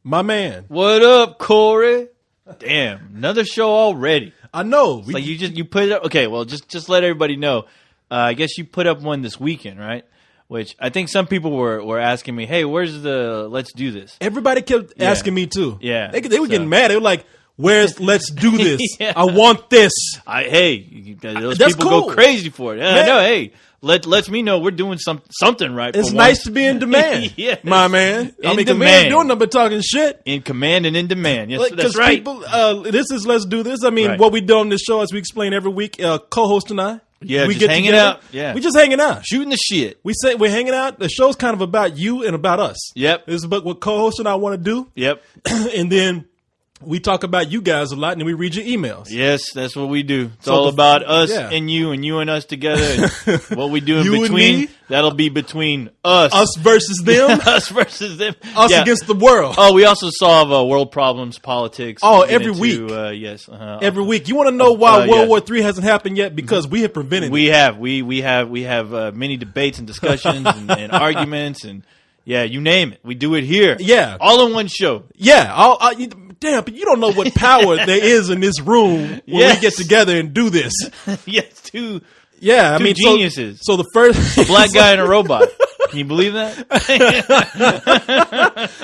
My man. What up, Corey? Damn, another show already. I know. Like you put it up. Okay, well, just let everybody know. I guess you put up one this weekend, right? Which I think some people were asking me, hey, where's the Let's Do This? Everybody kept asking me too. Yeah. They were getting mad. They were like, where's Let's Do This? Yeah. I want this. Those That's people cool. go crazy for it. Yeah, I know. Hey, lets me know we're doing something right. It's nice to be in demand. Yes. My man. In Command demand. doing nothing but talking shit. In command and in demand. Yes, that's Because right. people, this is Let's Do This. I mean, Right. what we do on this show, as we explain every week, co-host and I. Yeah, we just get hanging together. out. Yeah. We just hanging out. Shooting the shit. We say we're hanging out. The show's kind of about you and about us. Yep. This is about what co-host and I want to do. Yep. And then we talk about you guys a lot, and then we read your emails. Yes, that's what we do. It's all about us and you and us together. And what we do in You and between, me? that'll be between us. Us versus them. Us versus them. Us Yeah. against the world. Oh, we also solve world problems, politics. Oh, We get every week. Yes. Every week. You want to know why yeah. World War III hasn't happened yet? Because we have prevented We it. have many debates and discussions and arguments and you name it. We do it here. Yeah. All in one show. Yeah. Damn, but you don't know what power there is in this room when Yes. we get together and do this. Yes, two Yeah, I Two mean, geniuses. So the first a black guy and a robot. Can you believe that?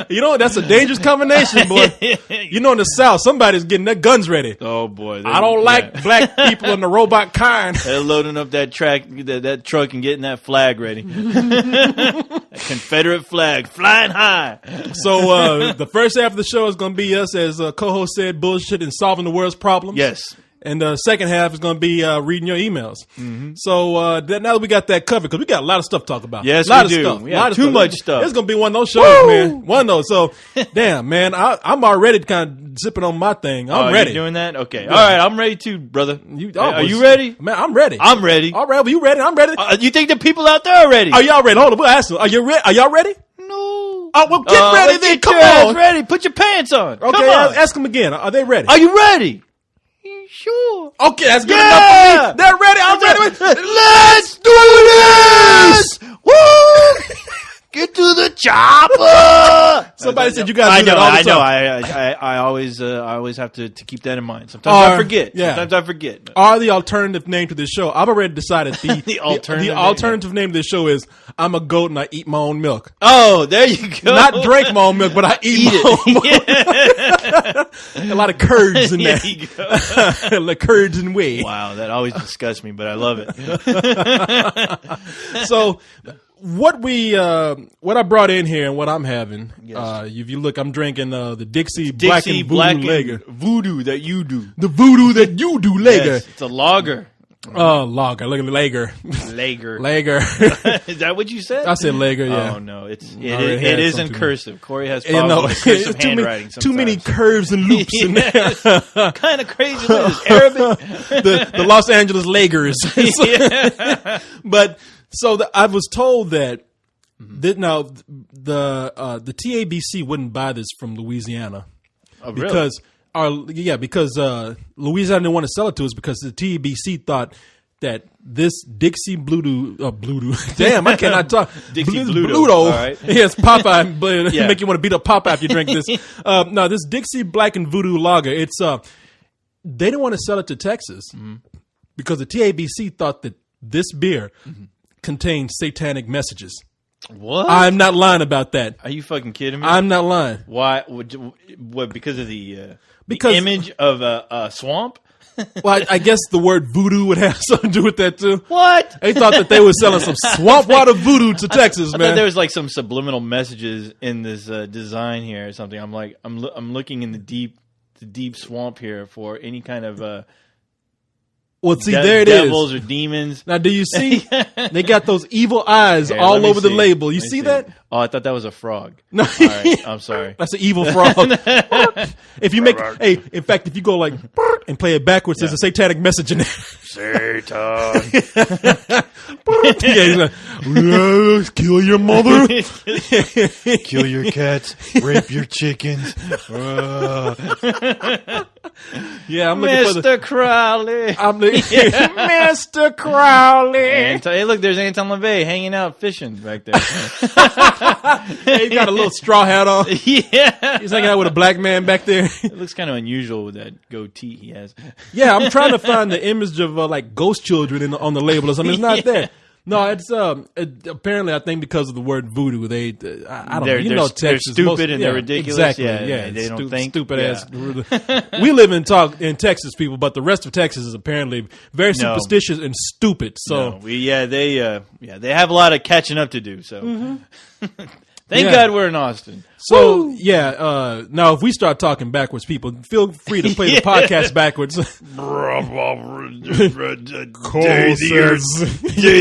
You know, that's a dangerous combination, boy. You know, in the South, somebody's getting their guns ready. Oh boy, I don't like black people in the robot kind. They're loading up that that truck and getting that flag ready. That Confederate flag flying high. So the first half of the show is going to be us, as co-host said, bullshit and solving the world's problems. Yes. And the second half is going to be reading your emails. Mm-hmm. So now that we got that covered, because we got a lot of stuff to talk about. Yes, a lot we do. Stuff. We have too much stuff. It's going to be one of those shows, man. One of those. So, damn, man, I'm already kind of zipping on my thing. I'm ready. You doing that? Okay. All right, I'm ready too, brother. Are you almost- ready? Man, I'm ready. I'm ready. All right, well, you ready? I'm ready. You think the people out there are ready? Are y'all ready? Hold on, we'll ask them. Are you ready? Are y'all ready? No. Oh, well, get ready then. Get Come your ass on. ready. Put your pants on. Okay, Come on. ask them again. Are they ready? Are you ready? You sure? Okay, that's good Yeah. enough for me. They're ready. I'm ready. Let's do this! Woo! Get to the chopper! Somebody said you got to do that all the time. I always have to keep that in mind. Sometimes I forget. Yeah. Sometimes I forget. Are the alternative name to this show? I've already decided the alternative name to this show is I'm a goat and I eat my own milk. Oh, there you go. Not drink my own milk, but I eat my own milk. A lot of curds in There there. you go. Like curds and whey. Wow, that always disgusts me, but I love it. So what I brought in here and what I'm having, if you look, I'm drinking the Dixie Black and Voodoo Lager. Voodoo that you do. The voodoo that you do, Lager. Yes, it's a lager. Lager. Look at the Lager. Lager. Lager. Is that what you said? I said Lager, yeah. Oh no, it already had is in something. cursive. Corey has You know, problems with cursive too handwriting. too many sometimes. curves and loops in there. Yes. Kind of crazy. What is this, Arabic? the Los Angeles Lakers. Yeah. But I was told that now the TABC wouldn't buy this from Louisiana Oh, really? because Louisiana didn't want to sell it to us because the TABC thought that this Dixie Bluto, damn, I cannot talk. Dixie Bluto. Bluto. All right. Yes, Popeye, but Yeah. make you want to beat up Popeye if you drink this. No, this Dixie Black and Voodoo Lager, it's they didn't want to sell it to Texas because the TABC thought that this beer contained satanic messages. What? I'm not lying about that. Are you fucking kidding me? I'm not lying. Why? What? Because of the Because- image of a swamp? Well, I guess the word voodoo would have something to do with that too. What? They thought that they were selling some swamp water voodoo to Texas, I thought man. there was like some subliminal messages in this design here or something. I'm like, I'm looking in the deep swamp here for any kind of Well, see, there it is. devils or demons. Now, do you see? They got those evil eyes Here, all let me over the see. label. You Let me see that? Oh, I thought that was a frog. No. All right, I'm sorry. That's an evil frog. If you make, in fact, if you go like and play it backwards, there's a satanic message in there. Satan. Yeah, he's like, "Yes, kill your mother. Kill your cats. Rape your chickens. Yeah, I'm looking for Mr. Crowley. I'm looking Mr. Crowley. Hey, look, there's Anton LaVey hanging out fishing back there. Hey, he got a little straw hat on. Yeah. He's hanging out with a black man back there. It looks kind of unusual with that goatee he has. Yeah, I'm trying to find the image of like ghost children on the label or something. It's not there. No, it's apparently I think because of the word voodoo, I don't know. You know, Texas, they're stupid and they're ridiculous. Exactly. Yeah, they don't think. Stupid ass. We live in Texas, people, but the rest of Texas is apparently very superstitious and stupid. So they have a lot of catching up to do. So thank God we're in Austin. So now if we start talking backwards, people feel free to play the podcast backwards. Day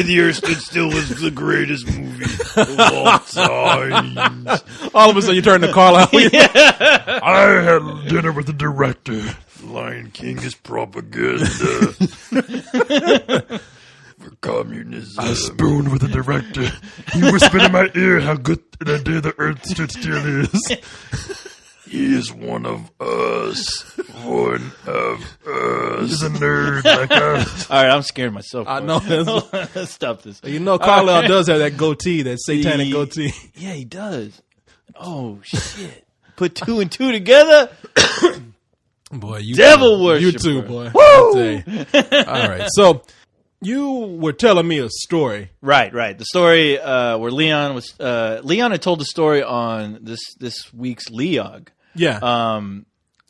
the Earth Stood Still was the greatest movie of all time. All of a sudden you turn the call out. I had dinner with the director. Lion King is propaganda. For communism. I spooned with the director. He whispered in my ear how good the day the earth stood still is. He is one of us. One of us. He's a nerd like us. All right, I'm scared myself. I know. Let's stop this. You know, Carlisle does have that goatee, that satanic goatee. Yeah, he does. Oh, shit. Put two and two together. Boy, you devil worshiper. You too, boy. Woo! All right, so you were telling me a story. Right. The story where Leon had told the story on this week's Leog. Yeah.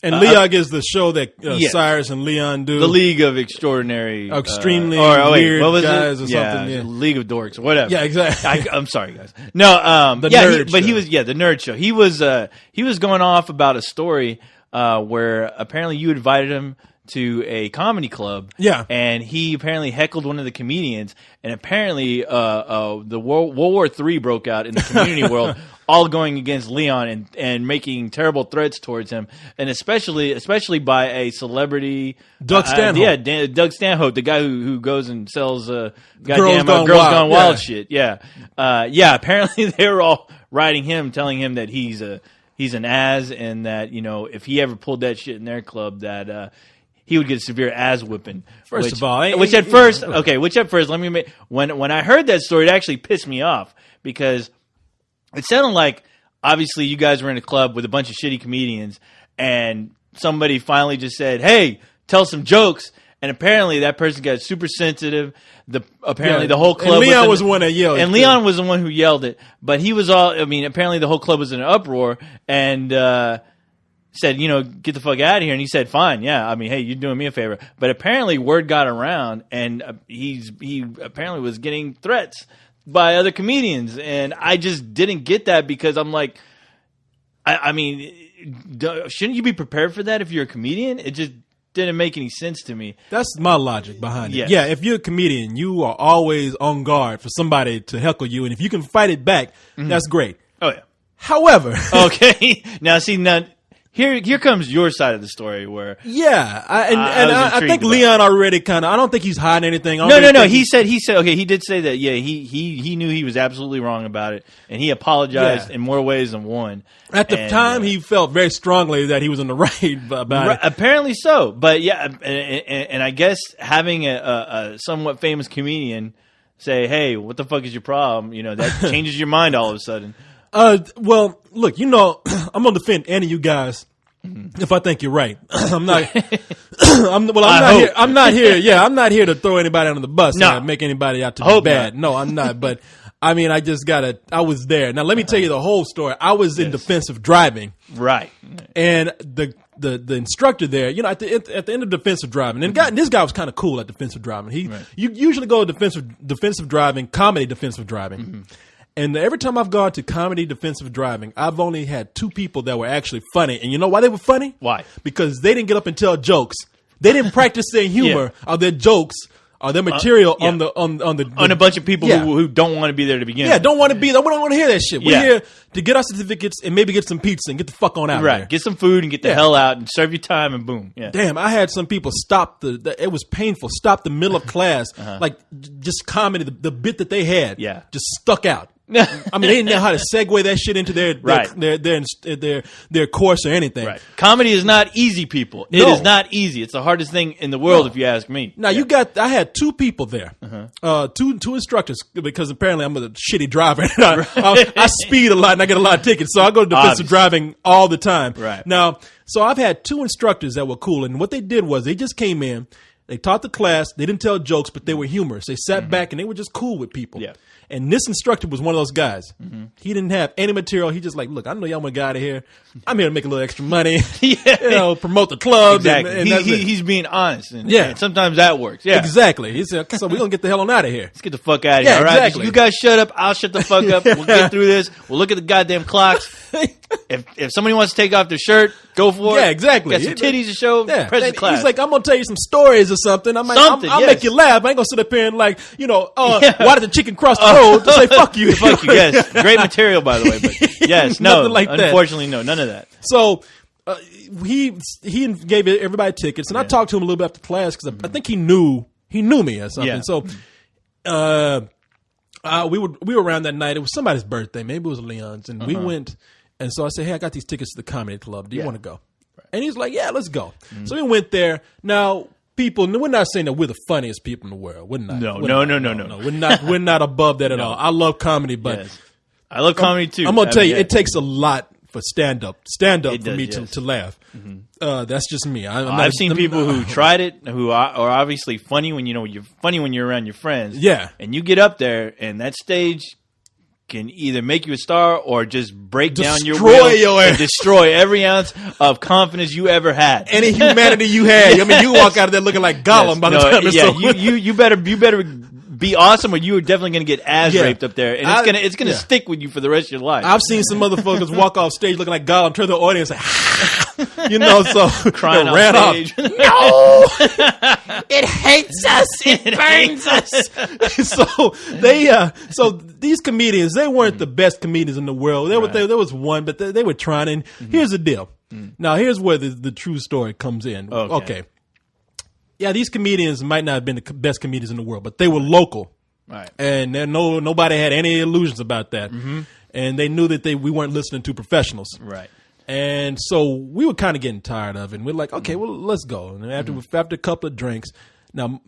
And Leog is the show that Cyrus and Leon do. The League of Extraordinary... extremely weird what was guys it? or something. Yeah. League of Dorks or whatever. Yeah, exactly. I'm sorry, guys. No, nerd show. He was the nerd show. He was going off about a story where apparently you invited him to a comedy club. Yeah. And he apparently heckled one of the comedians, and apparently the World War III broke out in the community world, all going against Leon and making terrible threats towards him, and especially by a celebrity, Doug Stanhope. Doug Stanhope, the guy who goes and sells Girls Gone Wild Wild shit. Yeah. Apparently they were all writing him, telling him that he's an ass, and that, you know, if he ever pulled that shit in their club, that he would get a severe ass whipping. First of all, which at first, let me make, when I heard that story, it actually pissed me off, because it sounded like, obviously, you guys were in a club with a bunch of shitty comedians, and somebody finally just said, "Hey, tell some jokes." And apparently that person got super sensitive. The whole club. And Leon was the one that yelled. And Leon was the one who yelled it. But he was apparently the whole club was in an uproar, and said, you know, get the fuck out of here. And he said, fine, yeah. I mean, hey, you're doing me a favor. But apparently word got around, and he apparently was getting threats by other comedians. And I just didn't get that, because I'm like, I mean, shouldn't you be prepared for that if you're a comedian? It just didn't make any sense to me. That's my logic behind it. Yes. Yeah, if you're a comedian, you are always on guard for somebody to heckle you, and if you can fight it back, that's great. Oh, yeah. However... Okay. Now, here comes your side of the story where... Yeah. I think Leon already kind of... I don't think he's hiding anything. No. He said... Okay, he did say that, yeah, he knew he was absolutely wrong about it, and he apologized in more ways than one. At the time, he felt very strongly that he was in the right about it. Apparently so. But yeah, and I guess having a somewhat famous comedian say, hey, what the fuck is your problem? You know, that changes your mind all of a sudden. Well, look, you know, I'm gonna defend any of you guys if I think you're right. I'm not. I'm not here. Yeah, I'm not here to throw anybody under the bus and make anybody out to be bad. No, I'm not. But I mean, I was there. Now, let me tell you the whole story. I was in defensive driving, right? And the instructor there, you know, at the end of defensive driving, and this guy was kind of cool at defensive driving. You usually go to defensive driving, comedy defensive driving. Mm-hmm. And every time I've gone to comedy defensive driving, I've only had two people that were actually funny. And you know why they were funny? Why? Because they didn't get up and tell jokes. They didn't practice their humor or their jokes or their material on a bunch of people who don't want to be there to begin. Yeah, don't want to be there. We don't want to hear that shit. We're here to get our certificates and maybe get some pizza and get the fuck on out of there. Get some food and get the hell out and serve your time and boom. Yeah. Damn, I had some people stop it was painful, stop the middle of class, like just comedy, the bit that they had just stuck out. I mean, they didn't know how to segue that shit into their course or anything. Right. Comedy is not easy, people. It is not easy. It's the hardest thing in the world, if you ask me. Now I had 2 people there, two instructors, because apparently I'm a shitty driver. I speed a lot and I get a lot of tickets, so I go to defensive driving all the time. Right. Now, so I've had 2 instructors that were cool, and what they did was they just came in, they taught the class, they didn't tell jokes, but they were humorous. They sat back and they were just cool with people. Yeah. And this instructor was one of those guys. He didn't have any material. He just like, look, I know y'all want to get out of here. I'm here to make a little extra money. Promote the club. Exactly. And he's being honest. And sometimes that works. Yeah. Exactly. He said, so we're going to get the hell on out of here. Let's get the fuck out of here. All right. Exactly. You guys shut up. I'll shut the fuck up. We'll get through this. We'll look at the goddamn clocks. If somebody wants to take off their shirt, go for it. Yeah, exactly. Got some titties to show. Press the class. He's like, I'm going to tell you some stories or something. I'll make you laugh. I ain't going to sit up here and like, why did the chicken cross the road to say fuck you? Fuck you, yes. Great material, by the way. But yes, no. Like that. Unfortunately, no. None of that. So he gave everybody tickets, and I talked to him a little bit after class because I think he knew me or something. Yeah. So we were around that night. It was somebody's birthday. Maybe it was Leon's. And we went. And so I said, hey, I got these tickets to the comedy club. Do you want to go? Right. And he's like, yeah, let's go. So we went there. Now, people, we're not saying that we're the funniest people in the world. We're not. No. We're not above that at all. I love comedy, but I love comedy too. I'm gonna tell you, it takes a lot for stand up for me to laugh. That's just me. I've seen people who tried it, who are obviously funny when you're funny when you're around your friends. Yeah, and you get up there, and that stage can either make you a star or just break down your will and destroy every ounce of confidence you ever had. Any humanity you had. I mean, you walk out of there looking like Gollum by the time it's over. You better be awesome, or you are definitely going to get ass raped up there, and it's gonna stick with you for the rest of your life. I've seen some motherfuckers walk off stage looking like Gollum, turn to the audience and so crying on stage. No, it hates us. It burns us. So these comedians, they weren't the best comedians in the world. There was one, but they were trying. And here's the deal. Now here's where the true story comes in. Okay. Yeah, these comedians might not have been the best comedians in the world, but they were local, right? And nobody had any illusions about that, and they knew that we weren't listening to professionals, right? And so we were kind of getting tired of it. And we're like, okay, well, let's go. And after a couple of drinks, now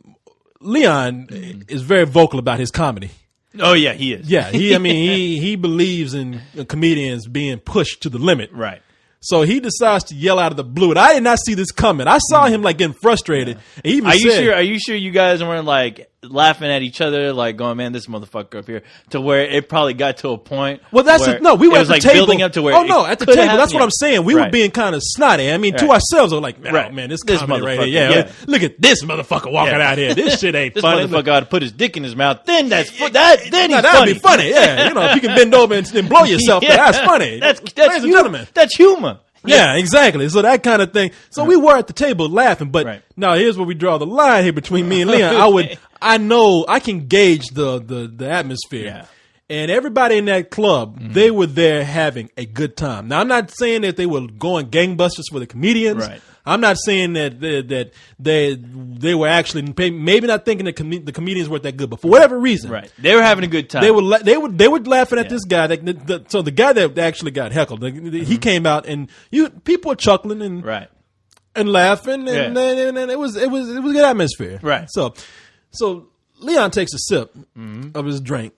Leon is very vocal about his comedy. Oh yeah, he is. Yeah, he believes in comedians being pushed to the limit, right? So he decides to yell out of the blue, and I did not see this coming. I saw him like getting frustrated. Yeah. He even Are you sure you guys weren't like laughing at each other, like going, "Man, this motherfucker up here," to where it probably got to a point? Well, we were at the table. Building up to where. Oh no, at the table. That's what I'm saying. We were being kind of snotty. I mean, to ourselves, we're like, man, this comedy right here. Yeah, look at this motherfucker walking out here. This shit ain't funny. This motherfucker ought to put his dick in his mouth. Then then he's funny. That'd be funny. Yeah, if you can bend over and blow yourself, that's funny. Ladies and gentlemen, that's humor. Yeah, exactly. So that kind of thing. So we were at the table laughing, but now here's where we draw the line here between me and Leon. I know I can gauge the atmosphere. Yeah. And everybody in that club, they were there having a good time. Now, I'm not saying that they were going gangbusters for the comedians. Right. I'm not saying that they were actually maybe not thinking the comedians weren't that good, but for whatever reason, they were having a good time. They were laughing at this guy. So the guy that actually got heckled, he came out and people were chuckling and laughing, and it was a good atmosphere. Right. So Leon takes a sip of his drink,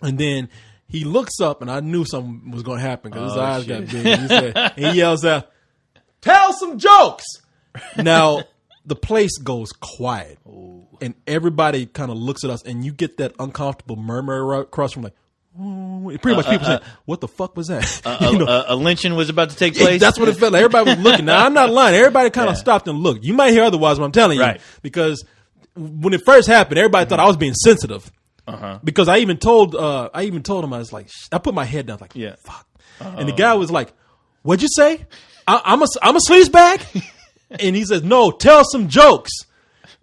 and then he looks up, and I knew something was going to happen because his eyes got big. He yells out, "Tell some jokes!" Now, the place goes quiet. Ooh. And everybody kind of looks at us, and you get that uncomfortable murmur across from like, pretty much people say, "What the fuck was that?" A lynching was about to take place? That's what it felt like. Everybody was looking. Now, I'm not lying. Everybody kind of stopped and looked. You might hear otherwise what I'm telling you. Because when it first happened, everybody thought I was being sensitive. Because I even told him, I was like, I put my head down, like, fuck. And the guy was like, "What'd you say? I'm a sleazebag?" And he says, "No, tell some jokes."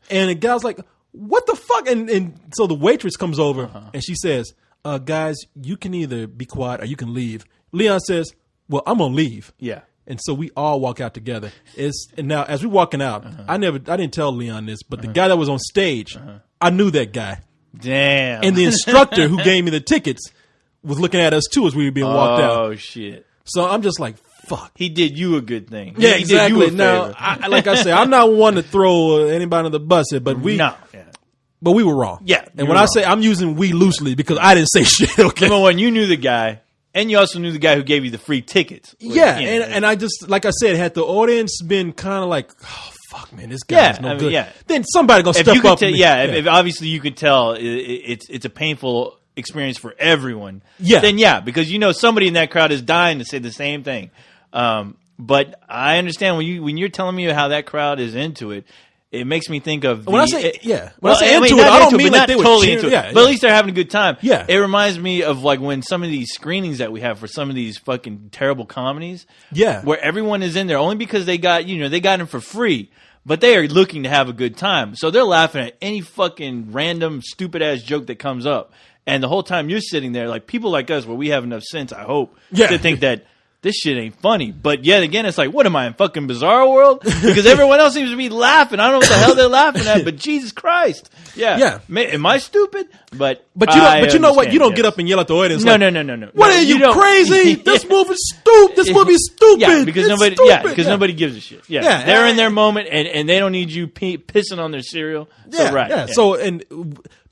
And the guy's like, "What the fuck?" And so the waitress comes over and she says, "Guys, you can either be quiet or you can leave." Leon says, "Well, I'm gonna leave." Yeah. And so we all walk out together. And now as we're walking out, I didn't tell Leon this, but the guy that was on stage, I knew that guy. Damn. And the instructor who gave me the tickets was looking at us too as we were being walked out. Oh shit! So I'm just like, fuck. He did you a good thing. Yeah, he exactly. Did you a Now, favor. like I said, I'm not one to throw anybody under the bus here, but No. Yeah. but we were wrong. Yeah, you and were when I wrong. say I'm using we loosely because I didn't say shit. Okay. Number one, you knew the guy, and you also knew the guy who gave you the free tickets. Yeah, You know, and I just like I said, had the audience been kind of like, oh fuck, man, this guy's no good. Yeah. Then somebody gonna if step you could up. tell, and- if obviously you could tell it's a painful experience for everyone. Yeah. Then because you know somebody in that crowd is dying to say the same thing. But I understand when you're telling me how that crowd is into it. It makes me think of When I say when I say into it, not I don't into it, mean but like not they were totally cheering. into it. Yeah, but at least they're having a good time. Yeah. It reminds me of like when some of these screenings that we have for some of these fucking terrible comedies. Yeah. Where everyone is in there only because they got them for free. But they are looking to have a good time. So they're laughing at any fucking random stupid ass joke that comes up. And the whole time you're sitting there, like people like us where we have enough sense, I hope, to think that this shit ain't funny. But yet again, it's like, what am I in fucking Bizarro World? Because everyone else seems to be laughing. I don't know what the hell they're laughing at, but Jesus Christ. Yeah. Am I stupid? But you know what? You don't yes. get up and yell at the audience. No. What are you crazy? This movie's stupid. This movie's stupid. Yeah, because It's nobody. stupid. Yeah, because nobody gives a shit. Yeah, they're in and- their moment, and they don't need you pissing on their cereal. So, Yeah. So and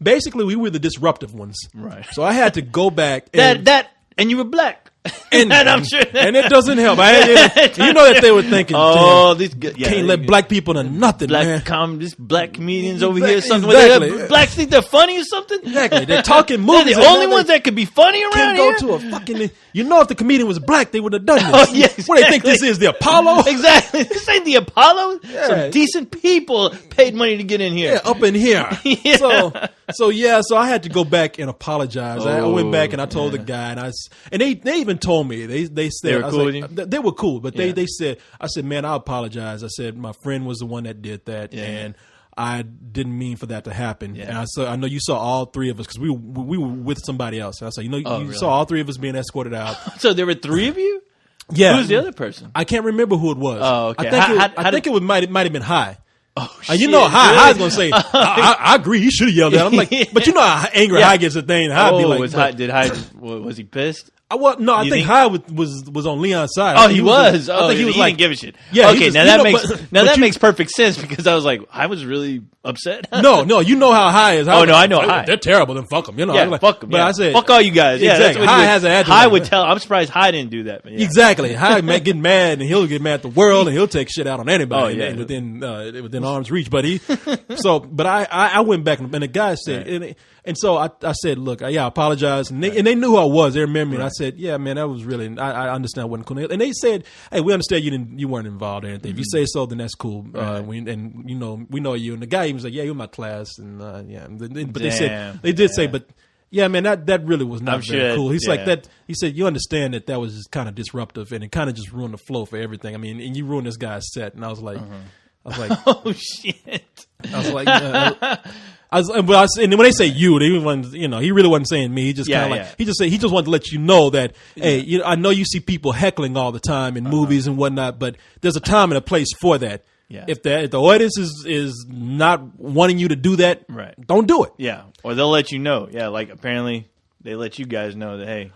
basically we were the disruptive ones. Right. So I had to go back and and you were black. and, I'm sure. and it doesn't help. You know that they were thinking, Oh, damn, these can't let black people into nothing, man. this black comedians over here. Something Exactly. blacks think they're funny or something. Exactly. They're talking They're movies. the and only now ones that could be funny around can here. go to a fucking. You know, if the comedian was black, they would have done this. Oh, yeah, What do they think exactly. this is? The Apollo? Exactly. This ain't the Apollo. Yeah. Some decent people paid money to get in here. Yeah, up in here. Yeah. So I had to go back and apologize. I went back and I told the guy, and they even told me they said They were I was cool like, with you? they were cool, but Yeah. they said I said, man, I apologize. I said my friend was the one that did that, and I didn't mean for that to happen. Yeah. And I know you saw all three of us because we were with somebody else. And I said, you really? saw all three of us being escorted out. So there were three of you? Yeah, Who's the other person? I can't remember who it was. Oh, okay. I think it might have been High. Oh, And you shit. know, High Really? is gonna say, I agree. He should have yelled at him. I'm like, but you know how angry Yeah. High gets a thing. High be like, was he pissed? no, I You think think- High was on Leon's side. I Oh, think he was. I think he was he like, didn't give a shit. Yeah, he Okay, was- now you that know, makes but- but you- makes perfect sense because I was like, I was really upset. no, you know how High is. High Oh, was no, like, I know High. They're terrible. Then fuck them. You know, Yeah, I'm like, fuck him. But yeah. I said, fuck all you guys. Yeah, exactly. That's what High he has an attitude. High would tell. I'm surprised High didn't do that. But yeah. Exactly. High might get mad and he'll get mad at the world and he'll take shit out on anybody Oh, yeah. within arm's reach. But but I went back and the guy said, and so I said, look, I apologize. And they knew who I was. They remember me. And I said, yeah, man, that was really, I understand what cool. And they said, hey, we understand you weren't involved or anything. If you say so, then that's cool. We know you. And the guy even was like, yeah, you're in my class. And but they did say, but yeah, man, that really was not very cool. He's like that. He said, you understand that was just kind of disruptive and it kind of just ruined the flow for everything. I mean, and you ruined this guy's set. And I was like, Oh shit. I was like, and when they say you, he really wasn't saying me. He just kind of like he just wanted to let you know that hey, I know you see people heckling all the time in movies and whatnot, but there's a time and a place for that. Yeah. If the audience is not wanting you to do that, Right. don't do it. Yeah, or they'll let you know. Yeah, like apparently they let you guys know that hey,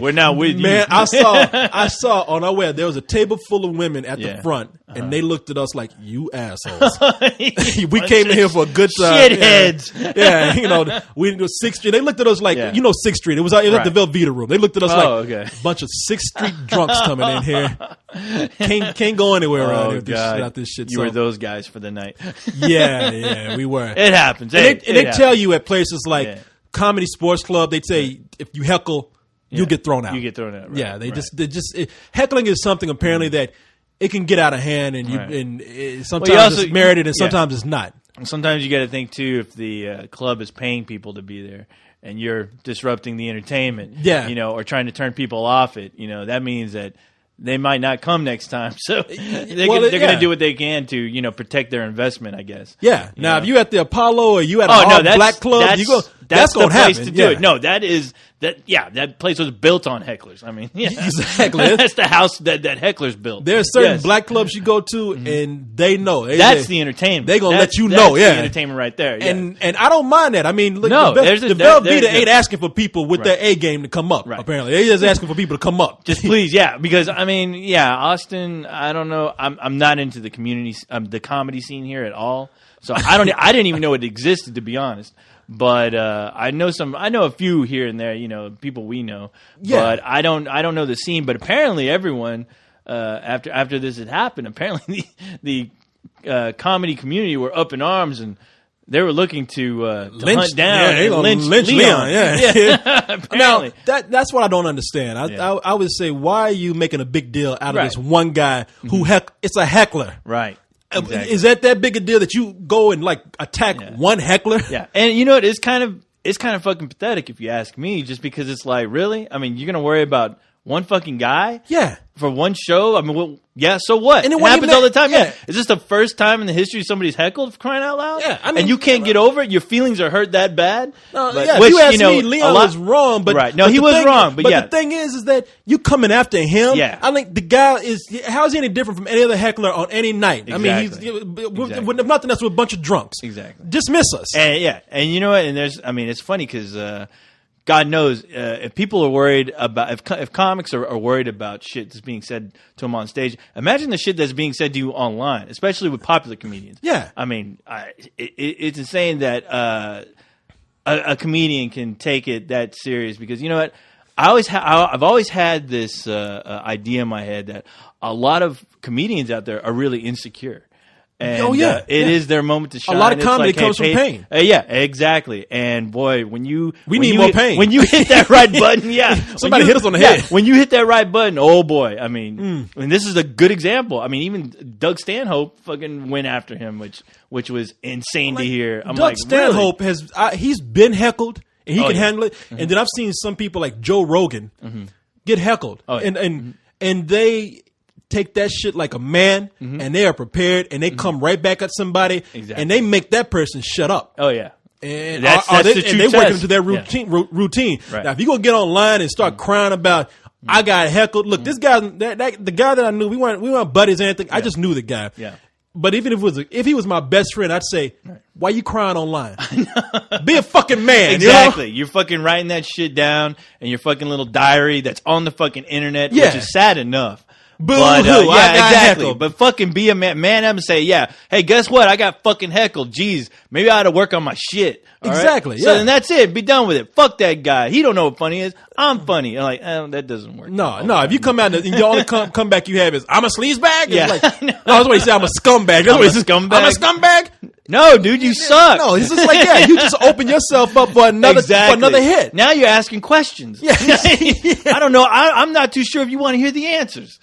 we're not with you. Man, I saw on our way there was a table full of women at the front, and they looked at us like you assholes. We came in here for a good time. Shitheads. Yeah, we do 6th Street. They looked at us like 6th Street. It was at the Velveeta room. They looked at us okay. a bunch of 6th Street drunks coming in here. Can't go anywhere around here without this shit. You were those guys for the night. Yeah, we were. It happens. And they tell you at places like Comedy Sports Club, they'd say if you heckle, you get thrown out. You get thrown out. Right, yeah, heckling is something apparently that it can get out of hand, and sometimes it's merited and sometimes it's not. Sometimes you got to think too if the club is paying people to be there and you're disrupting the entertainment. Yeah. or trying to turn people off it. That means that they might not come next time. So they're going to do what they can to protect their investment, I guess. Yeah. Now, if you at the Apollo or you at a Black Club, that's going to happen. To do it. No, that is that place was built on hecklers. I mean, yeah, Exactly. That's the house that hecklers built. There are certain Yes. black clubs you go to, and they know. That's the entertainment. They gonna That's- let you know, that's yeah. the entertainment right there. Yeah. And I don't mind that. I mean, look, No, the there's a- Velveeta there's- ain't asking for people with their A game to come up. Right. Apparently, they just asking for people to come up. just please, yeah, because I mean, yeah, Austin. I don't know. I'm not into the the comedy scene here at all. So I didn't even know it existed, to be honest. But I know a few here and there, people we know. Yeah. But I don't know the scene. But apparently, everyone after this had happened, apparently the comedy community were up in arms and they were looking to hunt down they and gonna lynch lynch Leon. Yeah. Apparently. Now that's what I don't understand. Yeah. I would say, why are you making a big deal out of Right. this one guy who it's a heckler? Right. Exactly. Is that big a deal that you go and like attack one heckler? Yeah, and you know what? It's kind of fucking pathetic if you ask me. Just because it's like, really? I mean, you're gonna worry about one fucking guy? Yeah. For one show? I mean, well, yeah. So what? And it It wasn't happens even all the that- time. yeah. Yeah. Is this the first time in the history somebody's heckled for crying out loud? Yeah, I mean- and you can't get over it. Your feelings are hurt that bad. No, But- yeah, which, if you ask me, a Leon lot- was wrong, but Right. No, but he the was thing- wrong, but yeah. the thing is that you coming after him. Yeah. I think the guy is. How is he any different from any other heckler on any night? I mean, Exactly. he's with nothing else with a bunch of drunks. Exactly. Dismiss us. And yeah, and you know what? And it's funny because God knows if people are worried about if comics are worried about shit that's being said to them on stage. Imagine the shit that's being said to you online, especially with popular comedians. Yeah. I mean, it's insane that a comedian can take it that serious because you know what? I've always had this idea in my head that a lot of comedians out there are really insecure. And, Oh, yeah, it yeah. is their moment to shine. lot of It's comedy like, hey, comes from pain. Yeah, exactly. And boy, we need more pain. When you hit that right button, yeah, Somebody When you- hit us on the yeah, head. When you hit that right button, oh boy, I mean, and this is a good example. I mean, even Doug Stanhope fucking went after him, which was insane to hear. I'm Doug like, Stanhope he's been heckled and he Oh, can yeah. handle it. And then I've seen some people like Joe Rogan get heckled, Oh, yeah. and they take that shit like a man, and they are prepared, and they come right back at somebody, Exactly. and they make that person shut up. Oh yeah. And That's are the they, true and they working test. into their Yeah. routine. Right. Now, if you gonna get online and start crying about I got heckled, look, this guy, the guy that I knew, we weren't buddies or anything. I just knew the guy. Yeah. But even if he was my best friend, I'd say, why you crying online? Be a fucking man. Exactly. You know? You're fucking writing that shit down in your fucking little diary that's on the fucking internet, Yeah. which is sad enough. Boo-hoo, But, I yeah, got exactly. heckled. But fucking be a man up and say, yeah, hey, guess what? I got fucking heckled. Jeez, maybe I ought to work on my shit. All right? Exactly, So yeah. then that's it. Be done with it. Fuck that guy. He don't know what funny is. I'm funny. I'm like, that doesn't work. No. If you come out and the only comeback you have is I'm a sleazebag, it's Yeah. like, no, that's what he said. I'm a scumbag. That's I'm what a he said. scumbag. I'm a scumbag. No, dude, you suck. No, it's just like you just open yourself up for another hit. Now you're asking questions. Yeah. I don't know. I'm not too sure if you want to hear the answers.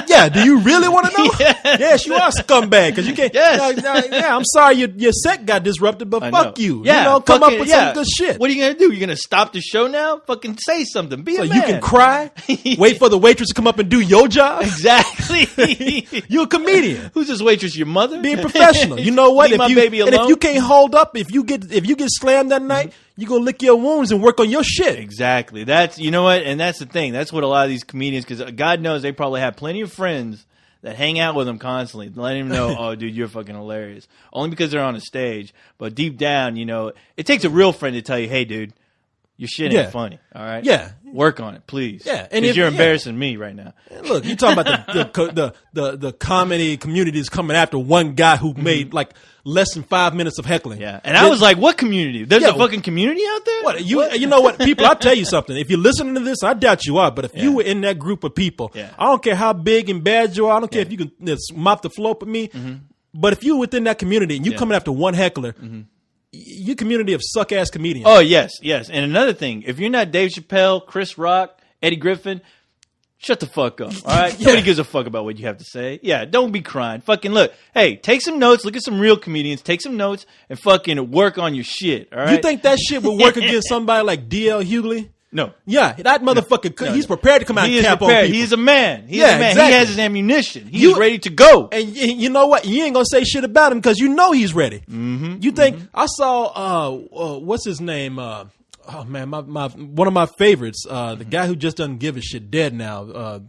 Yeah, do you really want to know? Yes. Yes, you are a scumbag because you can't. Yes. Yeah, I'm sorry your set got disrupted, but I fuck know. you. Yeah, Come up fucking- with yeah. some good shit. What are you gonna do? You're gonna stop the show now? Fucking say something. Be So a man. you can cry, wait for the waitress to come up and do your job. Exactly. You're a comedian. Who's this waitress? Your mother? Being professional. You know what? Leave my baby and if alone. you can't hold up, if you get slammed that night, you gonna lick your wounds and work on your shit. Exactly. That's you know what, and that's the thing. That's what a lot of these comedians, because God knows they probably have plenty of friends that hang out with them constantly, letting him know, oh, dude, you're fucking hilarious. Only because they're on a stage, but deep down, you know, it takes a real friend to tell you, hey, dude, your shit ain't Yeah. funny. All right, Yeah. work on it, please. Yeah, and because if- you're yeah. embarrassing me right now. Look, you talking about the comedy community is coming after one guy who made like less than 5 minutes of heckling. Yeah, and I was like, what community? There's Yeah. a fucking community out there. What you know what people? I'll tell you something. If you're listening to this, I doubt you are. But if you were in that group of people, Yeah. I don't care how big and bad you are. I don't care if you can mop the floor with me. But if you're within that community and you're coming after one heckler, your community of suck ass comedians. Oh yes. And another thing, if you're not Dave Chappelle, Chris Rock, Eddie Griffin, shut the fuck up. All right, Yeah. nobody gives a fuck about what you have to say. Yeah, don't be crying. Fucking look. Hey, take some notes. Look at some real comedians. Take some notes and fucking work on your shit. All right. You think that shit would work against somebody like D.L. Hughley? No. Yeah, that motherfucker. He's prepared to come out He and is cap on prepared. people. He's a man. He's Yeah, a man. exactly. He has his ammunition. He's You- ready to go. And you know what? You ain't gonna say shit about him because you know he's ready. Mm-hmm, you think I saw what's his name? Oh man, my one of my favorites, the guy who just doesn't give a shit, dead now.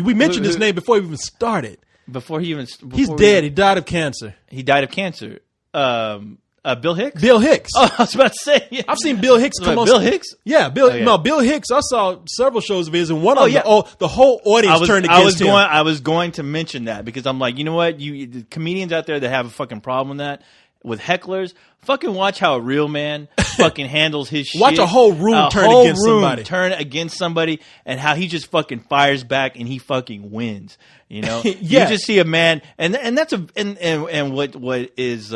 We mentioned his name before we even started. He's dead. He died of cancer. He died of cancer. Bill Hicks? Bill Hicks. Oh, I was about to say. Yeah. I've seen Bill Hicks come on. Bill Hicks? Yeah, Bill. Okay. No, Bill Hicks. I saw several shows of his, and one of them, the whole audience turned against him. I was going to mention that because I'm like, you know what? The comedians out there that have a fucking problem with that, with hecklers, fucking watch how a real man fucking handles his shit. Watch a whole room turn against somebody, and how he just fucking fires back and he fucking wins. You know, Yeah. You just see a man, and that's what is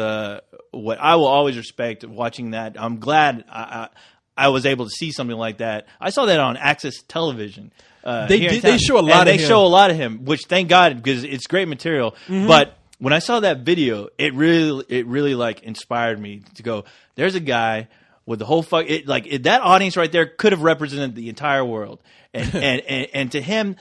what I will always respect watching that. I'm glad I was able to see something like that. I saw that on Access Television. They show a lot of him. They show a lot of him, which thank God because it's great material. Mm-hmm. But when I saw that video, it really like inspired me to go. There's a guy with the whole that audience right there could have represented the entire world, and to him,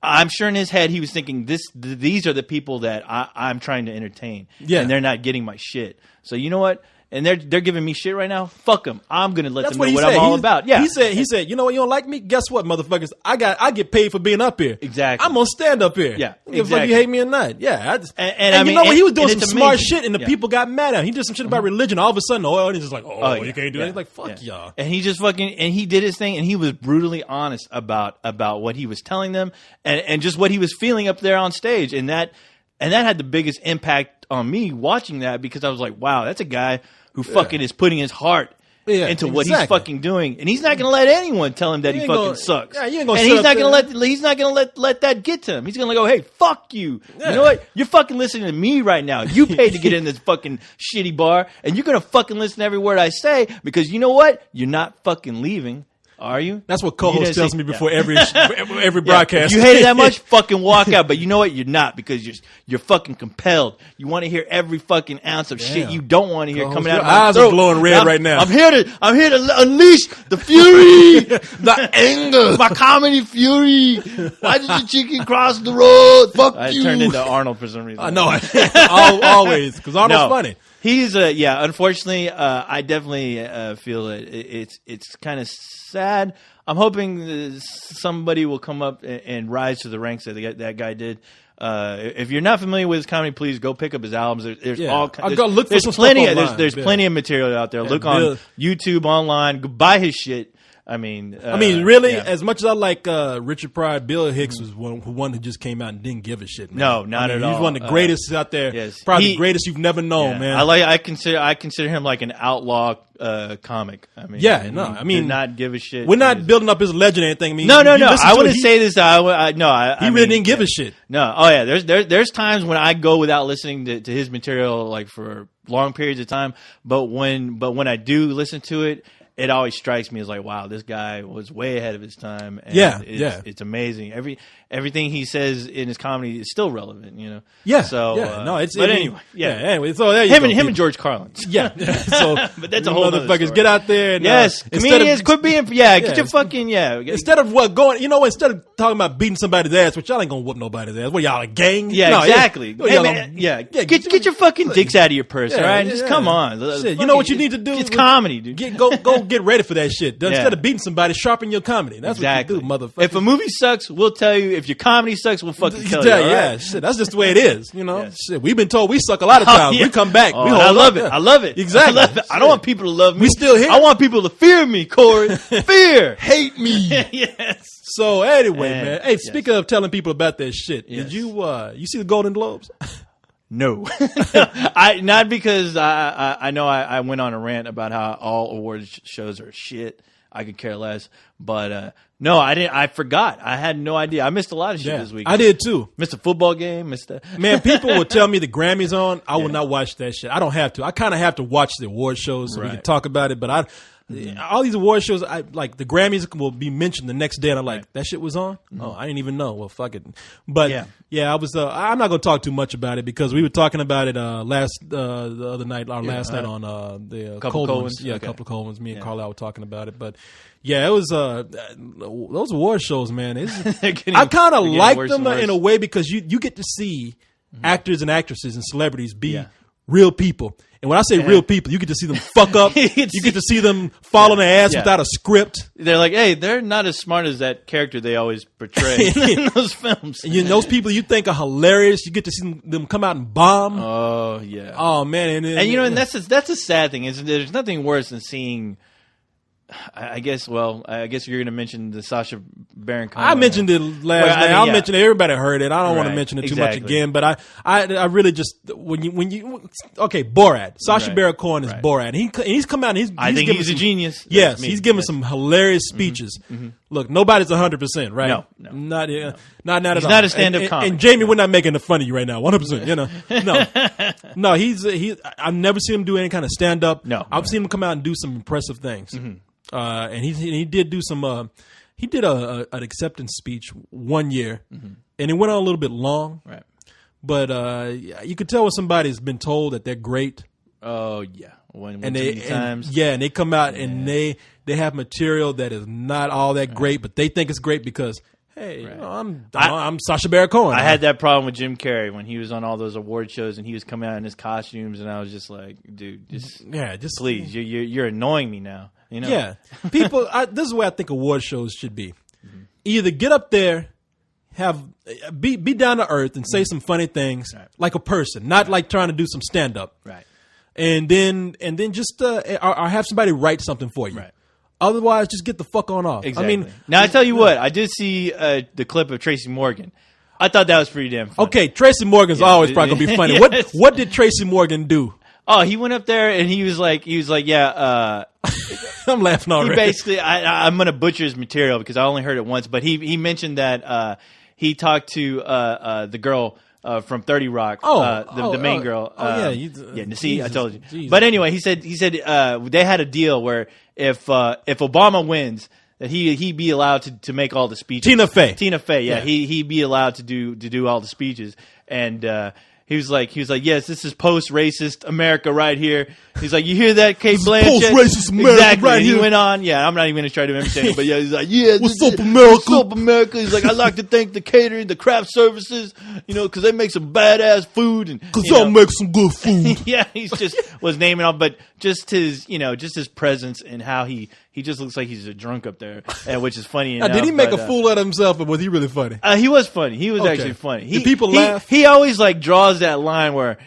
I'm sure in his head he was thinking these are the people that I'm trying to entertain, and they're not getting my shit. So you know what? And they're giving me shit right now. Fuck them. I'm gonna let them know what I'm all about. Yeah. He said, you know what? You don't like me? Guess what, motherfuckers? I get paid for being up here. Exactly. I'm gonna stand up here. Yeah. Exactly. If you hate me or not. Yeah. And you know what? He was doing some smart amazing. shit, and the people got mad at him. He did some shit about religion. All of a sudden, the audience is like, you can't do that. He's like, fuck y'all. And he just he did his thing, and he was brutally honest about what he was telling them, and just what he was feeling up there on stage, and that had the biggest impact on me watching that because I was like, wow, that's a guy who fucking is putting his heart into what he's fucking doing, and he's not gonna let anyone tell him that he fucking sucks. Yeah, you ain't gonna. And he's not gonna let that get to him. He's gonna go, hey, fuck you. Yeah. You know what? You're fucking listening to me right now. You paid to get in this fucking shitty bar, and you're gonna fucking listen to every word I say because you know what? You're not fucking leaving. Are you? That's what co-host tells me before every broadcast. If you hate it that much, fucking walk out. But you know what? You're not because you're fucking compelled. You want to hear every fucking ounce of shit you don't want to hear coming out of my eyes throat. are glowing red right now. I'm here to unleash the fury, the anger, my comedy fury. Why did the chicken cross the road? Fuck you. I turned into Arnold for some reason. I know. Always because Arnold's funny. He's unfortunately, I definitely feel that it's kind of sad. I'm hoping somebody will come up and rise to the ranks that guy did. If you're not familiar with his comedy, please go pick up his albums. There's plenty of material out there. Look on YouTube, online, buy his shit. I mean, really, as much as I like Richard Pryor, Bill Hicks was one who just came out and didn't give a shit. Man. No, not at all. He's one of the greatest out there. Yes. Probably the greatest you've never known, man. I consider him like an outlaw comic. I mean, did not give a shit. We're not building up his legend or anything. I mean, no. I wouldn't say this. He really didn't give a shit. No. Oh yeah. There's times when I go without listening to his material like for long periods of time. But when I do listen to it, it always strikes me as like, wow, this guy was way ahead of his time. And it's amazing. Everything he says in his comedy is still relevant, you know. Yeah. So, anyway. Anyway, so there you him go, and George Carlin. Yeah. So, but that's a whole other story. Get out there. And, comedians, quit being. Get your fucking Instead of instead of talking about beating somebody's ass, which y'all ain't gonna whoop nobody's ass. What y'all a gang? Yeah, no, exactly. Get your fucking dicks out of your purse, all right? Just come on. Shit, you know what you need to do? It's comedy, dude. Go get ready for that shit. Instead of beating somebody, sharpen your comedy. That's what you do, motherfucker. If a movie sucks, we'll tell you. If your comedy sucks, we'll fucking tell you. Yeah, shit. That's just the way it is. You know, shit. We've been told we suck a lot of times. We come back. I love it. I love it. Exactly. I don't want people to love me. We still here. I want people to fear me, Corey. Fear, hate me. Yes. So anyway, man. Hey, speaking of telling people about that shit, did you see the Golden Globes? No, not because I know I went on a rant about how all awards shows are shit. I could care less, but no, I didn't. I forgot. I had no idea. I missed a lot of shit this week. I did too. Missed a football game. Man, people will tell me the Grammys on. I will not watch that shit. I don't have to. I kind of have to watch the award shows so we can talk about it. But all these award shows, like the Grammys will be mentioned the next day, and I'm like, that shit was on? Mm-hmm. Oh, I didn't even know. Well, fuck it. But I was. I'm not gonna talk too much about it because we were talking about it the other night, last night on the Coleman's. Yeah, a couple of Coleman's. Me and Carlisle were talking about it, but. Yeah, it was those award shows, man. I kind of like them in a way because you get to see actors and actresses and celebrities be real people. And when I say real people, you get to see them fuck up. You get to see them fall on their ass without a script. They're like, hey, they're not as smart as that character they always portray in those films. And those people you think are hilarious, you get to see them come out and bomb. Oh, yeah. Oh, man. And that's a sad thing. There's nothing worse than seeing... I guess you're going to mention the Sacha Baron Cohen. I mentioned it last night. I'll mention it. Everybody heard it. I don't want to mention it too much again. But I really just Borat. Sacha Baron Cohen is Borat. He's come out. And I think he's a genius. Yes, he's giving some hilarious speeches. Mm-hmm. Look, nobody's 100%, right? No, not at all. He's not a stand-up comic. And Jamie, we're not making it fun of you right now, 100%. No. I've never seen him do any kind of stand-up. No, I've seen him come out and do some impressive things. Mm-hmm. And he did do some. He did an acceptance speech one year, and it went on a little bit long. Right. But you could tell when somebody's been told that they're great. Oh yeah, and they come out and they have material that is not all that great, but they think it's great because. Hey, I'm Sacha Baron Cohen. I had that problem with Jim Carrey when he was on all those award shows and he was coming out in his costumes, and I was just like, dude, just please, you're annoying me now. Yeah, people. This is where I think award shows should be. Mm-hmm. Either get up there, be down to earth, and say some funny things like a person, not like trying to do some stand up. Right. And then just or have somebody write something for you. Right. Otherwise, just get the fuck on off. Exactly. I mean, now I tell you what, I did see the clip of Tracy Morgan. I thought that was pretty damn funny. Okay, Tracy Morgan's always probably gonna be funny. Yes. What did Tracy Morgan do? Oh, he went up there and he was like, yeah. I'm laughing already. He basically, I'm gonna butcher his material because I only heard it once, but he mentioned that he talked to the girl. From 30 Rock, the main girl. See, I told you. Jesus. But anyway, he said they had a deal where if Obama wins, that he'd be allowed to make all the speeches. Tina Fey, yeah. He'd be allowed to do all the speeches, and he was like, yes, this is post-racist America right here. He's like, you hear that, Kate Blanchett? Post-racist America exactly. right here. He went on. Yeah, I'm not even going to try to imitate him, but yeah, he's like, yeah, what's up, America? What's up, America? He's like, I'd like to thank the catering, the craft services, because they make some badass food and because y'all make some good food. Yeah, he's just was naming off, but just his presence and how he just looks like he's a drunk up there, which is funny enough. Did he make a fool out of himself, or was he really funny? He was funny. He was actually funny. Did people laugh? He always draws that line where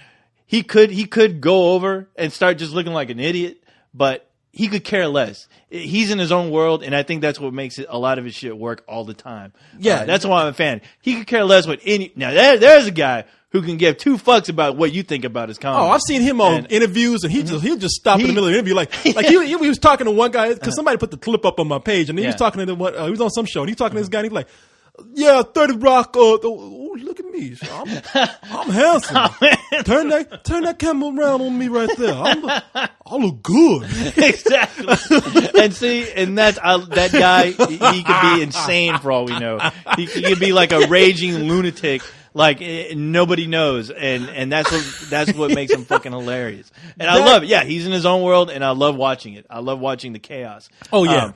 he could go over and start just looking like an idiot, but he could care less. He's in his own world, and I think that's what makes a lot of his shit work all the time. Yeah, that's why I'm a fan. He could care less what any. Now there's a guy who can give two fucks about what you think about his comedy. Oh, I've seen him on interviews, and he'll just stop in the middle of the interview, like he was talking to one guy because somebody put the clip up on my page, and he was talking to him. He was on some show, and he was talking to this guy, and he was like, "Yeah, 30 Rock. Look at me, I'm handsome. Turn that camera around on me right there. I look good." Exactly. And that's that guy. He could be insane for all we know. He could be like a raging lunatic. Like nobody knows, and that's what makes him fucking hilarious. And I love it. Yeah, he's in his own world, and I love watching it. I love watching the chaos. Oh yeah,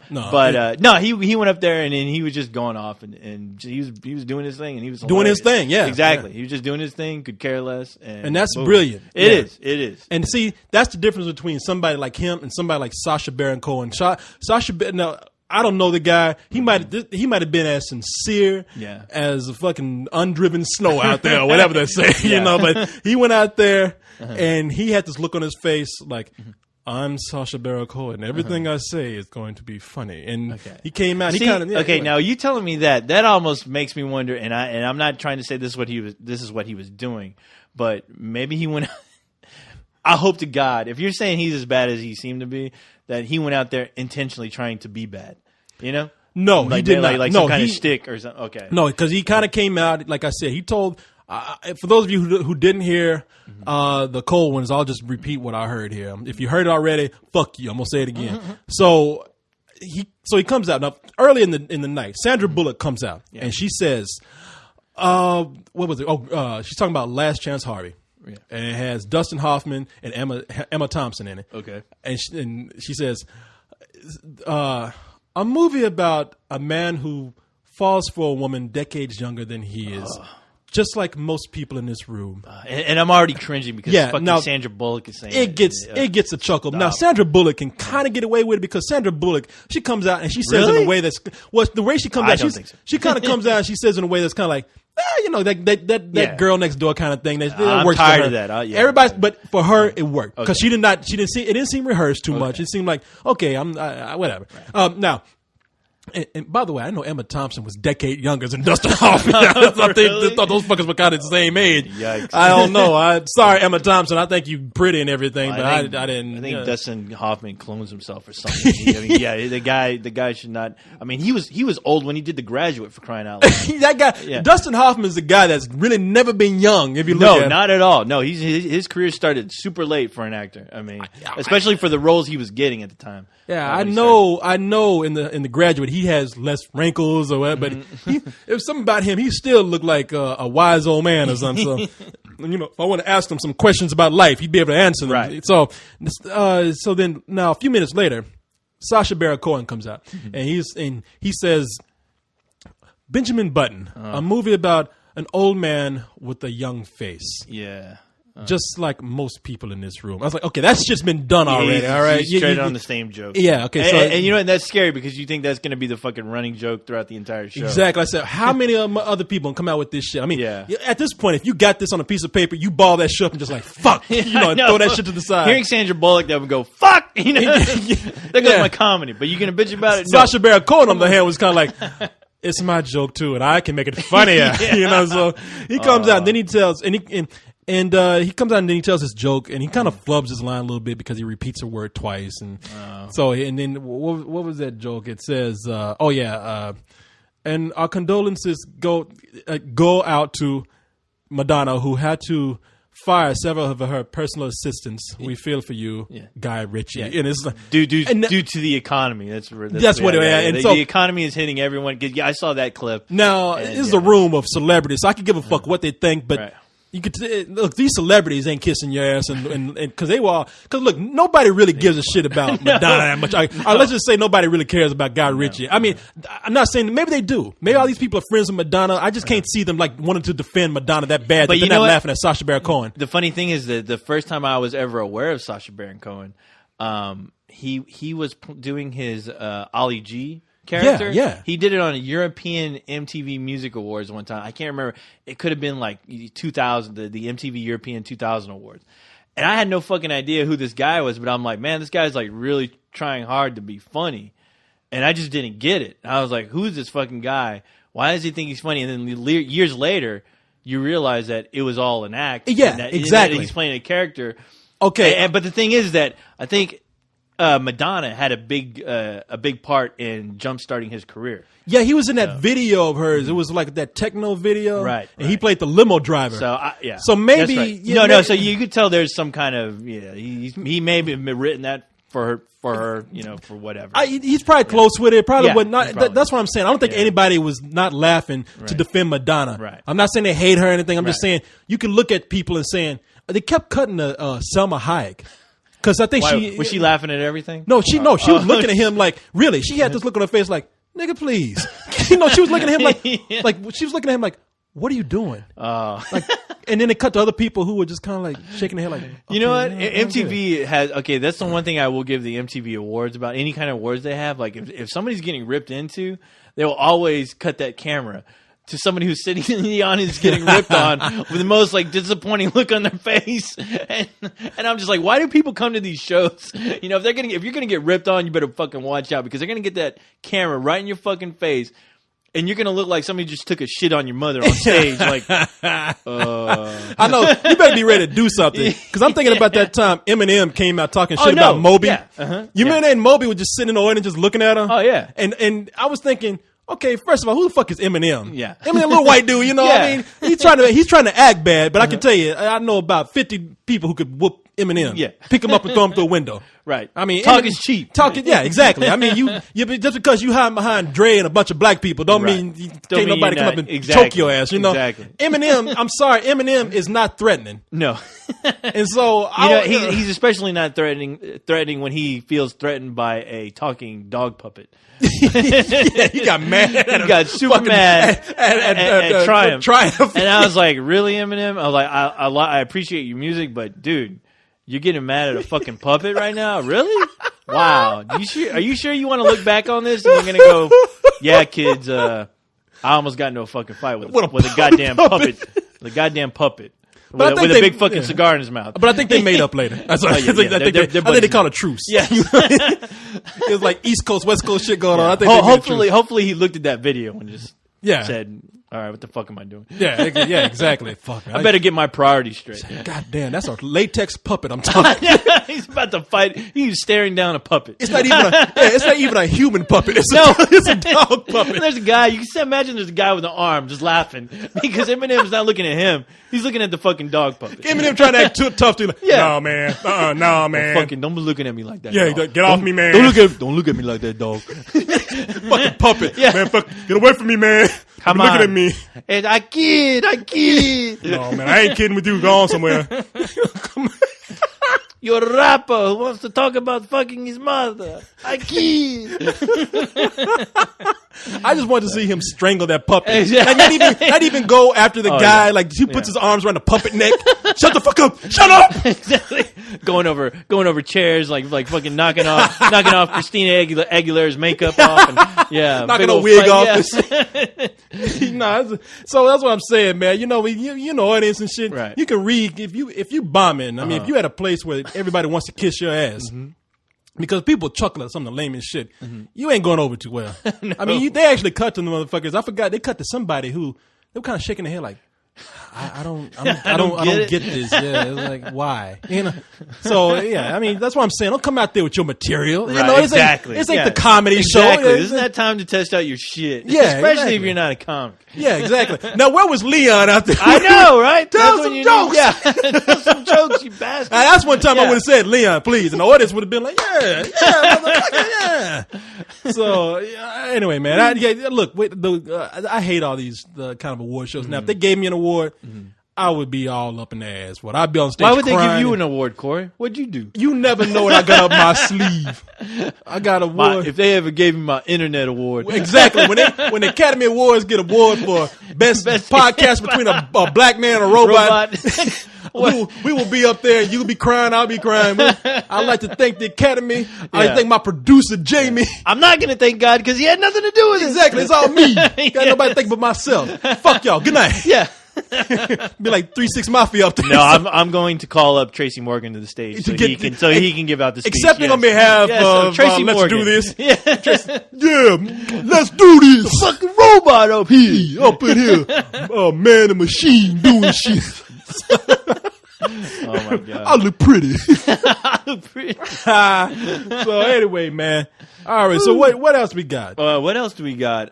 he went up there and he was just going off, and he was doing his thing, and he was doing his thing. Yeah, exactly. Yeah. He was just doing his thing, could care less, and that's boom. Brilliant. It is. And see, that's the difference between somebody like him and somebody like Sacha Baron Cohen. I don't know the guy. He might have been as sincere as a fucking undriven snow out there, or whatever they say, But he went out there and he had this look on his face like, I'm Sacha Baron Cohen. Everything I say is going to be funny. And he came out. Now you telling me that almost makes me wonder. And I'm not trying to say this is what he was doing, but maybe he went. I hope to God, if you're saying he's as bad as he seemed to be, that he went out there intentionally trying to be bad, No, he did not. Like some kind of shtick or something. Okay. No, because he kind of came out, like I said, he told, for those of you who didn't hear the cold ones, I'll just repeat what I heard here. If you heard it already, fuck you. I'm going to say it again. So he comes out. Now, early in the night, Sandra Bullock comes out, and she says, what was it? She's talking about Last Chance Harvey. Yeah. And it has Dustin Hoffman and Emma Thompson in it. Okay. And she says, a movie about a man who falls for a woman decades younger than he is. just like most people in this room. And I'm already cringing because fucking Sandra Bullock is saying it gets a chuckle. Now Sandra Bullock can kind of get away with it because Sandra Bullock, she comes out and she says in a way that's the way she comes out. She kind of comes out and she says in a way that's kind of like, that girl next door kind of thing. That works tired for of her. that. Everybody, but for her it worked because she didn't seem rehearsed too much. It seemed like okay, I'm whatever. Right. Now. And by the way, I know Emma Thompson was a decade younger than Dustin Hoffman. I thought those fuckers were kind of the same age. Yikes. I don't know. Sorry, Emma Thompson. I think you pretty and everything, but I didn't. I think Dustin Hoffman clones himself or something. The guy should not. I mean, he was old when he did The Graduate, for crying out loud. That guy, Dustin Hoffman's the guy that's really never been young. If you look at him. Not at all. No, his career started super late for an actor. I mean, especially for the roles he was getting at the time. Yeah, I know. In the Graduate, he has less wrinkles or whatever, but it was something about him. He still looked like a wise old man or something. So, if I want to ask him some questions about life, he'd be able to answer them. Right. So then now a few minutes later, Sacha Baron Cohen comes out and he says, Benjamin Button, a movie about an old man with a young face. Yeah. Just like most people in this room. I was like, okay, that's just been done already. All right. He's straight on the same joke. Yeah. Okay. So, and you know what? That's scary because you think that's going to be the fucking running joke throughout the entire show. Exactly. I said, how many other people come out with this shit? I mean, at this point, if you got this on a piece of paper, you ball that shit up and just like, fuck, and throw that shit to the side. Hearing Sandra Bullock, they would go, fuck, there goes my comedy. But you going to bitch about it? Sacha Baron Cohen, on the hand, was kind of like, it's my joke too, and I can make it funnier. So he comes out and then he tells, and he comes out and then he tells his joke and he kind of flubs his line a little bit because he repeats a word twice. And and then what was that joke? It says, and our condolences go out to Madonna, who had to fire several of her personal assistants. We feel for you, Guy Ritchie. Yeah. And it's like, due to the economy. That's what it is. And the economy is hitting everyone. I saw that clip. Now, this is a room of celebrities, so I could give a fuck what they think, but you could look. These celebrities ain't kissing your ass, and because look, nobody really gives a shit about Madonna that much. Let's just say nobody really cares about Guy Ritchie. I mean, I'm not saying maybe they do. Maybe all these people are friends with Madonna. I just can't see them like wanting to defend Madonna that bad. But they're not laughing at Sacha Baron Cohen. The funny thing is that the first time I was ever aware of Sacha Baron Cohen, he was doing his Ollie G character. Yeah. He did it on a European MTV Music Awards one time. I can't remember. It could have been like 2000, the MTV European 2000 Awards. And I had no fucking idea who this guy was, but I'm like, man, this guy's like really trying hard to be funny. And I just didn't get it. I was like, who's this fucking guy? Why does he think he's funny? And then years later, you realize that it was all an act. Yeah, exactly. And he's playing a character. Okay. But the thing is that I think Madonna had a big part in jump-starting his career. Yeah, he was in that video of hers. It was like that techno video. Right. And he played the limo driver. So maybe... That's right. So you could tell there's some kind of... he may have written that for her, for whatever. He's probably close with it. Probably would not. That's what I'm saying. I don't think anybody was not laughing to defend Madonna. Right. I'm not saying they hate her or anything. I'm just saying you can look at people and saying... They kept cutting Selma Hayek. Because I think was she laughing at everything? No, she was looking at him like, really? She had this look on her face like, nigga, please. She was looking at him like she was looking at him like, what are you doing? And then it cut to other people who were just kind of like shaking their head like, okay, you know what? MTV has, that's the one thing I will give the MTV awards about any kind of awards they have. Like if somebody's getting ripped into, they will always cut that camera to somebody who's sitting in the audience getting ripped on with the most like disappointing look on their face, and I'm just like, why do people come to these shows? If you're gonna get ripped on, you better fucking watch out because they're gonna get that camera right in your fucking face, and you're gonna look like somebody just took a shit on your mother on stage. Like, I know you better be ready to do something because I'm thinking about that time Eminem came out talking shit about Moby. Yeah. You remember that Moby was just sitting in the audience just looking at him? Oh yeah, and I was thinking. Okay, first of all, who the fuck is Eminem? Yeah. Eminem, little white dude, I mean, he's trying to act bad, but I can tell you, I know about 50 people who could whoop Eminem. Yeah. Pick him up and throw him through a window. Right. I mean, talk is cheap. Talking, yeah, exactly. I mean, you just because you hide behind Dre and a bunch of black people don't Right. mean you Don't can't mean nobody you're come up not- and exactly. choke your ass. You know, Exactly. Eminem. I'm sorry, Eminem is not threatening, No. and so He's especially not threatening when he feels threatened by a talking dog puppet. yeah, he got mad. He got super mad at Triumph. Triumph. And I was like, really, Eminem? I was like, I appreciate your music, but dude, you're getting mad at a fucking puppet right now? Really? Wow. Are you sure you want to look back on this and you're going to go, yeah, kids, I almost got into a fucking fight with a goddamn puppet. The goddamn puppet. With a big fucking cigar in his mouth. But I think they made up later. I think they called a truce. Yeah. It was like East Coast, West Coast shit going on. I think hopefully he looked at that video and just said, all right, what the fuck am I doing? Yeah, exactly. Fuck. I better get my priorities straight. God damn, that's a latex puppet I'm talking. He's about to fight. He's staring down a puppet. It's not even a human puppet. It's a dog puppet. There's a guy. You can imagine there's a guy with an arm just laughing because Eminem's not looking at him. He's looking at the fucking dog puppet. Eminem trying to act tough to like, no man, no man. Don't be looking at me like that. Yeah, dog. get off me, man. Don't look at me like that, dog. Fucking puppet. Yeah. Man, get away from me, man. Come You're on. looking at me. And I kid. No man, I ain't kidding with you. Go on somewhere. You're a rapper who wants to talk about fucking his mother. I kid. I just wanted to see him strangle that puppet. Exactly. Like not even go after the guy. Yeah. Like he puts his arms around the puppet neck. Shut the fuck up! Shut up! Exactly. Going over chairs, like fucking knocking off Christina Aguilera's makeup off, and knocking big a old wig fight, off. yeah. So that's what I'm saying, man. You know, you know audience and shit. Right. You can read if you bombing. I mean, if you at a place where everybody wants to kiss your ass. Mm-hmm. Because people chuckle at some of the lamest shit, you ain't going over too well. No. I mean, they actually cut to the motherfuckers. I forgot they cut to somebody who they were kind of shaking their head like, I don't get this. Yeah, it's like why, you know? So yeah, I mean that's what I'm saying. Don't come out there with your material. You know, exactly. This ain't the comedy show. Isn't that time to test out your shit? Yeah, especially exactly. if you're not a comic. Yeah, exactly. Now where was Leon out there? I know, right? Tell That's some when jokes. Tell some jokes, you bastard. That's one time I Yeah. would have said Leon, please, and the audience would have been like, yeah, motherfucker, yeah. So anyway, man, I hate all these kind of award shows. Now, if they gave me an award, I would be all up in the ass. What I'd be on stage. Why would they give crying you an award, Corey? What'd you do? You never know what I got up my sleeve. I got an award. If they ever gave me my internet award, Exactly. When the Academy Awards get award for best podcast between a black man and a robot. We will be up there. You'll be crying. I'll be crying. I'd like to thank the Academy. I'd like to thank my producer, Jamie. I'm not going to thank God because he had nothing to do with it. Exactly. It's all me. Got nobody to thank but myself. Fuck y'all. Good night. Yeah. Be like 3-6 Mafia up there. No, I'm going to call up Tracy Morgan to the stage so he can give out the speech. Accepting on behalf of Tracy Let's Morgan. Do This. Yeah. Yeah, let's do this. Fucking robot up here. Up in here. Man and machine doing shit. Oh my God. I look pretty. Pretty. So anyway, man. All right. So what else we got? What else do we got?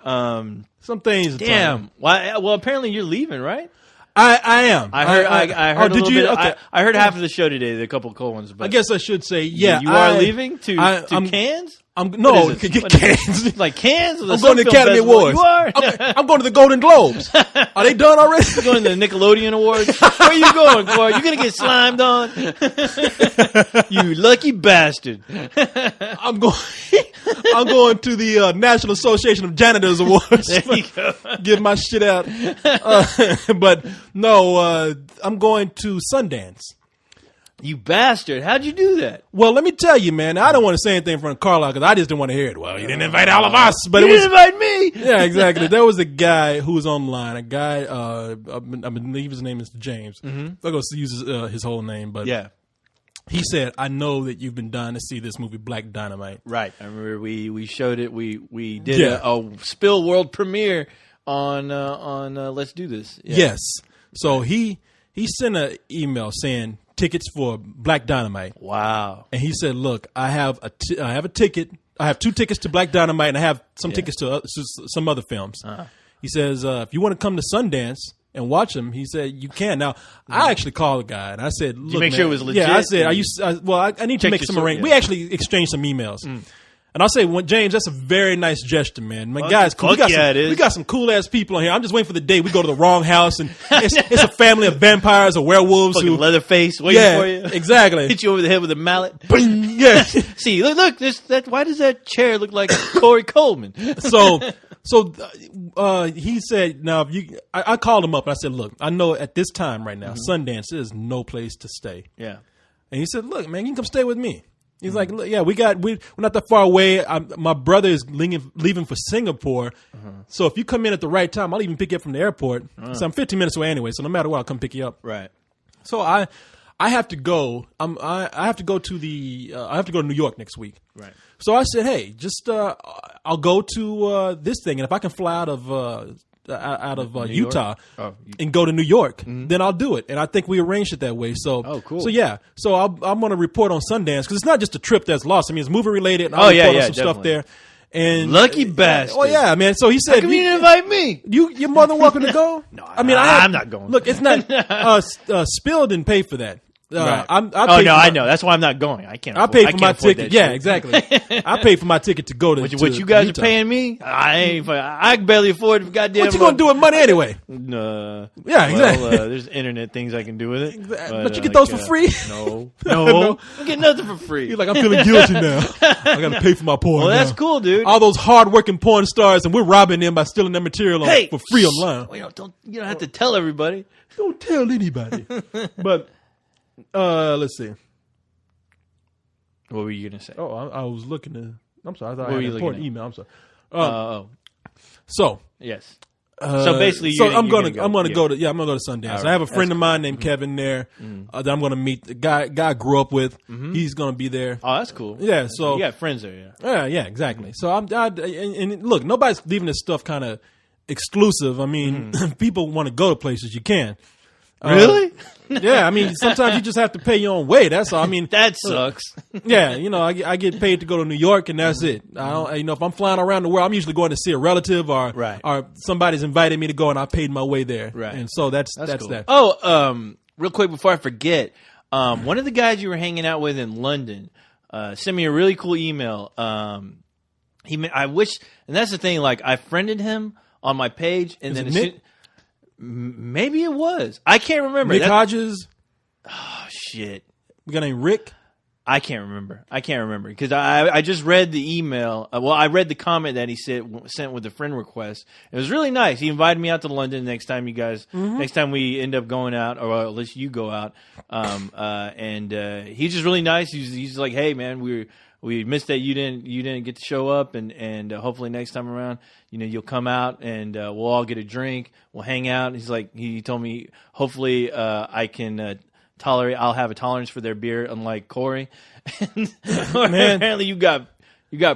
Some things. Damn. Why? Well, apparently you're leaving, right? I am. I heard. I heard. Oh, did you? Bit, Okay. I heard half of the show today. The couple of cool ones. But I guess I should say, yeah. you are leaving to Cairns. No, What is get this? Cairns. Like Cairns. I'm going to the Academy Awards. You are. I'm going to the Golden Globes. Are they done already? You're going to the Nickelodeon Awards. Where are you going, Corey? You're going to get slimed on. You lucky bastard. I'm going to the National Association of Janitors Awards. There you go. Give my shit out. But no, I'm going to Sundance. You bastard. How'd you do that? Well, let me tell you, man. I don't want to say anything in front of Carlisle because I just didn't want to hear it. Well, you didn't invite all of us, but You it was. didn't invite me. Yeah, exactly. There was a guy who was online. A guy, I believe his name is James. I'm going to use his whole name, but Yeah. he said, "I know that you've been dying to see this movie, Black Dynamite." Right. I remember we showed it. We did Yeah. a Spill world premiere on Let's Do This. Yeah. Yes. So he sent an email saying tickets for Black Dynamite. Wow. And he said, "Look, I have a ticket. I have 2 tickets to Black Dynamite, and I have some tickets to some other films." He says, "If you want to come to Sundance, and watch them. He said, you can. Now, I actually called the guy, and I said, look, you make man, sure it was legit? Yeah, I said, I need to make some arrangements. We actually exchanged some emails. And I'll say, James, that's a very nice gesture, man. My guy's cool. We got some cool ass people on here. I'm just waiting for the day we go to the wrong house, and it's a family of vampires or werewolves fucking Leatherface waiting for you. Exactly. Hit you over the head with a mallet. Bing, yeah. See, look. Why does that chair look like Corey Coleman? So he said, now I called him up and I said, look, I know at this time right now, Sundance is no place to stay. Yeah. And he said, look, man, you can come stay with me. He's like, yeah, we're not that far away. My brother is leaving for Singapore. So if you come in at the right time, I'll even pick you up from the airport. So I'm 15 minutes away anyway. So no matter what, I'll come pick you up. Right. So I have to go. I have to go to New York next week. Right. So I said, hey, just I'll go to this thing, and if I can fly out of Utah and go to New York, then I'll do it. And I think we arranged it that way. So, cool. So yeah, so I'm going to report on Sundance because it's not just a trip that's lost. I mean, it's movie related. And I'll report on some stuff there. And lucky bastard. Oh yeah, man. So he said, how come you didn't invite me? You're more than welcome to go. No, I'm not going. Look, it's not. Spill didn't pay for that. Right. I know. That's why I'm not going. I can't. I paid for my ticket. Yeah, exactly. I paid for my ticket to go to. What you guys Utah. Are paying me? I can barely afford goddamn. What you gonna do with money anyway? Yeah, exactly. There's internet things I can do with it. But you get those for free? No. I get nothing for free. You're like, I'm feeling guilty now. I got to pay for my porn. Well, that's cool, dude. All those hard-working porn stars, and we're robbing them by stealing their material for free online. You don't have to tell everybody. Don't tell anybody. But. Let's see. What were you gonna say? Oh, I was looking to. I'm sorry. I thought what I were had you an important looking email. I'm sorry. So yes. So basically, I'm gonna go to Sundance. I have a friend of mine named Kevin there that I'm gonna meet. The guy I grew up with. He's gonna be there. Oh, that's cool. Yeah. So you got friends there. Yeah, exactly. So and look, nobody's leaving this stuff kind of exclusive. I mean, people want to go to places. You can. Really? Yeah, I mean, sometimes you just have to pay your own way. That's all. I mean, that sucks. Yeah, I get paid to go to New York, and that's it. I don't, if I'm flying around the world, I'm usually going to see a relative or somebody's invited me to go, and I paid my way there. Right, and so that's cool. that. Oh, real quick before I forget, one of the guys you were hanging out with in London sent me a really cool email. I wish, and that's the thing. Like, I friended him on my page, and then Nick? Maybe it was. I can't remember. Nick Hodges. Oh shit. We got named Rick. I can't remember because I just read the email. I read the comment that he sent with the friend request. It was really nice. He invited me out to London next time next time we end up going out, or at least you go out. And he's just really nice. He's like, hey man, we missed that you didn't get to show up, and hopefully next time around, you'll come out and we'll all get a drink, we'll hang out. He's like, he told me hopefully I can I'll have a tolerance for their beer, unlike Corey. Man, apparently you got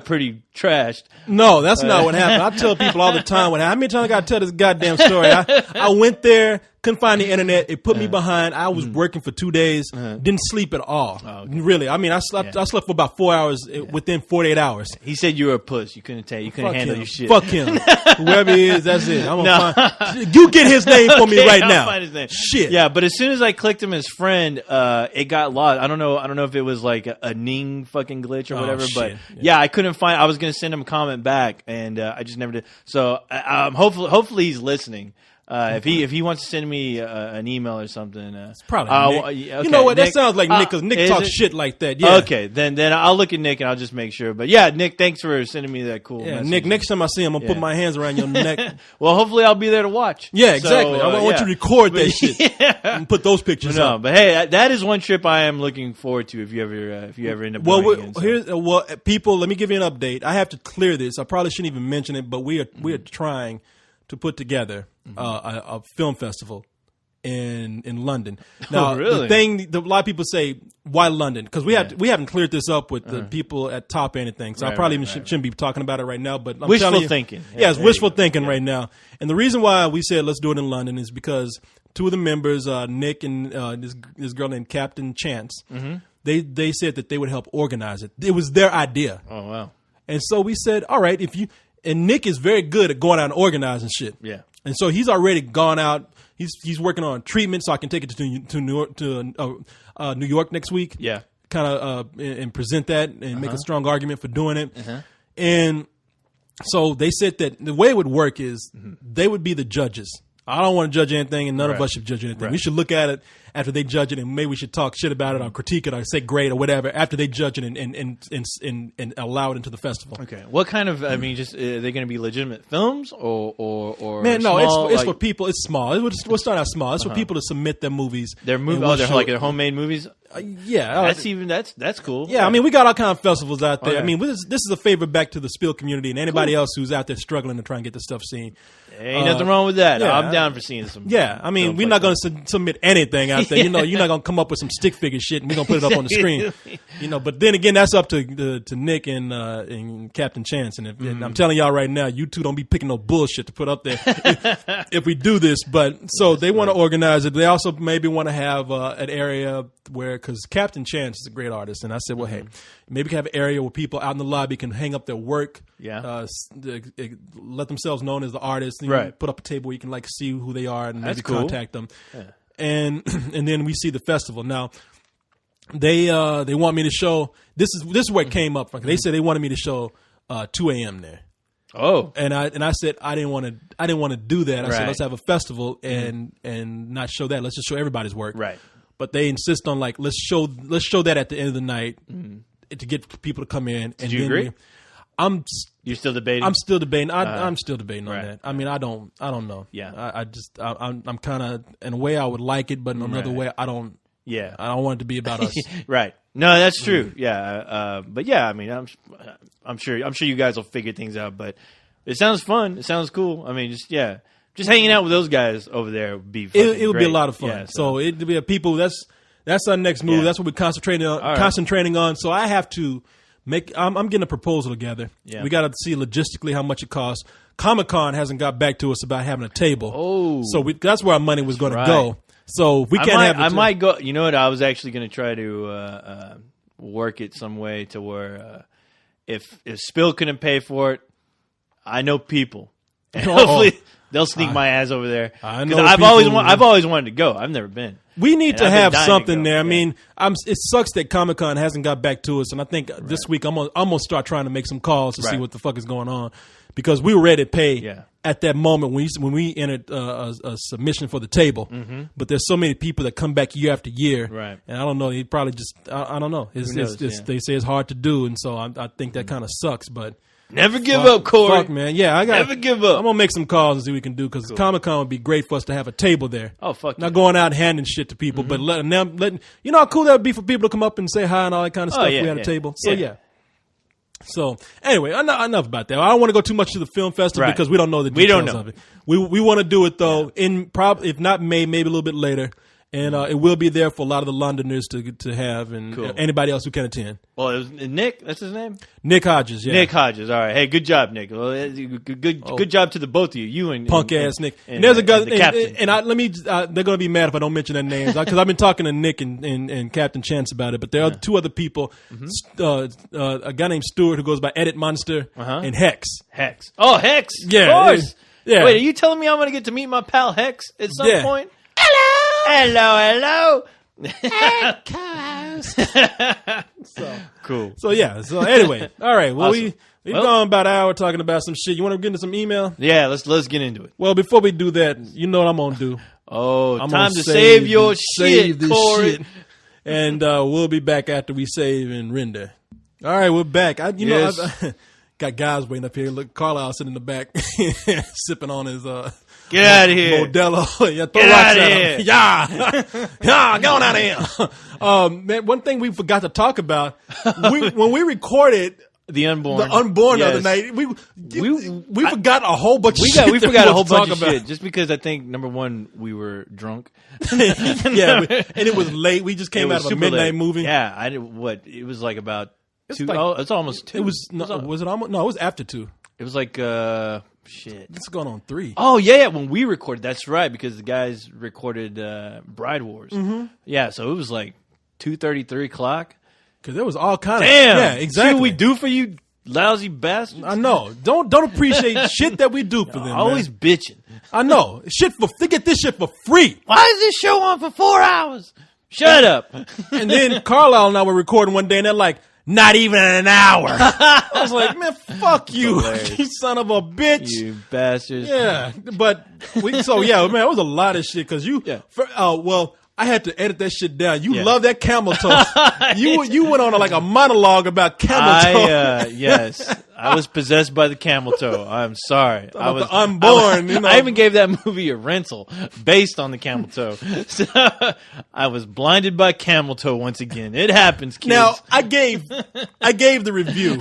pretty trashed. No, that's not what happened. I tell people all the time how many times I got to tell this goddamn story. I went there, couldn't find the internet. It put me behind. I was working for 2 days, didn't sleep at all. Oh, okay. Really. I mean, I slept for about 4 hours within 48 hours. He said you were a puss. You couldn't handle your shit. Fuck him. Whoever he is, that's it. I'm gonna find. You get his name for me right now. Find his name. Shit. Yeah, but as soon as I clicked him as friend, it got lost. I don't know if it was like a Ning fucking glitch or whatever. But yeah, I couldn't find. I was gonna send him a comment back, and I just never did. So hopefully he's listening. If he wants to send me an email or something, it's probably Nick. Okay, you know what? Nick, that sounds like Nick, because Nick talks shit like that. Yeah. Okay, then I'll look at Nick and I'll just make sure. But yeah, Nick, thanks for sending me that cool message. Nick, next time I see him, I'm gonna put my hands around your neck. Well, hopefully I'll be there to watch. Yeah, exactly. I want you to record that shit and put those pictures up. But hey, that is one trip I am looking forward to if you ever end up going again. People, let me give you an update. I have to clear this. I probably shouldn't even mention it, but we are trying to put together a film festival in London. Now, really? The thing a lot of people say, why London? Because we haven't cleared this up with the people at Top or anything. So I probably shouldn't be talking about it right now. But I'm wishful telling you, thinking. Yeah, it's wishful thinking right now. And the reason why we said let's do it in London is because two of the members, Nick and this girl named Captain Chance, they said that they would help organize it. It was their idea. Oh wow! And so we said, all right, and Nick is very good at going out and organizing shit. Yeah. And so he's already gone out. he's working on treatment, so I can take it to New York next week. Yeah. Kind of and present that and make a strong argument for doing it. Uh-huh. And so they said that the way it would work is they would be the judges. I don't want to judge anything, and none of us should judge anything. Right. We should look at it after they judge it, and maybe we should talk shit about it or critique it or say great or whatever after they judge it and allow it into the festival. Okay. What kind of? I mean, just are they going to be legitimate films or Man, no, small, it's for people. It's small. We'll start out small. It's for people to submit their movies. Their movie. Oh, they're like their homemade movies. Yeah, that's cool. Yeah, I mean, we got all kind of festivals out there. Okay. I mean, this is a favor back to the Spill community and anybody else who's out there struggling to try and get this stuff seen. Ain't nothing wrong with that. yeah, I'm down for seeing some. Yeah, I mean, we're not going to submit anything out there. You know, you're not going to come up with some stick figure shit and we're going to put it up on the screen. You know, but then again, that's up to Nick and Captain Chance. And, and I'm telling y'all right now, you two don't be picking no bullshit to put up there if we do this. But so they want to organize it. They also maybe want to have an area where, because Captain Chance is a great artist, and I said, well, hey, maybe we can have an area where people out in the lobby can hang up their work, let themselves known as the artist, and Right. put up a table where you can like see who they are and maybe That's cool. contact them, and then we see the festival. Now they want me to show this is where it came up from. They said they wanted me to show 2 a.m. there. Oh. And I said I didn't want to do that. I said Right. let's have a festival and not show that. Let's just show everybody's work. Right. But they insist on like let's show that at the end of the night to get people to come in. Did you agree? You're still debating? I'm still debating. I'm still debating on right. that. I mean, I don't know. Yeah. I'm kind of in a way I would like it, but in another way I don't. Yeah. I don't want it to be about us. Right. No, that's true. Yeah. But yeah, I mean, I'm sure you guys will figure things out. But it sounds fun. It sounds cool. I mean, just hanging out with those guys over there would be. It would great. be a lot of fun. Yeah, so it'd be a people. That's our next move. Yeah. That's what we're concentrating on. So I have to make. I'm getting a proposal together. Yeah. We got to see logistically how much it costs. Comic-Con hasn't got back to us about having a table. Oh. So that's where our money was going Right. to go. So we can't have. I might go. You know what? I was actually going to try to work it some way to where if Spill couldn't pay for it, I know people, and hopefully they'll sneak my ass over there. I know. I've always wanted to go. I've never been. We need And to I've been have dying to something go. there. I Yeah. mean, it sucks that Comic-Con hasn't got back to us, and I think this week I'm gonna start trying to make some calls to see Right. what the fuck is going on, because we were ready to pay Yeah. at that moment when we entered a submission for the table. But there's so many people that come back year after year, Right. and I don't know. He probably just I don't know. knows, yeah. They say it's hard to do, and so I think that kind of sucks. But Never give up, Corey. fuck, man. Yeah, I got. Never give up. I'm gonna make some calls and see what we can do, because Comic-Con would be great for us to have a table there. Oh, fuck Not yeah. going out and handing shit to people, but letting you know how cool that would be for people to come up and say hi and all that kind of stuff. yeah, We had a yeah. table, so Yeah. yeah. So anyway, enough about that. I don't want to go too much to the film festival Right. because we don't know the We details don't know. of it. We want to do it though in probably if not May, maybe a little bit later. And it will be there for a lot of the Londoners to have, and Cool. anybody else who can attend. Well, it was Nick. That's his name. Nick Hodges, yeah. Nick Hodges. All right. Hey, good job, Nick. Well, good job to the both of you. You and Punk and- ass Nick. And, And there's a guy, the captain. they're gonna be mad if I don't mention their names because I've been talking to Nick and Captain Chance about it. But there are two other people, a guy named Stewart who goes by Edit Monster and Hex. Hex. Oh, Hex. Yeah, Of course. yeah. Wait, are you telling me I'm going to get to meet my pal Hex at some Yeah. point? Hello. Cool. So yeah. So anyway, all right. Well, Awesome. we've gone about an hour talking about some shit. You want to get into some email? Yeah, let's get into it. Well, before we do that, you know what I'm gonna do. Oh, I'm time gonna to save your save shit, this Corey. shit. And we'll be back after we save and render. All right, we're back. Yes. I've got guys waiting up here. Look, Carlisle sitting in the back, sipping on his Get out of here. Modelo. Yeah, throw Get rocks outta at here. him. Yeah, go on out of here. Man, one thing we forgot to talk about when we recorded The unborn. the unborn the Yes. other night, we forgot a whole bunch of We shit. forgot a whole to bunch talk of about. shit just because I think number one we were drunk. Yeah, and it was late. We just came It out was of a super midnight late. movie. Yeah, I did. What it was like about two. like- It's almost two. It was was it almost? No, it was after 2. It was like shit. It's going on 3. Oh yeah, when we recorded, that's right, because the guys recorded Bride Wars. Yeah, so it was like 2:30, 3 o'clock. Because there was all kind of Damn, yeah, See exactly. what we do for you, lousy bastards. I know. Don't appreciate shit that we do for them. Always man. bitching. I know. They get this shit for free. Why is this show on for 4 hours? Shut up. And then Carlisle and I were recording one day, and they're like, not even an hour. I was like, man, fuck you, you son of a bitch. You bastards. Yeah, but man, it was a lot of shit because I had to edit that shit down. You love that camel toe. You went on like a monologue about camel toe. Yes, I was possessed by the camel toe. I'm sorry. I was unborn. I even gave that movie a rental based on the camel toe. So I was blinded by camel toe once again. It happens, kids. Now I gave the review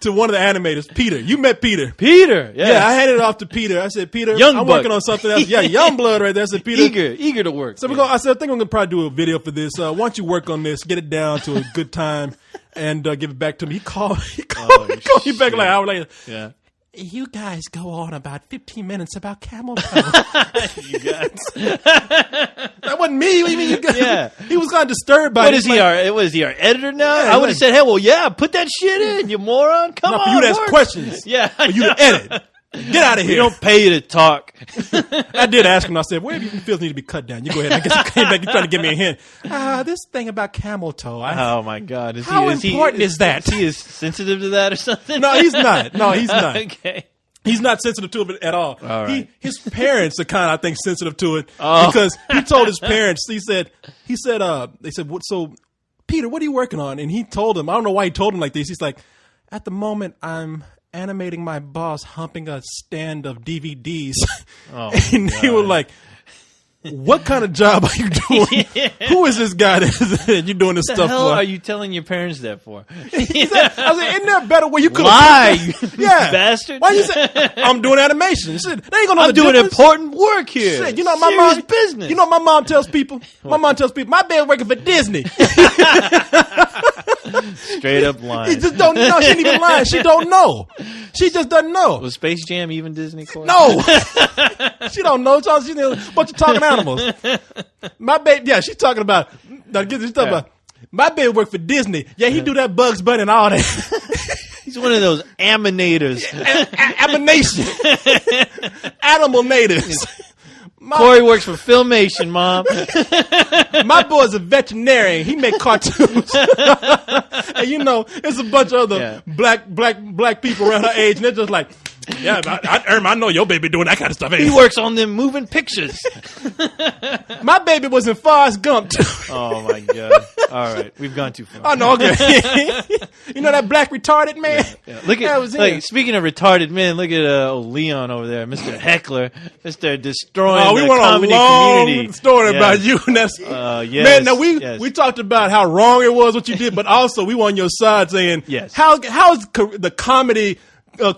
to one of the animators, Peter. You met Peter. Peter, yeah. I handed it off to Peter. I said, Peter, Young I'm buck. working on something else. Yeah, young blood right there. I said, Peter, eager to work. So I said, I think I'm gonna probably do a video for this. Why don't you work on this, get it down to a good time, and give it back to me. He called me back like an hour later. Yeah. You guys go on about 15 minutes about camel toe. You guys. That wasn't me. What do you mean you guys? Yeah. He was kind of disturbed by it. What is he our editor now? Yeah, I would have said, hey, well, yeah, put that shit in, you moron. Come on. For you to ask questions. Yeah. For you to edit. Get out of here. We don't pay you to talk. I did ask him. I said, where do you feel need to be cut down? You go ahead. I guess he came back. He's trying to give me a hint. This thing about camel toe. Oh, my God. How important is that? Is he sensitive to that or something? No, he's not. No, he's not. Okay. He's not sensitive to it at all. Right. His parents are kind of, I think, sensitive to it because he told his parents. They said, so Peter, what are you working on? And he told him, I don't know why he told him like this. He's like, at the moment, I'm animating my boss humping a stand of DVDs. And they were like, what kind of job are you doing? Who is this guy that you're doing this stuff for? What the hell are you telling your parents that for? I was like, isn't there a better way you could lie, you yeah. bastard? Why you say I'm doing animation? Shit, they ain't gonna know I'm the doing difference. important work here. Shit, you know my Serious mom business. You know what my mom tells people? My mom tells people my baby's working for Disney. Straight up lying. He just don't know. She ain't even lying. She don't know. She just doesn't know. Was Space Jam even Disney? Corey? No. She don't know. She's a bunch of talking animals. My baby, yeah, she's talking about. My baby worked for Disney. Yeah, he do that Bugs Bunny and all that. He's one of those aminators. Amination. Animal natives. Corey works for Filmation, Mom. My boy's a veterinarian. He make cartoons. And there's a bunch of other black people around her age, and they're just like, yeah, I know your baby doing that kind of stuff. He works on them moving pictures. My baby was in Forrest Gump too. Oh my God! All right, we've gone too far. Oh no, okay. You know that black retarded man? Yeah. Look at speaking of retarded men, look at Leon over there, Mr. Heckler, Mr. Destroying the comedy community. We went on a long story about you. And that's man. Now we talked about how wrong it was what you did, but also we were on your side saying, how is the comedy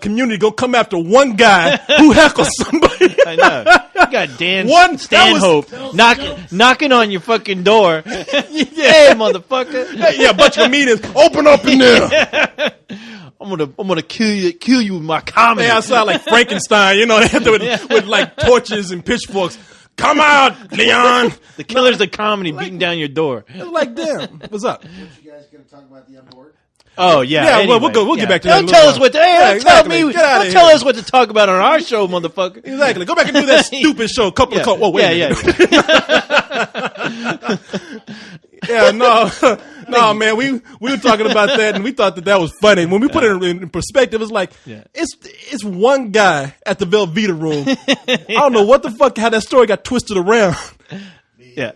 community gonna come after one guy who heckles somebody? I know. You got Dan Stanhope knocking on your fucking door. Hey, motherfucker! Yeah, a bunch of comedians open up in there. I'm gonna kill you with my comedy. They outside like Frankenstein, with like torches and pitchforks. Come out, Leon. The killers of comedy beating down your door. It's like, damn, what's up? You guys gonna talk about the unborn? Oh yeah. Yeah, anyway, we'll get back to that. Don't tell us what to. Exactly. Don't tell us what to talk about on our show, motherfucker. Exactly. Go back and do that stupid show. Yeah, no, man. We were talking about that, and we thought that was funny. When we put it in perspective, it's like it's one guy at the Velveeta room. I don't know what the fuck how that story got twisted around. Yeah.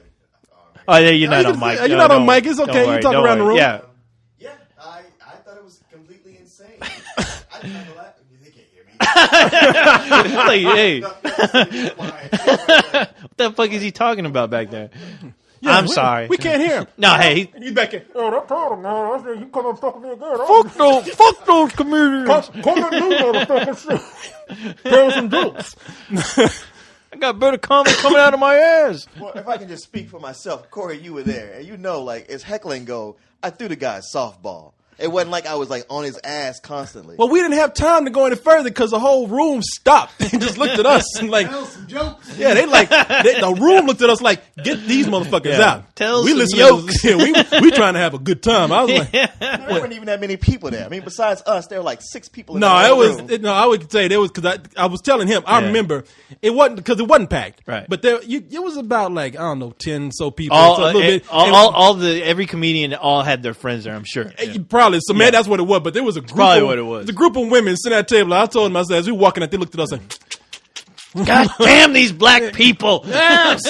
Oh, yeah, you're not on mic. You're not on mic. It's okay. You talk around the room. Yeah. Yeah, I thought it was completely insane. I didn't know that. They can't hear me. Like, hey. What the fuck is he talking about back there? Yeah, I'm sorry. We can't hear him. No, hey. He's back in. Oh, I told him, man. I said, you come and fuck with me again. Fuck those comedians. Come and do motherfuckers. Tell some jokes. I got better comedy coming out of my ass. Well, if I can just speak for myself, Corey, you were there, and as heckling go, I threw the guy a softball. It wasn't like I was like on his ass constantly. Well, we didn't have time to go any further because the whole room stopped and just looked at us and like, Tell some jokes. yeah, the room looked at us like, get these motherfuckers out. Tell we some listen jokes. To this, we trying to have a good time. I was like, There weren't even that many people there. I mean, besides us, there were like 6 people in no, the it whole was room. no. I would say there was because I was telling him. I Yeah. remember it wasn't because it wasn't packed, Right. But it was about like I don't know 10 so people. All, so a little bit. every comedian all had their friends there. I'm sure. Probably so. Man, that's what it was. But there was a group. probably what it was. The group of women sitting at the table. I told them, I said, as we walking out, they looked at us like, God damn these black people! yes,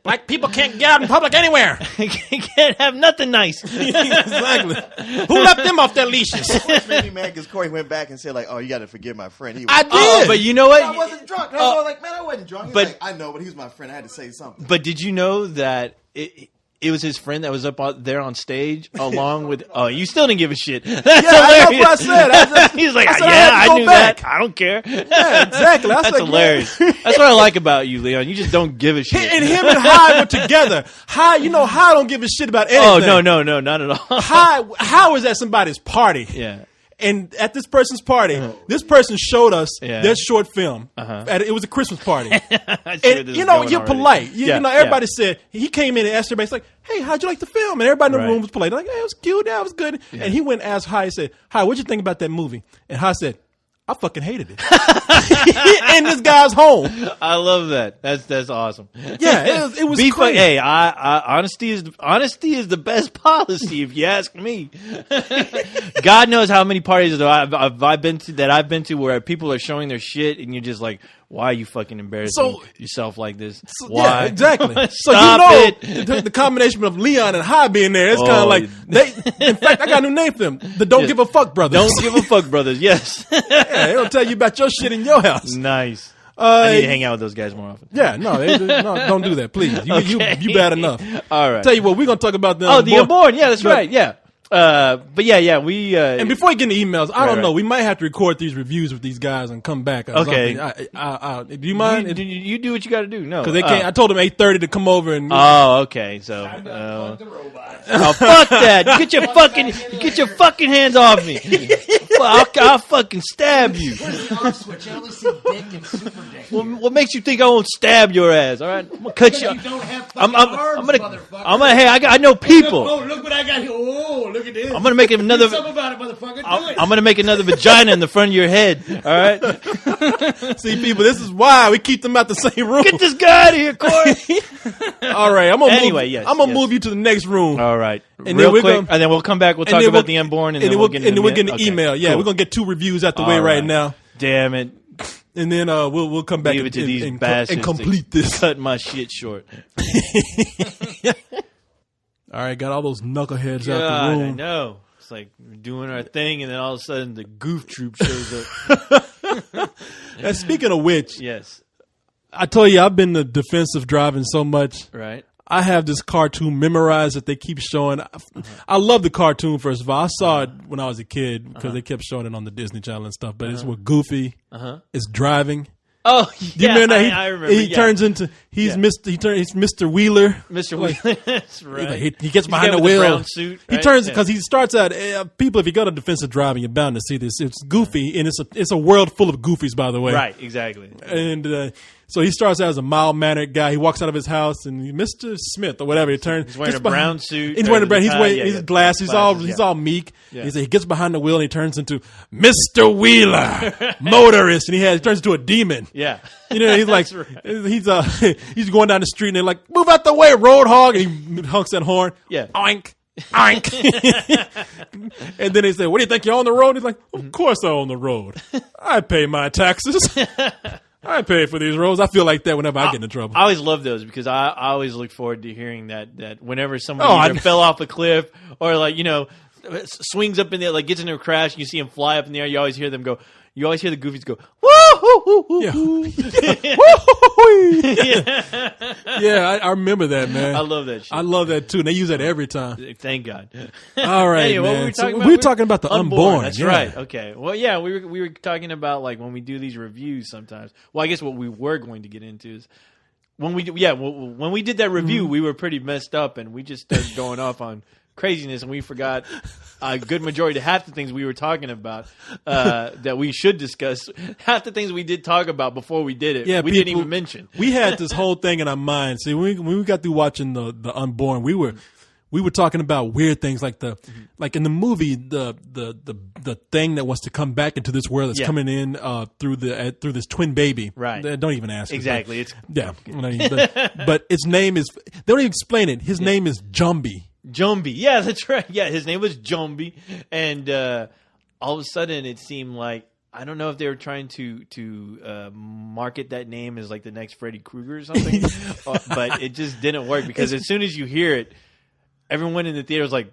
black people can't get out in public anywhere. Can't have nothing nice. Exactly. Who left them off their leashes? It made me mad because Corey went back and said like, "Oh, you got to forgive my friend." He was, I did. Oh, but you know what? I wasn't drunk. I was like, "Man, I wasn't drunk." He's but- like, "I know, but he was my friend. I had to say something." But did you know that it was his friend that was up there on stage along with? Oh, you still didn't give a shit. That's that's hilarious. what I said. He's like, I said, yeah, I had to I go knew back. that. I don't care. Yeah, exactly. I was That's like, hilarious. man. That's what I like about you, Leon. You just don't give a shit. And him and High were together. High don't give a shit about anything. Oh no, not at all. How is that somebody's party? Yeah. And at this person's party, this person showed us Yeah. their short film. It was a Christmas party. I see where And this is you're going already. polite. You Yeah, know, everybody said he came in and asked everybody, it's like, "Hey, how'd you like the film?" And everybody in the Right. room was polite. They're like, "Hey, it was cute. Yeah, it was good." And he went and asked High, said, "Hi, what'd you think about that movie?" And High said, "I fucking hated it." In this guy's home. I love that. That's awesome. Yeah, it was Be crazy. hey, honesty is the best policy if you ask me. God knows how many parties I've been to where people are showing their shit and you're just like, why are you fucking embarrassing yourself like this? Why? Yeah, exactly. So Stop the combination of Leon and High being there, it's kind Oh, of like in fact, I got a new name for them. The Don't Give a Fuck Brothers. Don't give a fuck, brothers. Yes. Yeah, they don't tell you about your shit in your house. Nice. I need to hang out with those guys more often. Yeah, no, don't do that, please. You bad enough. All right. Tell you what, we're gonna talk about the the Unborn. Yeah, that's right. Yeah. But yeah, we. And before we get into emails, I don't right. know. We might have to record these reviews with these guys and come back. Or Okay. something. Do you mind? You do what you got to do. No, Because they can't. I told them 8:30 to come over and. Oh, okay. So, oh fuck that! Get your fucking hands off me! I'll fucking stab you. Switch. I only see dick and super dick. What makes you think I won't stab your ass? All right, I'm gonna cut you. You don't have I'm fucking arms, gonna. motherfucker. Hey, I know people. Oh, look what I got here. Oh, look at this. I'm gonna make another. Do something about it, motherfucker. Do it. I'm gonna make another vagina in the front of your head. All right, See, people, this is why we keep them out the same room. get this guy out of here, Corey. All right, I'm gonna Anyway, move, yes, I'm gonna yes. move you to the next room. All right, then real we're quick, gonna- and then we'll come back. We'll And talk then about the unborn, and then we'll get into we'll get an okay, email. Yeah, cool. we're gonna get 2 reviews out the way All right now, Damn it. and then we'll come back Leave it to these bastards and complete to this. cut my shit short. All right, got all those knuckleheads out God, the I room. know. It's like we're doing our thing, and then all of a sudden the goof troop shows up. And speaking of which, Yes, I told you I've been the defensive driving so much. right. I have this cartoon memorized that they keep showing. I love the cartoon, first of all. I saw it when I was a kid because they kept showing it on the Disney Channel and stuff. But it's with Goofy is driving. Oh, Do you yeah, remember that? I remember. He turns into he's Mr. Wheeler. Mr. Wheeler. That's right. He gets behind got the with the wheel. brown suit, He right? turns Yeah. because he starts out. People, if you go to defensive driving, you're bound to see this. It's Goofy, and it's a world full of Goofies, by the way. Right, exactly. And so he starts out as a mild-mannered guy. He walks out of his house, and Mr. Smith or whatever, he turns. He's wearing gets a behind- brown suit. He's wearing a brown. He's tie, wearing yeah, his yeah. glasses. Glasses, He's yeah. all meek. Yeah. He gets behind the wheel and he turns into Mr. Wheeler, motorist, and he turns into a demon. Yeah. You know, he's like, That's right. he's going down the street and they're like, "Move out the way, road hog!" And he honks that horn. Yeah. Oink. Oink. And then they say, "What do you think, you're on the road?" He's like, "Of course I'm on the road. I pay my taxes. I pay for these roads." I feel like that whenever I get into trouble. I always love those because I always look forward to hearing that whenever someone Oh, either I- fell off a cliff or swings up in there, gets into a crash, and you see him fly up in the air, you always hear them go. You always hear the Goofies go, woo hoo hoo hoo. Yeah. Woo. Yeah, I remember that, man. I love that shit. I love that too. And they use that every time. Thank God. All right, Anyway, man. what were we So talking about? we were talking about the unborn. That's yeah. right. Okay. Well, yeah, we were talking about like when we do these reviews sometimes. Well, I guess what we were going to get into is when we when we did that review, we were pretty messed up and we just started going off on craziness and we forgot a good majority, half the things we were talking about that we should discuss, half the things we did talk about before we did it, we didn't even mention. We had this whole thing in our mind. See, when we got through watching the Unborn, we were talking about weird things like like in the movie the thing that wants to come back into this world that's coming in through this twin baby. Right. Don't even ask. Exactly. But its name is. They don't even explain it. His name is Jumbi. Jumbi. Yeah, that's right. Yeah, his name was Jumbi, and all of a sudden it seemed like. I don't know if they were trying to market that name as like the next Freddy Krueger or something, but it just didn't work because as soon as you hear it, everyone in the theater was like,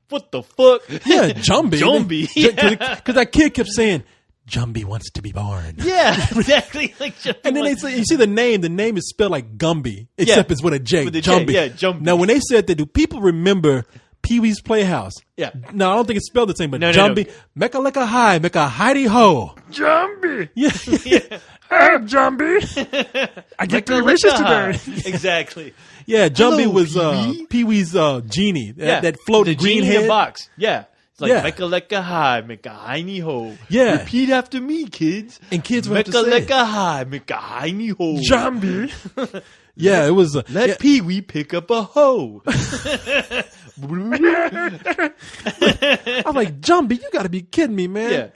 "What the fuck?" Yeah, Jumbi. Jumbi. Because that kid kept saying, "Jumbi wants to be born." Yeah, exactly. Like, and then you see the name. The name is spelled like Gumby, except it's with a J. With a Jumbi. J, yeah, Jumbi. Now, when they said that, do people remember Pee-wee's Playhouse? Yeah. No, I don't think it's spelled the same, but No. Jumbi, mecca lecca high, mecca hidey ho. Jumbi. Yeah. Hey, Jumbi. I get 3 wishes today. Exactly. Yeah, Jumbi Hello, was Pee-wee. Pee-wee's genie. Yeah, That floating the green genie head. in a box. Yeah. It's like, Yeah. mecca lecca high, mecca hiney ho. Yeah. Repeat after me, kids. And kids would have Mecca to say it. lecca high, mecca hiney ho. Jumbi. Yeah, it was. Let yeah. Pee-wee pick up a hoe. I was like, Jumbi, you got to be kidding me, man. Yeah.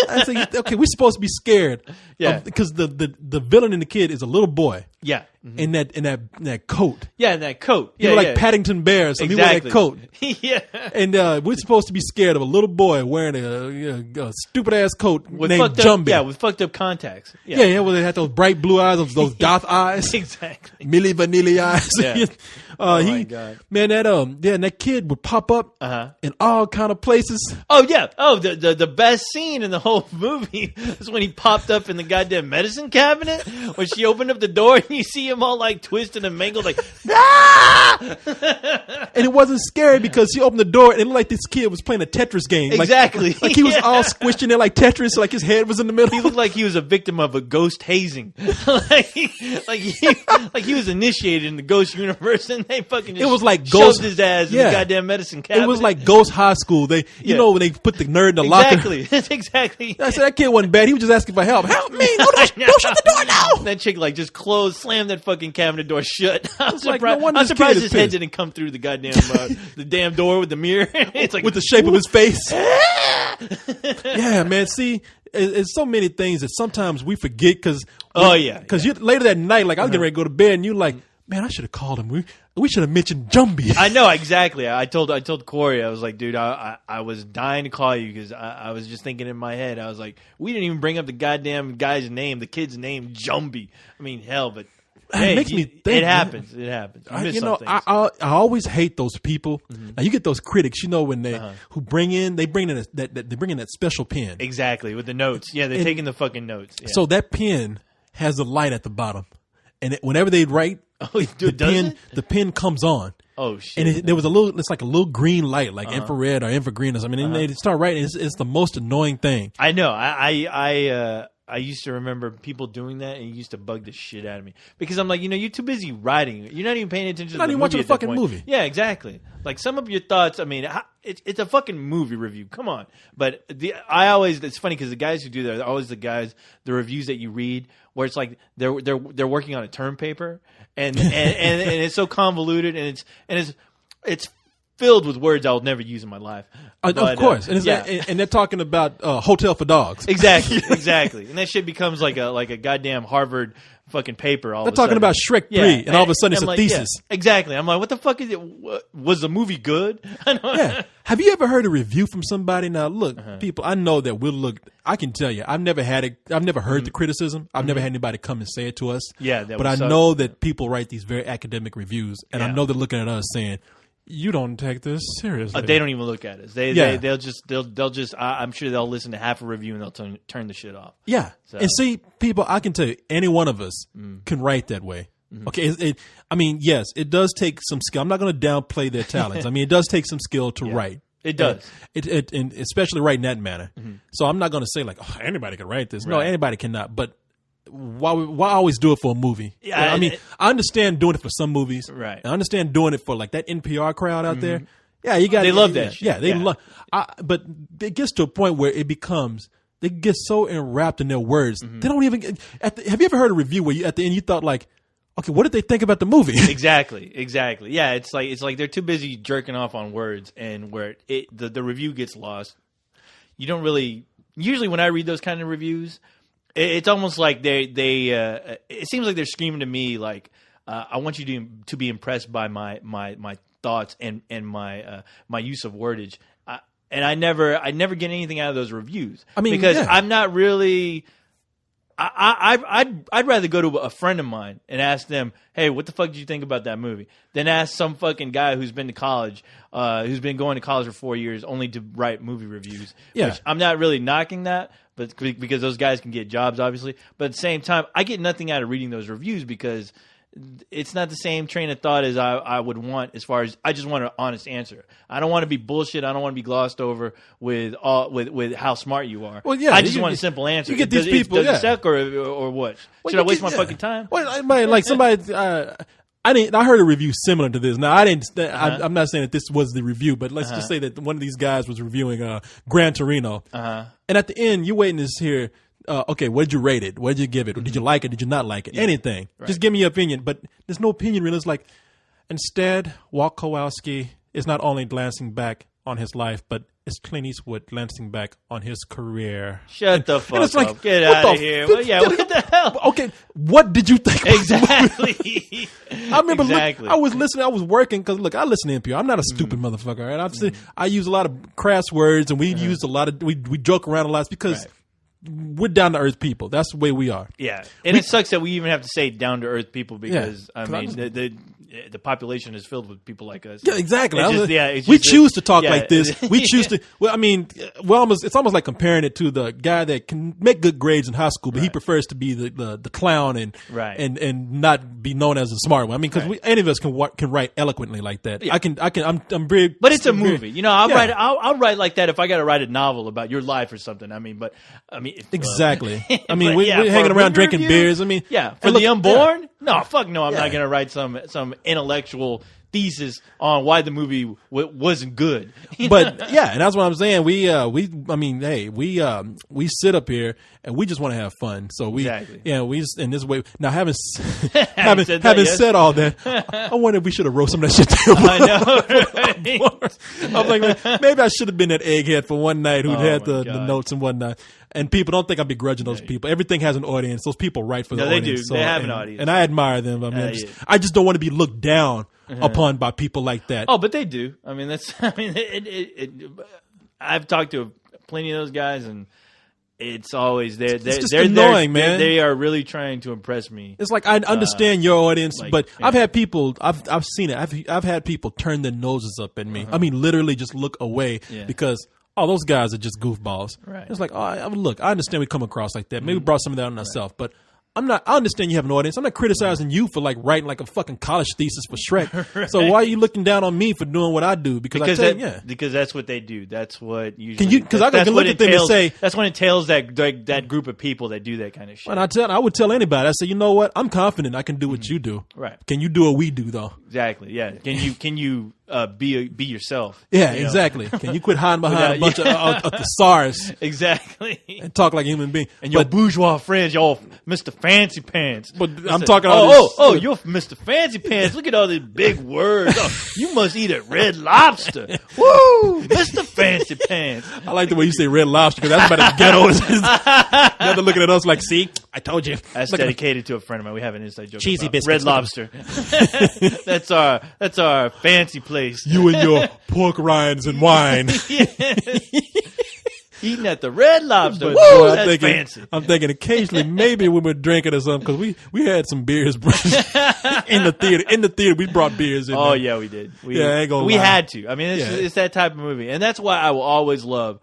I said, okay, we're supposed to be scared. Yeah. Because the villain in the kid is a little boy. Yeah. In that coat. Yeah, in that coat. He Yeah, was yeah. like Paddington Bear, so Exactly. he wore that coat. Yeah. And we're supposed to be scared of a little boy wearing a stupid ass coat With named fucked up, Jumbi. yeah, with fucked up contacts. Yeah, well, they had those bright blue eyes, those goth eyes, Exactly. Milli Vanilli eyes. Yeah. Oh my God. Man, that kid would pop up in all kind of places. Oh yeah. Oh, the best scene in the whole movie is when he popped up in the goddamn medicine cabinet when she opened up the door and you see him all like twisted and mangled like ah! And it wasn't scary because he opened the door and it looked like this kid was playing a Tetris game. Exactly. Like he was Yeah. all squished in there like Tetris, like his head was in the middle. He looked like he was a victim of a ghost hazing. like he was initiated in the ghost universe and they fucking just It was like shoved Ghost- his ass in Yeah. the goddamn medicine cabinet. It was like Ghost High School. You Yeah. know, when they put the nerd in the locker. exactly. That's exactly. I said, that kid wasn't bad. He was just asking for help. Help me. Don't shut the door now. That chick like just slammed that fucking cabinet door shut. I'm like, surprised, no wonder I'm this surprised kid his is head pissed. didn't come through the goddamn the damn door with the mirror. It's like With the shape of his face. Yeah, man. See, it's so many things that sometimes we forget because later that night, like I was getting ready to go to bed, and you like, man, I should have called him. We should have mentioned Jumbi. I know exactly. I told Corey, I was like, dude, I was dying to call you because I was just thinking in my head, I was like, we didn't even bring up the goddamn guy's name, the kid's name, Jumbi. I mean, hell, but hey, makes me think, it man. happens. It happens. You miss some things. I always hate those people. Now you get those critics, when they who bring in that special pen. Exactly with the notes. Yeah, they're taking the fucking notes. Yeah. So that pen has a light at the bottom, and whenever they write, the pen comes on. Oh shit! And there was it's like a little green light, like infrared or infragreen or something. And they start writing. It's the most annoying thing. I know. I used to remember people doing that, and it used to bug the shit out of me because I'm like, you're too busy writing. You're not even paying attention. You're not even watching the fucking movie. Yeah, exactly. Like some of your thoughts. I mean, it's a fucking movie review. Come on. But it's funny because the guys who do that are always the reviews that you read where it's like they're working on a term paper and it's so convoluted and it's filled with words I'll never use in my life. Of course, and they're talking about Hotel for Dogs. Exactly, and that shit becomes like a goddamn Harvard fucking paper. They're talking about Shrek 3, and all of a sudden it's a thesis. Yeah, exactly. I'm like, what the fuck is it? Was the movie good? Yeah. Have you ever heard a review from somebody? Now, look, people, I know that we'll look. I can tell you, I've never heard the criticism. I've never had anybody come and say it to us. Yeah, but I know that people write these very academic reviews, and I know they're looking at us saying, you don't take this seriously. They don't even look at us. They'll just. I'm sure they'll listen to half a review and they'll turn the shit off. Yeah, So. and see, people, I can tell you, any one of us can write that way. Okay, I mean, yes, it does take some skill. I'm not going to downplay their talents. I mean, it does take some skill to write. It does. And especially write in that manner. So I'm not going to say like, oh, anybody can write this. No, anybody cannot. But why always do it for a movie? Yeah, I mean, I understand doing it for some movies. Right. I understand doing it for like that NPR crowd out there. Yeah, you got. They love that shit. Yeah, they Yeah. love. But it gets to a point where it becomes they get so enwrapped in their words. They don't even. Have you ever heard a review where you at the end you thought like, okay, what did they think about the movie? Exactly. Yeah, it's like they're too busy jerking off on words, and where the review gets lost. You don't really. Usually, when I read those kind of reviews, it's almost like it seems like they're screaming to me like, I want you to be impressed by my thoughts and my use of wordage. And I never get anything out of those reviews. I mean, because I'm not really. I'd rather go to a friend of mine and ask them, "Hey, what the fuck did you think about that movie?" than ask some fucking guy who's been to college, who's been going to college for 4 years, only to write movie reviews. Yeah. Which I'm not really knocking that, but because those guys can get jobs, obviously. But at the same time, I get nothing out of reading those reviews because it's not the same train of thought as I would want. As far as I just want an honest answer. I don't want to be bullshit. I don't want to be glossed over with how smart you are. Well, yeah, I just want a simple answer. You get these people. Does Yeah. it suck or what? Well, Should I waste my fucking time? Well, like somebody. I heard a review similar to this. Now I didn't. I'm not saying that this was the review, but let's just say that one of these guys was reviewing Gran Torino, and at the end you're waiting to hear. Okay, what did you rate it? What did you give it? Did you like it? Did you not like it? Anything. Right. Just give me your opinion. But there's no opinion really. It's like, instead, Walt Kowalski is not only glancing back on his life, but it's Clint Eastwood glancing back on his career. Shut the fuck like, up. Get out of here. What the hell? Okay, what did you think? Exactly. I remember Exactly. I was listening. I was working because look, I listen to NPR. I'm not a stupid motherfucker. Right? I use a lot of crass words, and we use a lot of we joke around a lot because we're down to earth people. That's the way we are. Yeah, and it sucks that we even have to say down to earth people because I mean the population is filled with people like us. Yeah, exactly. It's We just choose to talk like this. We choose to. Well, I mean, it's almost like comparing it to the guy that can make good grades in high school, but he prefers to be the clown and not be known as a smart one. I mean, because any of us can write eloquently like that. Yeah. I'm very. But it's a movie. You know, I'll write like that if I got to write a novel about your life or something. I mean, exactly. I mean, we're hanging around drinking beers. I mean, for the unborn. Yeah. No, fuck no. I'm not going to write some intellectual thesis on why the movie wasn't good. But and that's what I'm saying. We sit up here and we just want to have fun. So we in this way. Now having said all that, I wonder if we should have wrote some of that shit down. I know. Right? I'm like, maybe I should have been that egghead for one night who had the notes and whatnot. And people don't think I'm begrudging those people. Everything has an audience. Those people write for the audience. They do. So, they have an audience. And I admire them. I mean, I just don't want to be looked down upon by people like that. Oh, but they do. I mean, I've talked to plenty of those guys, and it's always they're annoying, man. They are really trying to impress me. It's like I understand your audience, but I've had people. I've seen it. I've had people turn their noses up at me. I mean, literally just look away because. Oh, those guys are just goofballs. Right. It's like, look, I understand we come across like that. Maybe we brought some of that on ourselves, but I understand you have an audience. I'm not criticizing you for like writing like a fucking college thesis for Shrek. So why are you looking down on me for doing what I do? Because that's what they do. That's what usually. Because I can look at them and say that's what entails that group of people that do that kind of shit. And I would tell anybody. I say, you know what? I'm confident I can do what you do. Right? Can you do what we do though? Exactly. Yeah. Can you be yourself? Yeah. Exactly. Can you quit hiding behind a bunch of thesaurus? Exactly. And talk like a human being. And your bourgeois friends, y'all Mr. Fancy Pants. But I'm talking about you're Mr. Fancy Pants. Look at all these big words. You must eat at Red Lobster. Woo, Mr. Fancy Pants. I like the way you say Red Lobster because that's about as ghetto as they're looking at us like, see, I told you. That's dedicated to a friend of mine. We have an inside joke. Cheesy about biscuits. Red Lobster. That's our fancy place. You and your pork rinds and wine. Eating at the Red Lobster. But, woo, that's fancy. I'm thinking occasionally maybe when we're drinking or something because we had some beers in the theater. In the theater, we brought beers in. Oh there. yeah, we did. I ain't gonna we lie. had to. I mean, it's that type of movie, and that's why I will always love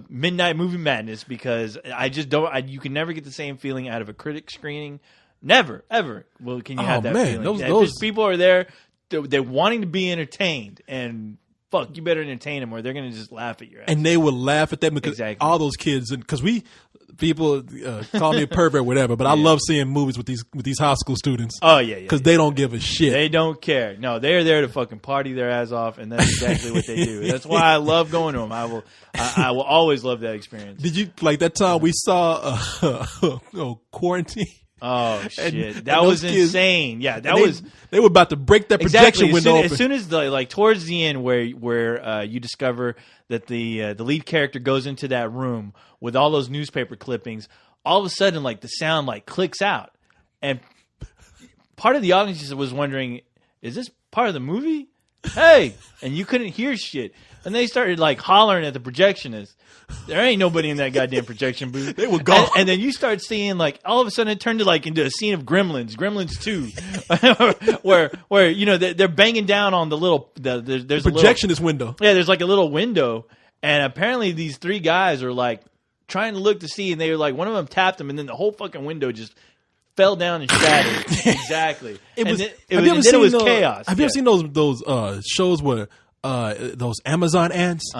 Midnight Movie Madness because I just don't. You can never get the same feeling out of a critic screening. Never, ever. Well, can you have that feeling? Those People are there. They're wanting to be entertained, and fuck, you better entertain them, or they're gonna just laugh at your ass. And they would laugh at them because Exactly. all those kids, because people call me a pervert, or whatever. But I love seeing movies with these high school students. Oh yeah, because they don't give a shit. They don't care. No, they're there to fucking party their ass off, and that's exactly what they do. That's why I love going to them. I will always love that experience. Did you like that time we saw Quarantine? Oh shit, And that was those kids- insane. Yeah, that And was they were about to break that projection exactly window open. as soon as like towards the end where you discover that the lead character goes into that room with all those newspaper clippings. All of a sudden, like the sound like clicks out, and part of the audience was wondering, "Is this part of the movie?" Hey, and you couldn't hear shit, and they started like hollering at the projectionist. There ain't nobody in that goddamn projection booth. They were gone. And then you start seeing like all of a sudden it turned into a scene of Gremlins 2, where you know they're banging down on the little there's Projectionist window. Yeah, there's like a little window, and apparently these three guys are like trying to look to see, and they were like, one of them tapped them, and then the whole fucking window just fell down and shattered. Exactly. It was. It was chaos. Have you ever seen those shows where those Amazon ants?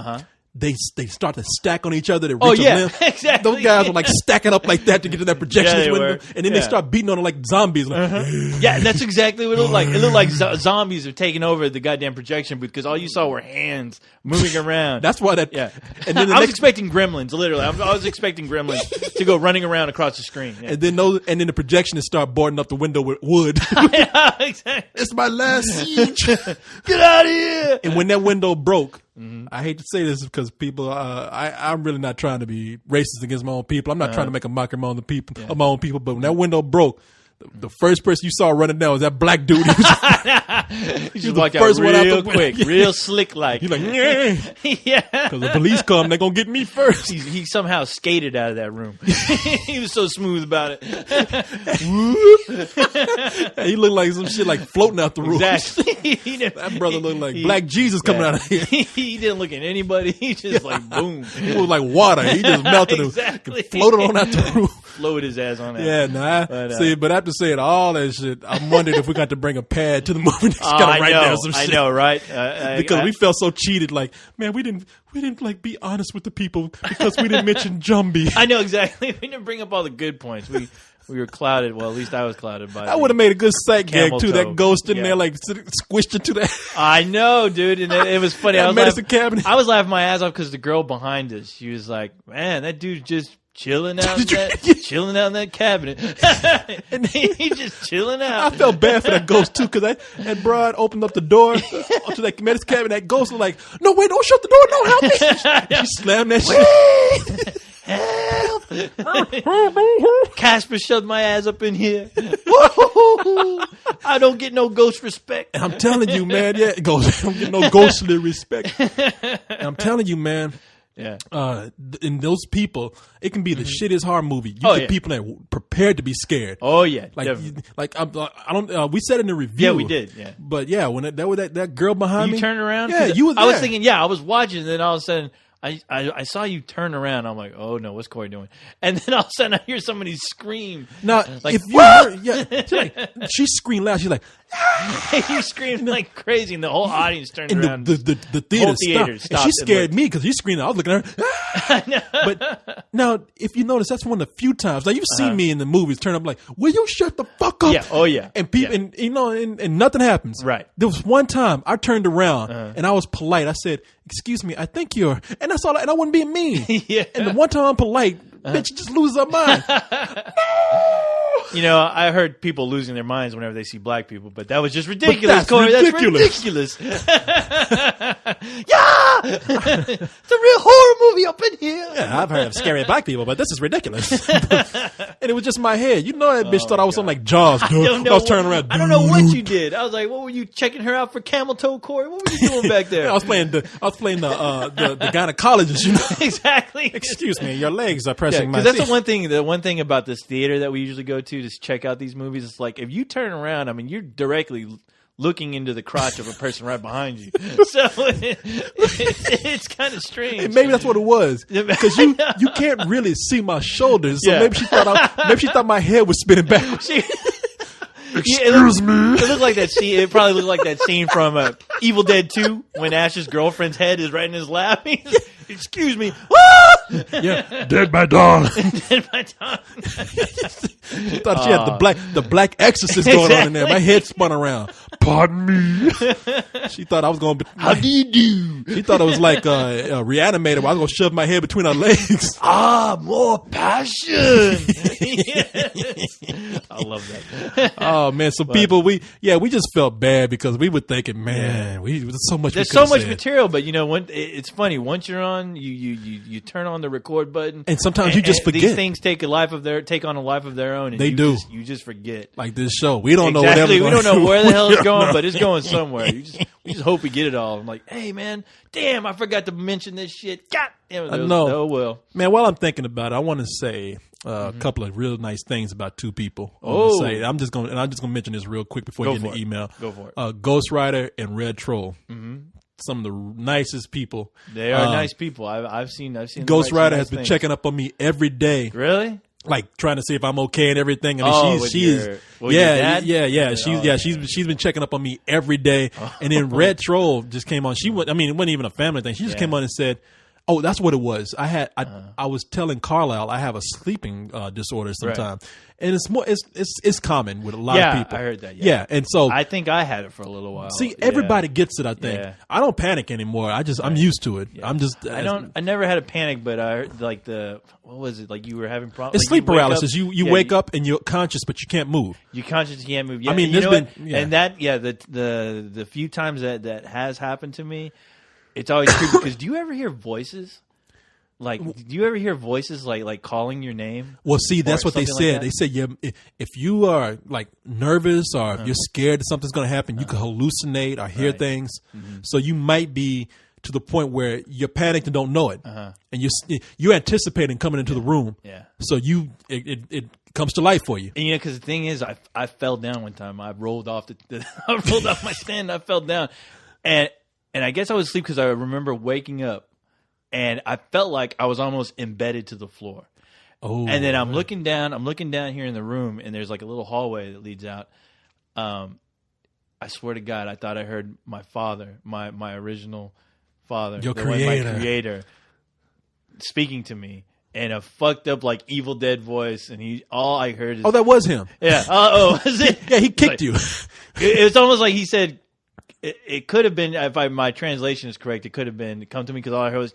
They start to stack on each other to reach a limb. Exactly. Those guys were like stacking up like that to get to that projection Yeah, they window, were. and then they start beating on it like zombies. Like, Yeah, that's exactly what it looked like. It looked like zombies are taking over the goddamn projection booth because all you saw were hands moving around. That's why that. Yeah. And then I was expecting Gremlins, literally. I was expecting Gremlins to go running around across the screen. Yeah. and then the projectionists start boarding up the window with wood. Yeah, exactly. It's my last siege. Get out of here. And when that window broke, I hate to say this because people, I'm really not trying to be racist against my own people. I'm not trying to make a mockery of my own people, But when that window broke, the first person you saw running down was that black dude. He just walked out real quick, real slick like. He's like, Yeah. because the police come, they're gonna get me first. He somehow skated out of that room. He was so smooth about it. He looked like some shit like floating out the roof. Exactly. That brother looked like Black Jesus coming out of here. He didn't look at anybody. He just like boom. It was like water. He just melted Exactly. and floated on out the roof. Floated his ass on that. Yeah, nah. But after saying all that shit, I'm wondering if we got to bring a pad to the movie next time to write down some shit. I know, right? Because we felt so cheated. Like, man, we didn't like be honest with the people because we didn't mention Jumbie. I know exactly. We didn't bring up all the good points. We were clouded. Well, at least I was clouded by. I would have made a good sight gag Camel too. toe. That ghost in Yeah. there, like squished into that. I know, dude, and it was funny. That I was medicine cabinet. I was laughing my ass off because the girl behind us, she was like, "Man, that dude's just chilling out, in that cabinet, and he's just chilling I out." felt bad for that ghost too because that broad opened up the door to that medicine cabinet. That ghost was like, "No, wait, don't shut the door. No, help me!" She slammed that shit. Help! Casper shoved my ass up in here. I don't get no ghost respect. And I'm telling you, man, yeah, it goes. I don't get no ghostly respect. And I'm telling you, man. Yeah. In those people, it can be the shittiest horror movie. You Oh, get yeah. people that are prepared to be scared. Oh yeah. Like, definitely. I don't. We said it in the review. Yeah, we did. Yeah. But yeah, when that girl behind me, You turned around. Yeah, 'Cause you was I was there. thinking. Yeah, I was watching, and then all of a sudden. I saw you turn around. I'm like, oh no, what's Corey doing? And then all of a sudden I hear somebody scream. Now, Like, if you heard, she screamed loud. She's like, You screamed like crazy, and the whole audience turned and around. the theater whole theater stopped. stopped And she and scared looked. me because she screamed. I was looking at her. But now, if you notice, that's one of the few times. Now you've seen me in the movies turn up like, "Will you shut the fuck up?" Yeah. Oh yeah. And people, Yeah. and nothing happens. Right. There was one time I turned around and I was polite. I said, "Excuse me, I think you're," and that's all. And I wasn't being mean. Yeah. And the one time I'm polite, bitch just loses her mind. You know, I heard people losing their minds whenever they see black people, but that was just ridiculous, that's Corey. ridiculous. That's ridiculous. Yeah! It's a real horror movie up in here. Yeah, I've heard of scary black people, but this is ridiculous. And it was just my head. You know that bitch thought I was on like Jaws. Dude. I was turning around. I don't know what you did. I was like, what were you checking her out for camel toe, Corey? What were you doing back there? I was playing the gynecologist. You know. Exactly. Excuse me, your legs are pressing my. Because that's seat. the one thing about this theater that we usually go to check out these movies. It's like if you turn around, I mean, you're directly looking into the crotch of a person right behind you. So it's kind of strange. And maybe that's what it was because you can't really see my shoulders. So Yeah. maybe she thought my head was spinning backwards. Excuse me. It looked like that scene. It probably looked like that scene from Evil Dead 2 when Ash's girlfriend's head is right in his lap. He's like, excuse me. Yeah. Dead by dawn. Dead by tongue. She thought she had the black exorcist going on in there. My head spun around. Pardon me. She thought I was going to How do you do? She thought it was like a reanimator where I was going to shove my head between her legs. More passion. Yes. I love that. Oh man, so people, we just felt bad because we were thinking, man, there's so much. There's so much material, but you know, when it's funny once you're on, you turn on the record button, and sometimes you just forget. These things take on a life of their own. And they do. You just forget. Like this show, we don't know. Exactly, we don't know where the hell it's going, know. but it's going somewhere. We just hope we get it all. I'm like, hey man, damn, I forgot to mention this shit. God damn it. No. Oh well. Man, while I'm thinking about it, I want to say a couple of real nice things about two people. I'm just gonna mention this real quick before you get in the email. Go for it. Ghost Rider and Red Troll. Some of the nicest people. They are nice people. I've seen. Ghost Rider has been checking up on me every day. Really? Like trying to see if I'm okay and everything. I mean, she's been checking up on me every day. And then Red Troll just came on. It wasn't even a family thing. She just came on and said, "Oh, that's what it was. I was telling Carlisle I have a sleeping disorder sometimes, and it's common with a lot of people. I heard that. Yeah, and so I think I had it for a little while. See, everybody gets it. I think I don't panic anymore. I'm used to it. I'm just I never had a panic, but I heard like what was it? Like you were having problems. It's sleep paralysis. You wake up and you're conscious, but you can't move. You're conscious, you can't move. Yeah, I mean, and that the few times that has happened to me, it's always creepy because do you ever hear voices? Like, do you ever hear voices like calling your name? Well, see, that's what they said. Like they said, if you are like nervous or if you're scared that something's going to happen, you can hallucinate or hear things. So you might be to the point where you're panicked and don't know it, and you're anticipating coming into the room. Yeah. So it comes to life for you. And because the thing is, I fell down one time. I rolled off I rolled off my stand. I fell down, and I guess I was asleep because I remember waking up. And I felt like I was almost embedded to the floor. Oh, and then I'm looking down here in the room, and there's like a little hallway that leads out. I swear to God, I thought I heard my father, my original father, your creator, my creator, speaking to me in a fucked up like Evil Dead voice, and all I heard is, that was him. Yeah. Was it? Yeah, he kicked you. It's almost like he said. It could have been, if my translation is correct, it could have been, come to me because all I heard was,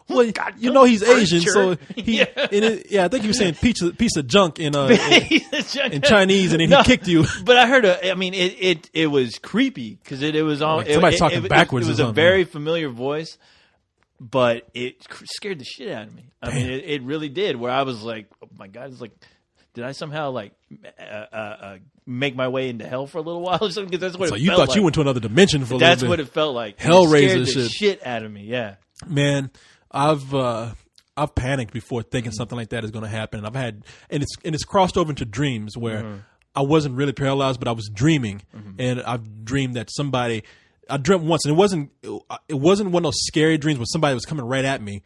well, you know he's Asian, so I think he was saying piece of junk in Chinese, and then he kicked you. But I heard, it was creepy because it was all, somebody talking backwards. It was a very familiar voice, but it scared the shit out of me. I mean, it really did, where I was like, oh my God, it's like, did I somehow like make my way into hell for a little while or something? Because that's what it felt like. So you thought you went to another dimension for a little bit. That's what it felt like. Hellraiser shit out of me. Yeah, man, I've panicked before thinking something like that is going to happen. And it's crossed over into dreams where I wasn't really paralyzed, but I was dreaming, and I've dreamed that somebody. I dreamt once, and it wasn't one of those scary dreams where somebody was coming right at me.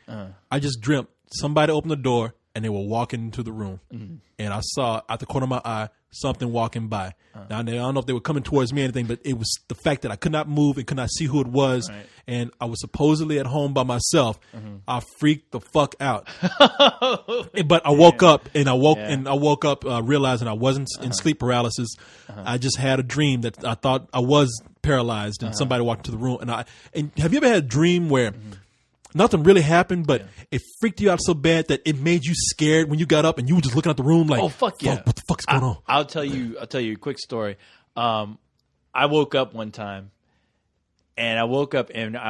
I just dreamt somebody opened the door. And they were walking into the room, and I saw out the corner of my eye something walking by. Now, I don't know if they were coming towards me or anything, but it was the fact that I could not move and could not see who it was, and I was supposedly at home by myself. I freaked the fuck out. But I woke up, and I woke up realizing I wasn't in sleep paralysis. I just had a dream that I thought I was paralyzed, and somebody walked into the room. And have you ever had a dream where? Nothing really happened, but it freaked you out so bad that it made you scared when you got up and you were just looking at the room like, "Oh fuck yeah, what the fuck's going on?" I'll tell you a quick story. I woke up one time, and I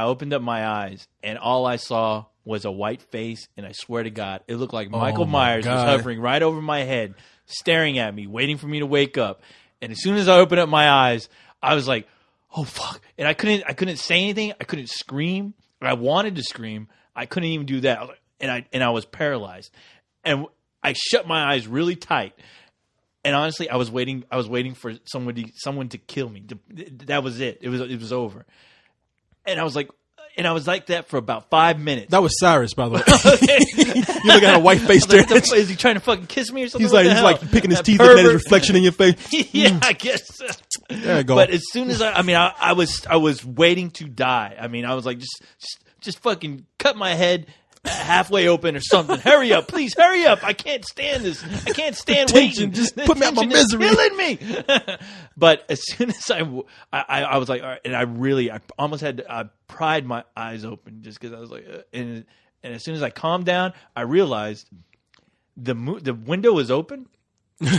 opened up my eyes, and all I saw was a white face, and I swear to God, it looked like Michael Myers was hovering right over my head, staring at me, waiting for me to wake up. And as soon as I opened up my eyes, I was like, "Oh fuck!" And I couldn't say anything. I couldn't scream. I wanted to scream. I couldn't even do that. I was like, and I was paralyzed. And I shut my eyes really tight. And honestly, I was waiting for someone to kill me. That was it. It was over. And I was like, And I was like that for about 5 minutes. That was Cyrus, by the way. You look at a white face there. Is he trying to fucking kiss me or something? He's like picking his teeth, looking at his reflection in your face. Yeah, I guess. There you go. But as soon as I was waiting to die. I mean, I was like, just fucking cut my head halfway open or something. Hurry up, please, hurry up. I can't stand this. I can't stand Attention, waiting. just put me out my misery. Killing me. But as soon as I was like, all right, and I almost had I pried my eyes open just because I was like, and as soon as I calmed down, I realized the window was open.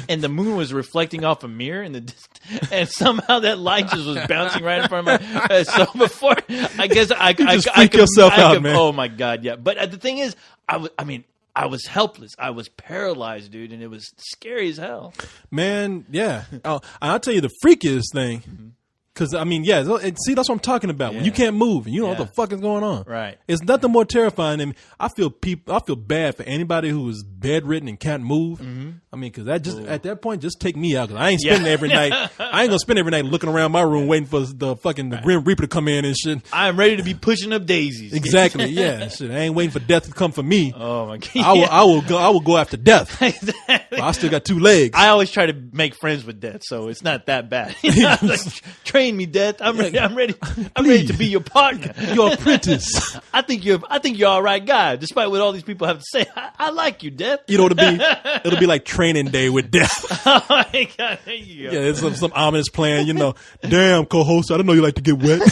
And the moon was reflecting off a mirror in the distance, and somehow that light just was bouncing right in front of my. So before, I guess I freak yourself out, man. Oh my god, yeah. But the thing is, I was helpless. I was paralyzed, dude, and it was scary as hell. Man, yeah. I'll tell you the freakiest thing. Because, I mean, yeah, see, that's what I'm talking about. When you can't move and you don't know what the fuck is going on. Right. It's nothing more terrifying than I feel bad for anybody who is bedridden and can't move. Mm-hmm. I mean, because at that point, just take me out. Because I ain't spending every night. I ain't going to spend every night looking around my room waiting for the Grim Reaper to come in and shit. I am ready to be pushing up daisies. Exactly, yeah. Shit, I ain't waiting for death to come for me. Oh, my God. I will go after death. But I still got 2 legs. I always try to make friends with death, so it's not that bad. Like, train me, death. I'm ready. I'm ready to be your partner, your apprentice. I think you're all right guy, despite what all these people have to say. I like you, Death. You know, it'll be like training day with Death. Oh my God, there you go. Yeah, it's some ominous plan. You know, damn co-host, I didn't know you like to get wet.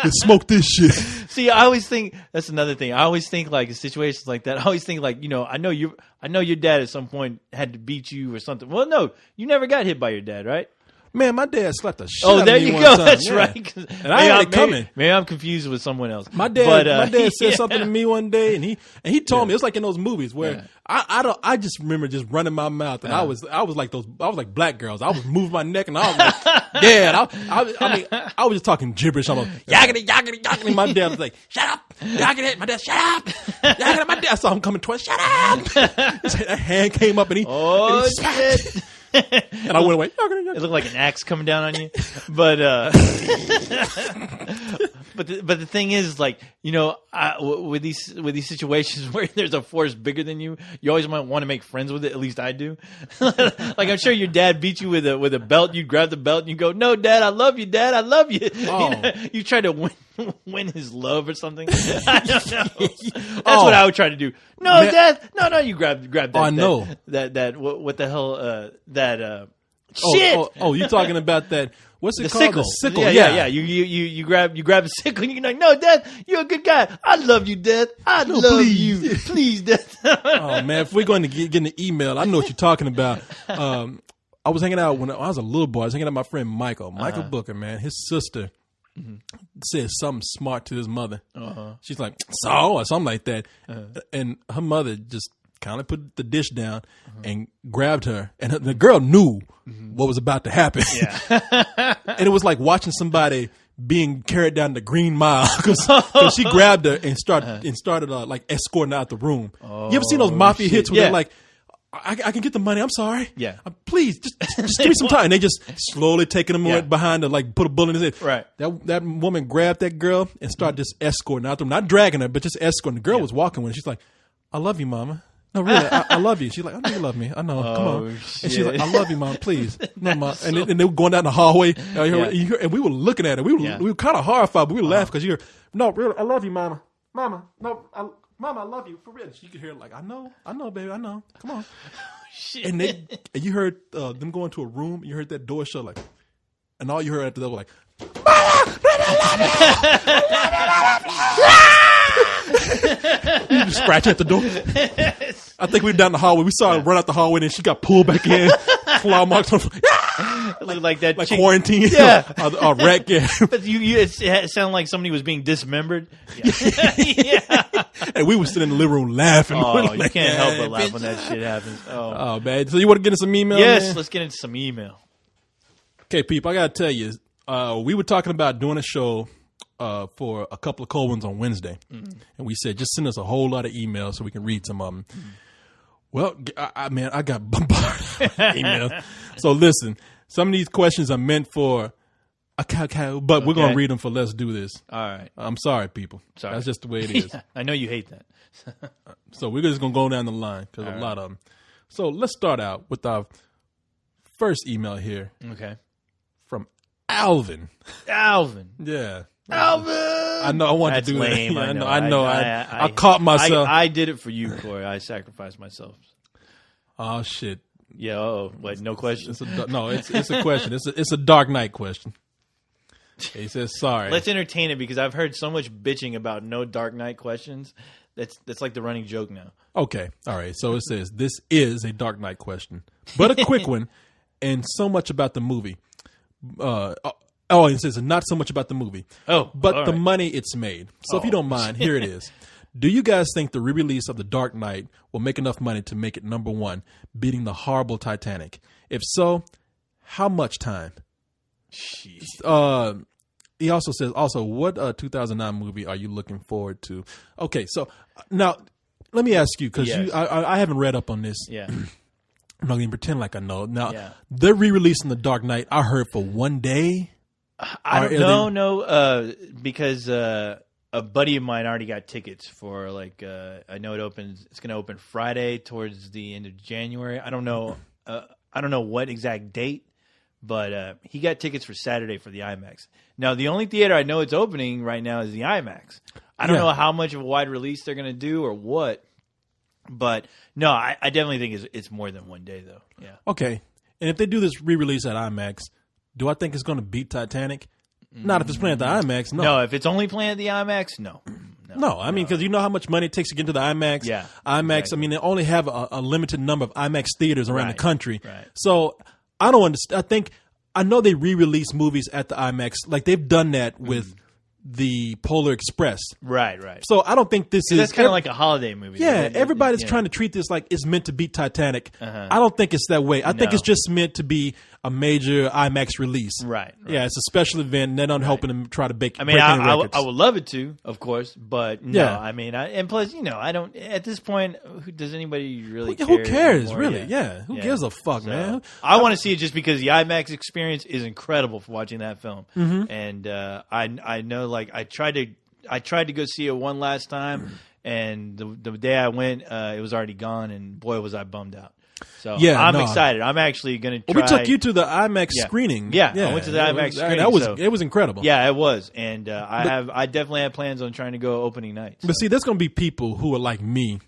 Just smoke this shit. See, I always think that's another thing. I always think like in situations like that. I always think like, you know, I know your dad at some point had to beat you or something. Well, no, you never got hit by your dad, right? Man, my dad slapped the shit out of me. Oh, there you one go. time. That's yeah. right. And I had it coming. Maybe I'm confused with someone else. My dad said something to me one day, and he told me, it's like in those movies where I just remember just running my mouth, and I was like black girls. I was moving my neck, and I was like, Dad, I was just talking gibberish. I'm like, yaggity, yaggity, yaggity. My dad was like, shut up, yaggity. My dad, shut up, yaggity. My dad, I saw him coming towards, shut up. That hand came up, and he shit. And I went away. It looked like an axe coming down on you, but but the thing is, like, you know, with these situations where there's a force bigger than you, you always might want to make friends with it. At least I do. Like, I'm sure your dad beat you with a belt. You grab the belt and you go, "No, Dad, I love you, Dad, I love you." Oh. You know, you try to win his love or something. I don't know. That's what I would try to do. No, man. Dad, no, you grab that. Oh, I know that. What the hell? Shit. Oh, you talking about that? What's it the called? Sickle. The sickle. Yeah. You grab the sickle. And you're like, no, Dad, you're a good guy. I love you, Dad. I love you. Please, Dad. Oh man, if we're going to get in the email, I know what you're talking about. I was hanging out when I was a little boy. I was hanging out with my friend Michael Booker. Man, his sister said something smart to his mother. She's like, "So," or something like that, and her mother just kind of put the dish down and grabbed her, and the girl knew what was about to happen. Yeah. And it was like watching somebody being carried down the Green Mile because she grabbed her and started like escorting her out the room. You ever seen those mafia hits where they're like, I can get the money. I'm sorry. Yeah. Please, just give me some time. And they just slowly taking him behind her, like put a bullet in his head. Right. That woman grabbed that girl and started just escorting her out the room. Not dragging her, but just escorting. The girl was walking with her. She's like, "I love you, Mama." No, really, I love you. She's like, "I know you love me. I know. Come on." Shit. And she's like, "I love you, Mom. Please." No, Mom. And they were going down the hallway. And we were looking at her. We were kind of horrified, but we were laughing because you hear, "No, really, I love you, Mama. Mama, no, Mama, I love you for real." She could hear like, I know, baby, I know. Come on. Shit. And you heard them go into a room. And you heard that door shut, like, and all you heard after that was like, you just scratch at the door. I think we were down the hallway. We saw her run out the hallway, and then she got pulled back in. Claw marks on. It looked like that. Like quarantine. Yeah. A wreck. Yeah. But it sounded like somebody was being dismembered. Yeah. And we were sitting in the living room laughing. Oh, you can't help but laugh when that shit happens. Oh, man. So you want to get into some email? Yes, man? Let's get into some email. Okay, people, I got to tell you, we were talking about doing a show for a couple of cold ones on Wednesday. And we said, just send us a whole lot of emails so we can read some of them. Well, I got bombarded with emails. So listen, some of these questions are meant for a cacao, but we're gonna read them for Let's Do This. All right. I'm sorry, people. Sorry. That's just the way it is. I know you hate that. So we're just gonna go down the line because a lot of them. So let's start out with our first email here Okay. from Alvin. Alvin. Yeah. Alvin. I know. I wanted That's to do lame. that. I know. I caught myself. I did it for you, Corey. I sacrificed myself. Oh shit! Yeah. Oh, wait. No question. It's a question. It's a Dark Knight question. He says sorry. Let's entertain it because I've heard so much bitching about no Dark Knight questions. That's like the running joke now. Okay. All right. So it says this is a Dark Knight question, but a quick one, and so much about the movie. It says not so much about the movie. Oh, but all the right. money it's made. So if you don't mind, here it is. Do you guys think the re-release of The Dark Knight will make enough money to make it number one, beating the horrible Titanic? If so, how much time? Jeez. He also says, what 2009 movie are you looking forward to? Okay, so now let me ask you, because Yes. I haven't read up on this. Yeah. I'm not going to pretend like I know. Now, Yeah. they're re-releasing The Dark Knight, I heard, for one day. I don't know. Because a buddy of mine already got tickets for I know it's going to open Friday towards the end of January. I don't know. I don't know what exact date, but he got tickets for Saturday for the IMAX. Now, the only theater I know it's opening right now is the IMAX. I don't know how much of a wide release they're going to do or what, but no, I definitely think it's more than one day though. Yeah. Okay, and if they do this re-release at IMAX, do I think it's going to beat Titanic? Not if it's playing at the IMAX. No, if it's only playing at the IMAX, no. No, I mean, because you know how much money it takes to get into the IMAX. Yeah, IMAX. exactly. I mean, they only have a limited number of IMAX theaters around the country. Right. So I don't understand. I know they re-release movies at the IMAX, like they've done that with the Polar Express. Right. So I don't think this is. That's kind of like a holiday movie. Yeah, everybody's Yeah. trying to treat this like it's meant to beat Titanic. I don't think it's that way. I think No. it's just meant to be a major IMAX release. Right. Yeah, it's a special event. And they're not helping them try to break I mean, any I records. would love it to, of course, but no. Yeah. I mean, and plus, I don't. At this point, does anybody really care? Who cares, anymore? really? Yeah. Who gives a fuck, So, man? I want to see it just because the IMAX experience is incredible for watching that film, Mm-hmm. and I know, I tried to go see it one last time, and the day I went, it was already gone, and boy was I bummed out. So Yeah, I'm no. excited. I'm actually going to try. Well, we took you to the IMAX Yeah. screening. Yeah, I went to the IMAX screening, It was incredible. Yeah, it was, and I definitely have plans on trying to go opening night. So. But see, there's going to be people who are like me,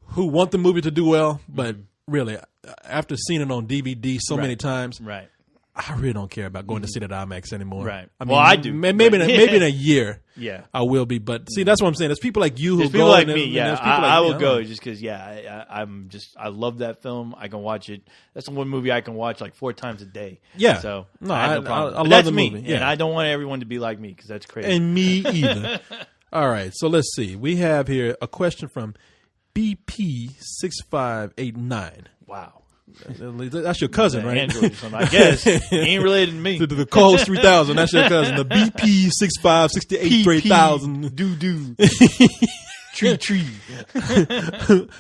who want the movie to do well, but really, after seeing it on DVD so many times, Right. I really don't care about going to see it at IMAX anymore. Right. I mean, Well, I do, Maybe in a year. Yeah. I will be. But see, that's what I'm saying. There's people like you who There's go. people like and me, there's yeah. people like I me. will don't go know. just because, I love that film. I can watch it. That's the one movie I can watch 4 times a day. Yeah. So No, I have I- no problem. I But love that's the me, movie, yeah. and I don't want everyone to be like me because that's crazy. And me either. All right, so let's see. We have here a question from BP6589. wow. That's your cousin, right? Android or something, I guess. He ain't related to me. The co-host 3000. That's your cousin. The BP6568 3000. Doo-doo. Tree.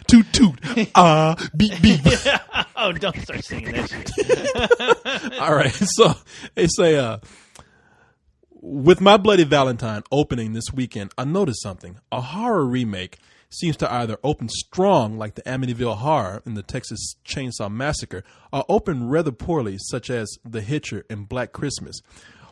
Toot toot. Beep beep. Oh, don't start singing that shit. All right, so they say, with My Bloody Valentine opening this weekend, I noticed something. A horror remake seems to either open strong, like the Amityville Horror in the Texas Chainsaw Massacre, or open rather poorly, such as The Hitcher and Black Christmas.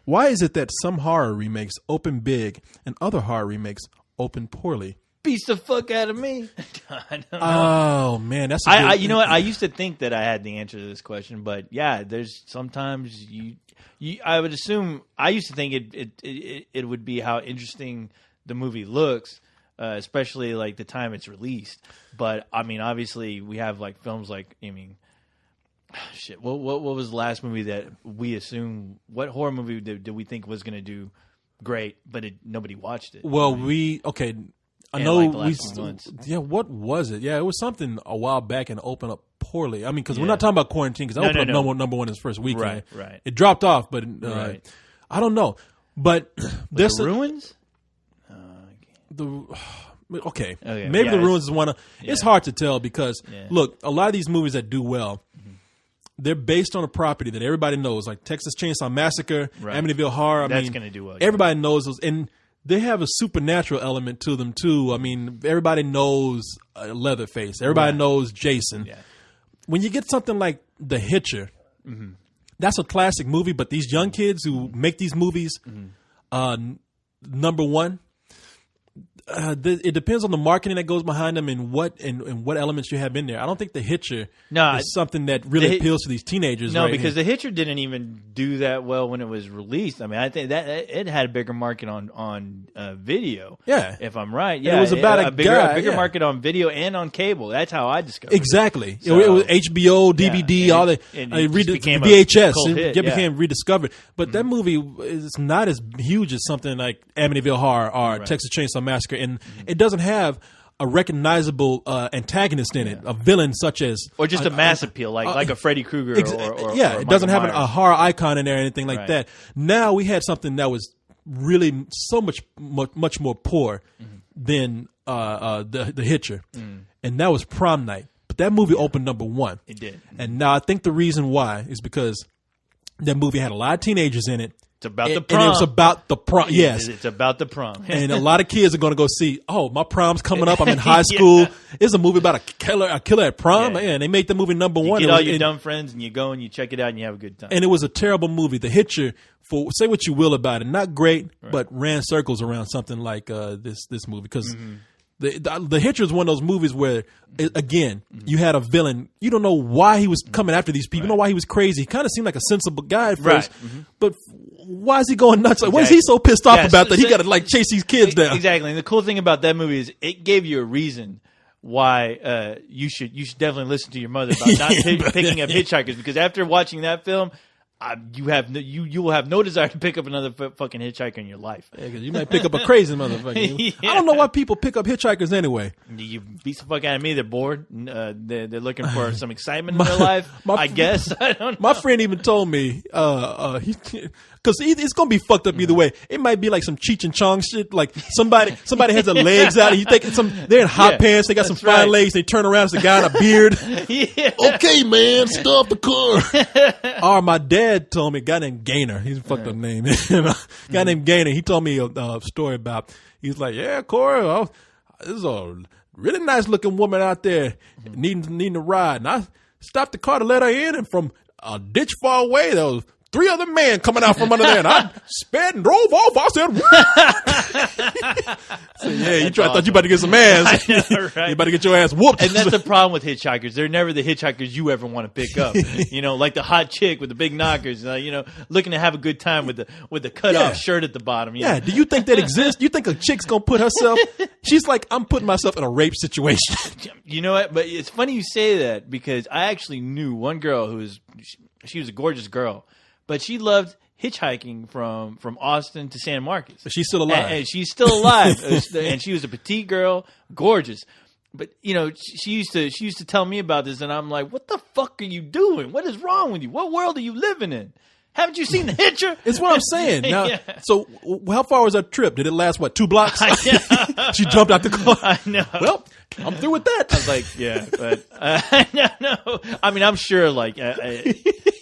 Why is it that some horror remakes open big and other horror remakes open poorly? Beats the fuck out of me. I don't know. Oh man, that's a good, You know what? I used to think that I had the answer to this question, but yeah, there's sometimes you I would assume I used to think it would be how interesting the movie looks, especially the time it's released. But I mean, obviously, we have films shit. What was the last movie that we assume? What horror movie did we think was going to do great, but nobody watched it? Well, I know the last few months. Yeah, what was it? Yeah, it was something a while back and opened up poorly. I mean, because we're not talking about Quarantine, because that opened up number one in its first weekend. Right. It dropped off, but Right. I don't know. But there's The Ruins. okay. Okay, Maybe yeah, The Ruins is one of. It's hard to tell because look, a lot of these movies that do well they're based on a property that everybody knows, like Texas Chainsaw Massacre, Right. Amityville Horror. That's gonna do well, yeah. Everybody knows those, and they have a supernatural element to them too. I mean, everybody knows Leatherface. Everybody knows Jason. Yeah. When you get something like The Hitcher, that's a classic movie. But these young kids who make these movies, number one, it depends on the marketing that goes behind them and what elements you have in there. I don't think The Hitcher is something that really appeals to these teenagers. No, right because here. The Hitcher didn't even do that well when it was released. I mean, I think that it had a bigger market on video. Yeah. If I'm right. And Yeah, it was about a bigger guy, market on video and on cable. That's how I discovered exactly. So, it was HBO, DVD, all that. and it just became a VHS. cult hit, It became rediscovered. But that movie is not as huge as something like Amityville Horror or Texas Chainsaw Massacre, and it doesn't have a recognizable antagonist in it, a villain such as, or just a mass appeal like a Freddy Krueger. Or it doesn't have a Myers. horror icon in there or anything like Right. that. Now we had something that was really so much more poor than the Hitcher, and that was Prom Night. But that movie opened number one. It did. And now I think the reason why is because that movie had a lot of teenagers in it. It's about the And prom. it was about the prom. Yes. It's about the prom. And a lot of kids are going to go see, oh, my prom's coming up. I'm in high school. It's a movie about a killer at prom. Yeah. And they made the movie number one. You It get all was- your and- dumb friends and you go and you check it out and you have a good time. And it was a terrible movie. The Hitcher, for say what you will about it, not great, but ran circles around something like this movie. Because the Hitcher is one of those movies where, again, you had a villain. You don't know why he was coming after these people. You know why he was crazy. He kind of seemed like a sensible guy at first. But why is he going nuts? Like, what is he so pissed off about that he got to like chase these kids down? Exactly. And the cool thing about that movie is it gave you a reason why you should definitely listen to your mother about not picking up Hitchhikers, because after watching that film, you will have no desire to pick up another fucking hitchhiker in your life. Yeah, 'cause you might pick up a crazy motherfucker. Yeah. I don't know why people pick up hitchhikers anyway. You beat the fuck out of me. They're bored. They're looking for some excitement in their life. I guess. I don't know. My friend even told me, because it's gonna be fucked up either way. It might be like some Cheech and Chong shit. Like somebody has their legs out. And you think they're in hot pants. They got some that's fine right. legs. They turn around. It's a guy in a beard. Yeah. Okay, man, stop the car. Or my dad told me a guy named Gaynor. He's a fucked up name. Guy named Gaynor. He told me a story about. He's like, yeah, Corey, there's a really nice looking woman out there needing a ride, and I stopped the car to let her in, and from a ditch far away there was 3 other men coming out from under there, and I sped and drove off. I said, yeah, you thought you about to get some ass. I know, right? You about to get your ass whooped. And that's the problem with hitchhikers. They're never the hitchhikers you ever want to pick up. Like the hot chick with the big knockers, looking to have a good time with the cut off shirt at the bottom. Yeah, do you think that exists? You think a chick's gonna put herself? She's like, I'm putting myself in a rape situation. You know what? But it's funny you say that, because I actually knew one girl she was a gorgeous girl, but she loved hitchhiking from Austin to San Marcos. But she's still alive. And she's still alive. And she was a petite girl, gorgeous. But she used to tell me about this, and I'm like, what the fuck are you doing? What is wrong with you? What world are you living in? Haven't you seen The Hitcher? It's what I'm saying. Now, Yeah. So how far was that trip? Did it last 2 blocks? She jumped out the car. I know. Well, I'm through with that. I was like, yeah, but no. I mean, I'm sure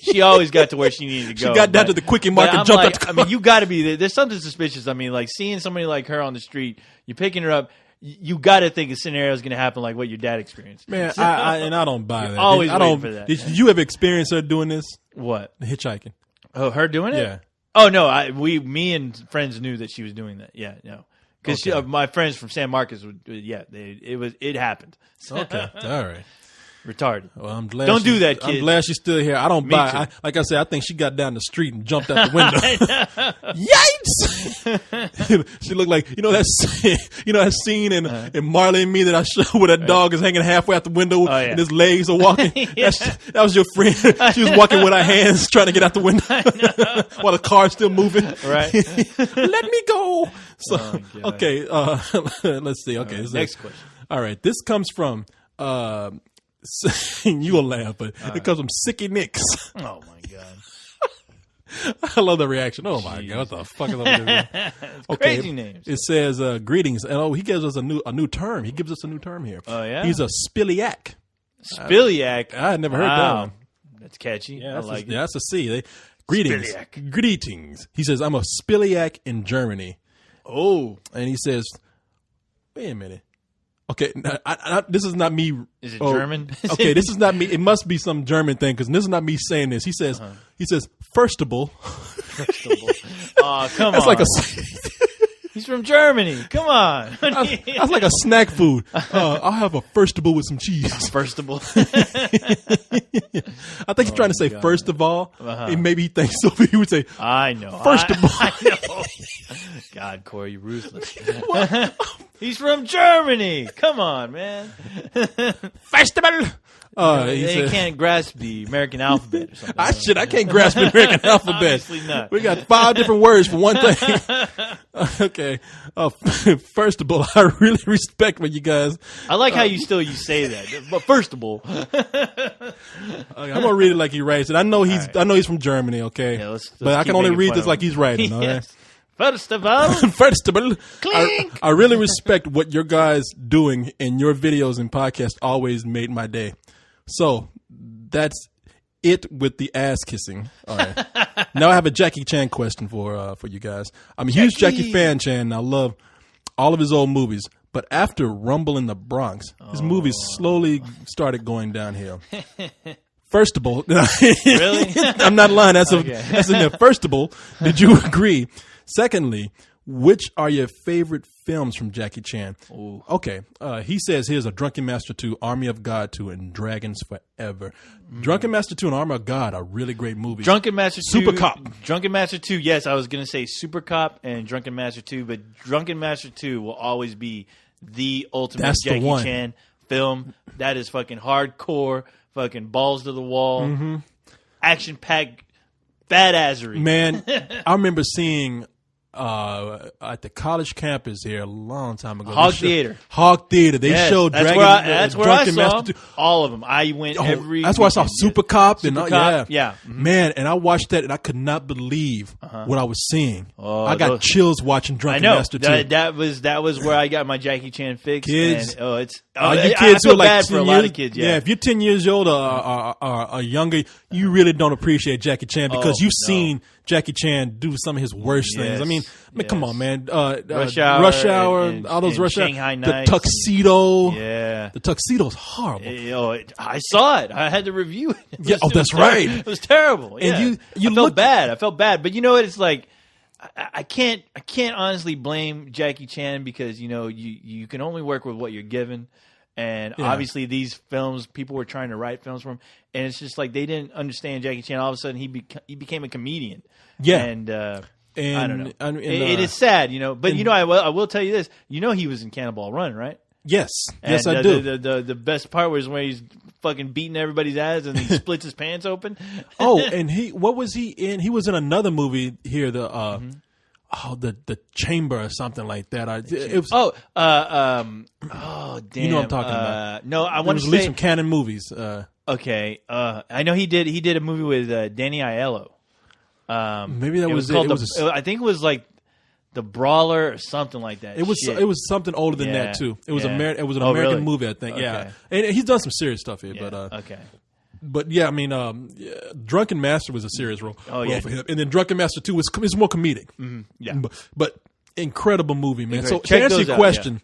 she always got to where she needed to go. She got down to the quickie mark but and I'm jumped like, out the car. I mean, you got to be there. There's something suspicious. I mean, like seeing somebody like her on the street, you're picking her up. You got to think a scenario is going to happen like what your dad experienced. Man, I don't buy that. always I don't. waiting for that. Did you ever experience her doing this? What? Hitchhiking. Oh, her doing it? Yeah. Oh no, me and friends knew that she was doing that. Yeah, no, because Okay. my friends from San Marcos, it happened. Okay. All right. Retarded. Well, I'm glad. Don't do that, I'm kid. glad she's still here. I don't buy. too. Like I said, I think she got down the street and jumped out the window. Yikes! She looked like that scene in Marley and Me that I showed where that dog is hanging halfway out the window yeah. and his legs are walking. Yeah. That was your friend. She was walking with her hands trying to get out the window while the car's still moving. Right. Let me go. So Oh, God. okay, let's see. Okay, Next question. All right, this comes from. You will laugh, but it comes from Sicky Nicks. Oh my god. I love the reaction. Oh my god, what the fuck is up with this? Okay, Crazy names. it says greetings, and he gives us a new term. He gives us a new term here. Oh, yeah? He's a spiliac. Spiliac. I had never heard that Wow. one. That's catchy. Yeah, I like it. that's a C. Greetings. Spiliak. Greetings. He says, I'm a Spiliak in Germany. Oh, And he says, wait a minute. Okay, this is not me. is it German? Okay, this is not me. It must be some German thing because this is not me saying this. He says, first of all. Oh, come That's on. like a He's from Germany. Come on. that's like a snack food. I'll have a first of all with some cheese. First of all. I think he's trying to say first of all. And maybe he thinks so. He would say I know. First of all. I know. God, Corey, you're ruthless. He's from Germany. Come on, man. first of all. He They said, can't grasp the American alphabet or something. I can't grasp the American alphabet. Obviously not. We got 5 different words for one thing. Okay. First of all, I really respect what you guys. I like how you say that. But first of all, Okay, I'm gonna read it like he writes it. I know he's from Germany. Okay, Yeah, let's but I keep can only making read fun this of like him. he's writing. All right. Yes. First of all, First of all, Clink. I really respect what your guys doing, and your videos and podcasts always made my day. So that's it with the ass kissing. All right. Now I have a Jackie Chan question for you guys. I'm a huge Jackie fan, Chan. I love all of his old movies, but after Rumble in the Bronx, his movies slowly started going downhill. First of all, Really? I'm not lying. That's in there. First of all, did you agree? Secondly, which are your favorite films from Jackie Chan? Ooh. Okay. He says here's a Drunken Master 2, Army of God 2, and Dragons Forever. Drunken Master 2 and Army of God are really great movies. Drunken Master 2. Super Cop. Drunken Master 2, yes, I was going to say Super Cop and Drunken Master 2, but Drunken Master 2 will always be the ultimate That's the Jackie one. Chan film. That is fucking hardcore, fucking balls to the wall, action-packed badassery. Man, I remember seeing at the college campus here a long time ago. Hog Theater. Hog Theater. They Yes, showed that's Dragon. where that's where I Drunken saw Master 2. all of them. I went every. That's why I saw weekend, Super yes. Cop and Super Cop, yeah. yeah. Man, and I watched that and I could not believe what I was seeing. Oh, I got those- chills watching I Drunken know Master 2. that was where I got my Jackie Chan fix. Kids. And, you You I kids who feel are like bad 10 for a years, lot of kids. Yeah, if you're 10 years old or younger, you really don't appreciate Jackie Chan because you've seen Jackie Chan do some of his worst things. I mean, come on, man. Rush Hour, and all those Rush Hour. Shanghai The Nights. Tuxedo. Yeah. The Tuxedo's horrible. I saw it. I had to review it. Yeah, It was that's right. It was terrible. And Yeah. you I felt look- bad. I felt bad. But you know what? It's like I can't honestly blame Jackie Chan because you can only work with what you're given. And obviously these films, people were trying to write films for him, and it's just like they didn't understand Jackie Chan. All of a sudden, he became a comedian. Yeah. And I don't know. And, It is sad, But I will tell you this. He was in Cannonball Run, right? Yes. Yes, And, I do. The best part was when he's fucking beating everybody's ass and he splits his pants open. Oh, and what was he in? He was in another movie here, the Chamber or something like that. It was, damn. You know what I'm talking about. No, I it want was to released say. from Canon Movies. Okay, I know he did a movie with Danny Aiello. Maybe that was it. called It was I think it was like The Brawler or something like that. It was Shit. it was something older than Yeah, that too. It was yeah. It was an Oh, American really? movie, I think. Okay. Yeah, and he's done some serious stuff here, Yeah, but okay. but yeah, I mean, Drunken Master was a serious role, yeah. for him, and then Drunken Master 2 is more comedic. Yeah. But incredible movie, man. So Check to answer those your out, question.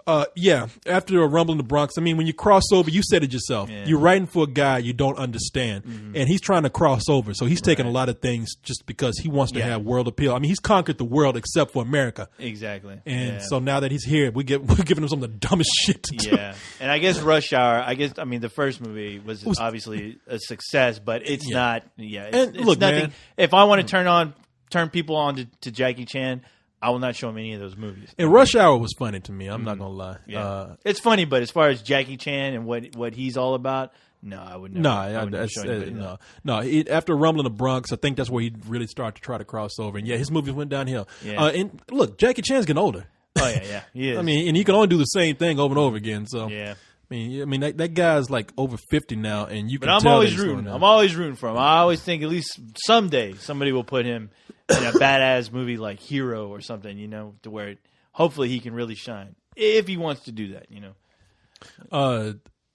After a Rumble in the Bronx, I mean, when you cross over, you said it yourself. Yeah. You're writing for a guy you don't understand, and he's trying to cross over. So he's taking a lot of things just because he wants to have world appeal. I mean, he's conquered the world except for America, Exactly. and Yeah. so now that he's here, we're giving him some of the dumbest shit to do. Yeah, and I guess Rush Hour. The first movie was obviously a success, but it's not. Yeah, And it's look, nothing. man. If I want to turn people on to Jackie Chan, I will not show him any of those movies. And Rush Hour was funny to me. I'm not gonna lie. Yeah, it's funny, but as far as Jackie Chan and what he's all about, no, I would never. No, I would never show anybody that. no. After Rumble in the Bronx, I think that's where he really started to try to cross over. And yeah, his movies went downhill. Yeah. And look, Jackie Chan's getting older. Oh yeah, he is. I mean, and he can only do the same thing over and over again. So yeah. I mean that guy's like over 50 now, and you can. But I'm tell always that he's rooting. going I'm down. always rooting for him. I always think at least someday somebody will put him in a badass movie like Hero or something, to where hopefully he can really shine if he wants to do that.